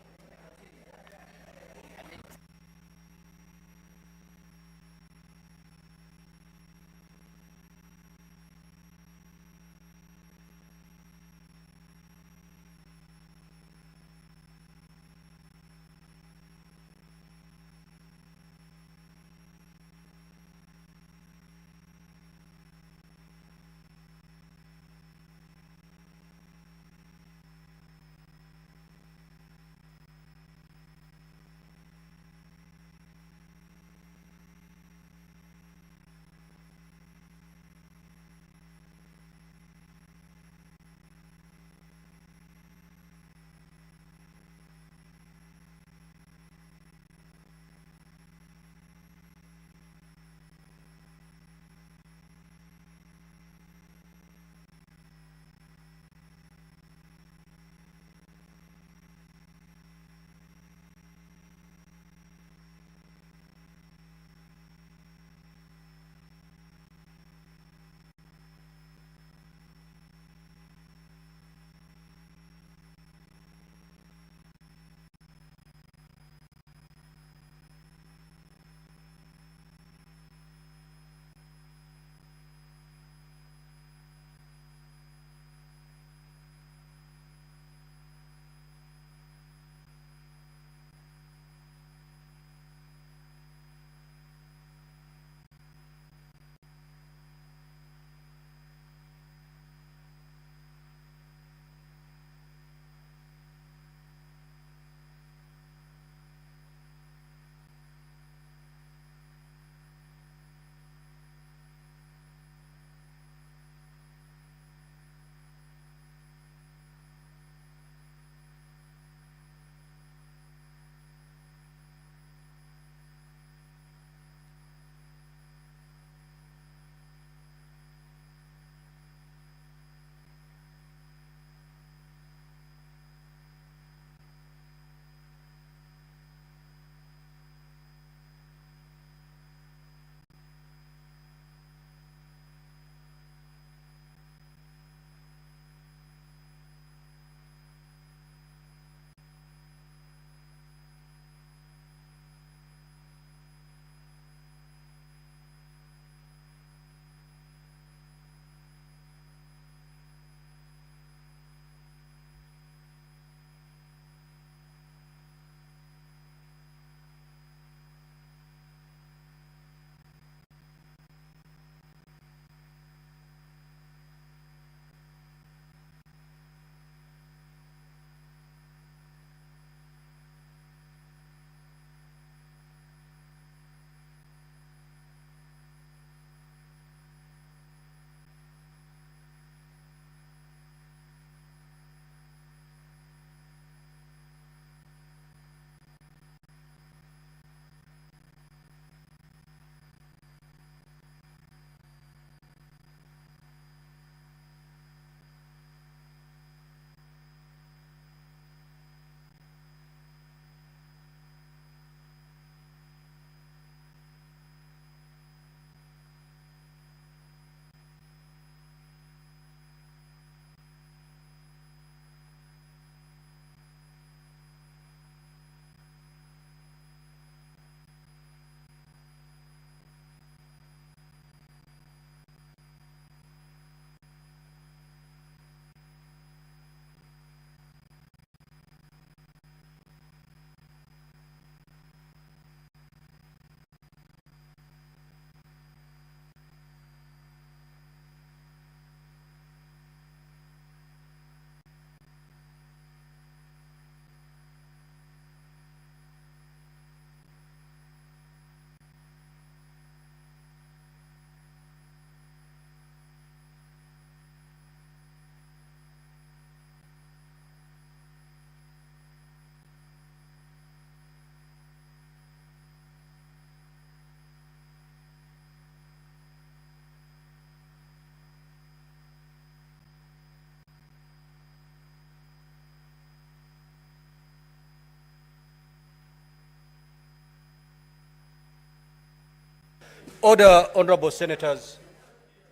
Order, honorable senators.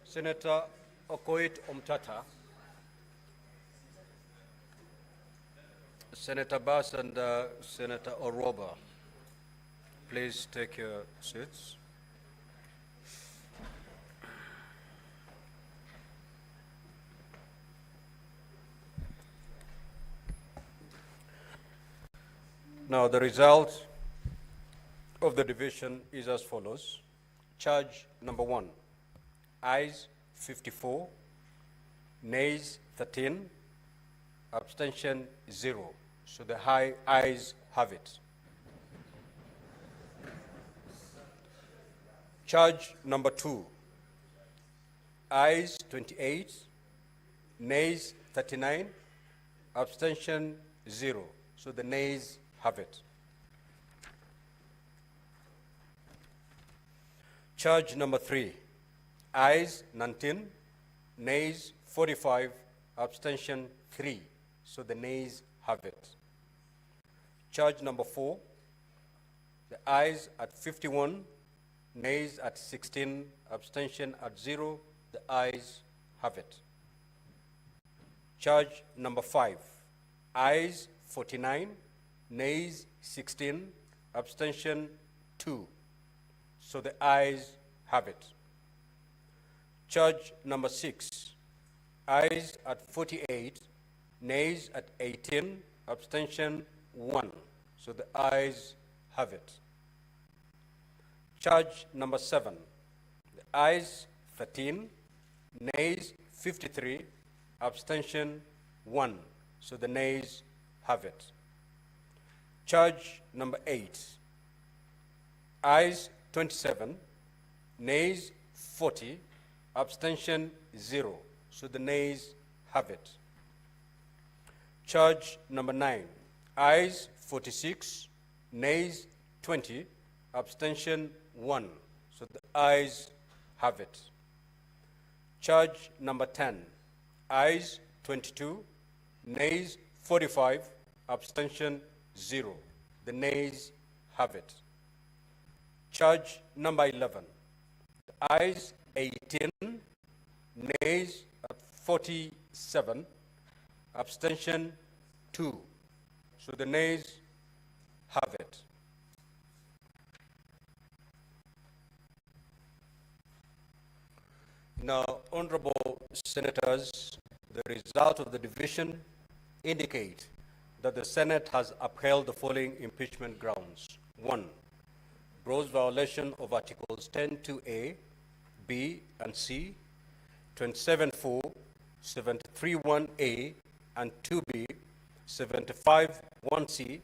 Senator Okoit Omtata. Senator Bass and Senator Oroba, please take your seats. Now, the result of the division is as follows. Charge number 1, ayes 54, nays 13, abstention 0. So the ayes have it. Charge number 2, ayes 28, nays 39, abstention 0. So the nays have it. Charge number 3, ayes 19, nays 45, abstention 3. So the nays have it. Charge number 4, the ayes at 51, nays at 16, abstention at 0. The ayes have it. Charge number 5, ayes 49, nays 16, abstention 2. So the ayes have it. Charge number 6, ayes at 48, nays at 18, abstention 1. So the ayes have it. Charge number 7, the ayes 13, nays 53, abstention 1. So the nays have it. Charge number 8, ayes 27, nays 40, abstention 0. So the nays have it. Charge number 9, ayes 46, nays 20, abstention 1. So the ayes have it. Charge number 10, ayes 22, nays 45, abstention 0. The nays have it. Charge number 11, the ayes 18, nays at 47, abstention 2. So the nays have it. Now, honorable senators, the result of the division indicate that the Senate has upheld the following impeachment grounds. 1, gross violation of Articles 10(2)(a), B, and C, 27(4), 73(1)(a), and 2B, 75(1)(c),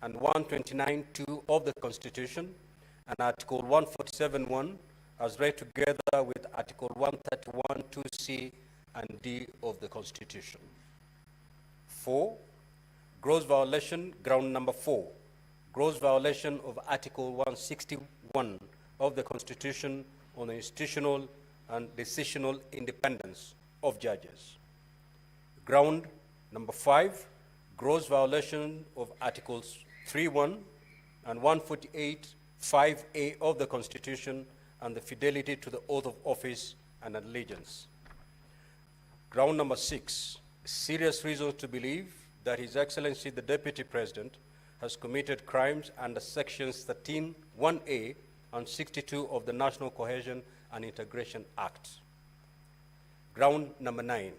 and 129(2) of the Constitution, and Article 147(1) as read together with Article 131(2)(c) and D of the Constitution. 4, gross violation, ground number 4, gross violation of Article 161 of the Constitution on the institutional and decisional independence of judges. Ground number 5, gross violation of Articles 3(1) and 148(5)(a) of the Constitution and the fidelity to the oath of office and allegiance. Ground number 6, serious reasons to believe that His Excellency the Deputy President has committed crimes under Sections 13(1)(a) and 62 of the National Cohesion and Integration Act. Ground number 9,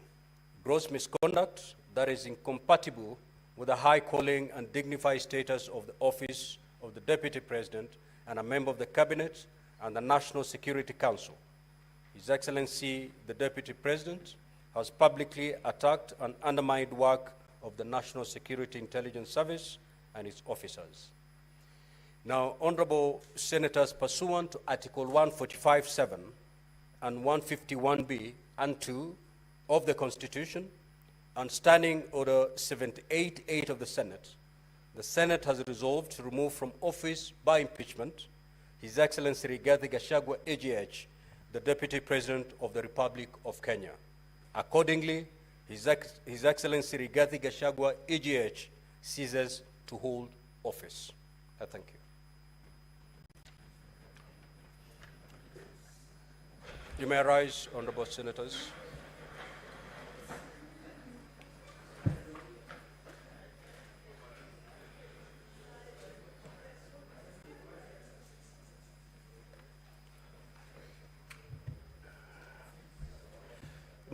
gross misconduct that is incompatible with the high calling and dignified status of the office of the Deputy President and a member of the Cabinet and the National Security Council. His Excellency the Deputy President has publicly attacked and undermined work of the National Security Intelligence Service and its officers. Now, honorable senators, pursuant to Article 145(7) and 151(b) and 2 of the Constitution and Standing Order 78(8) of the Senate has resolved to remove from office by impeachment His Excellency Rigathi Gachagua, EGH, the Deputy President of the Republic of Kenya. Accordingly, His Excellency Rigathi Gachagua, EGH, ceases to hold office. I thank you. You may rise, honorable senators.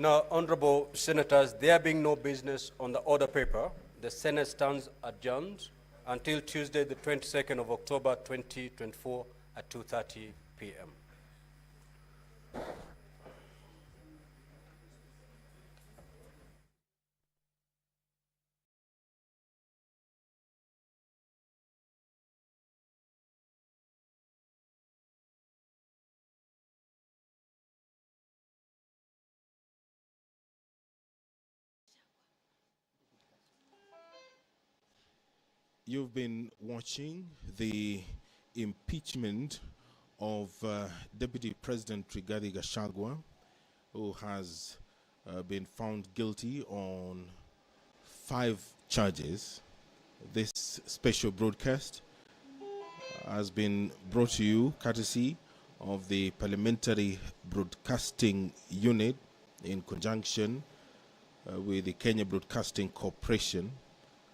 Now, honorable senators, there being no business on the order paper, the Senate stands adjourned until Tuesday, the 22nd of October, 2024 at 2:30 p.m. You've been watching the impeachment of Deputy President Rigathi Gachagua, who has been found guilty on 5 charges. This special broadcast has been brought to you courtesy of the Parliamentary Broadcasting Unit in conjunction with the Kenya Broadcasting Corporation,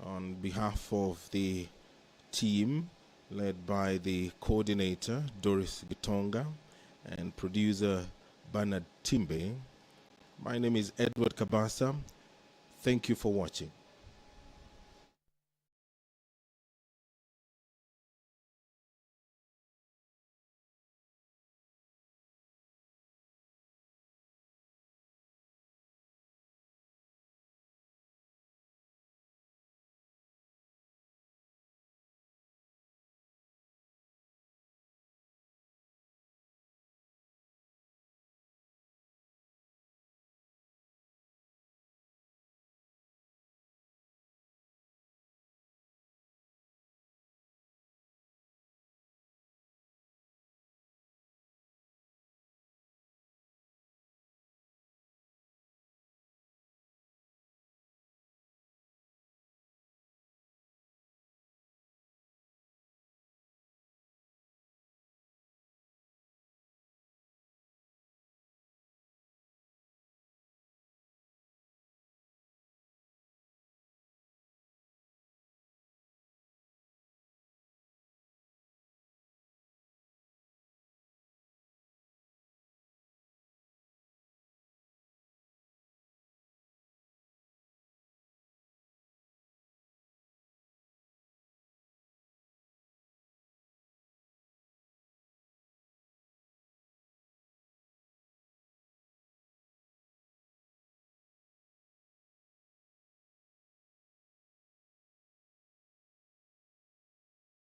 on behalf of the team led by the coordinator Doris Gitonga and producer Bernard Timbe. My name is Edward Kabasa. Thank you for watching.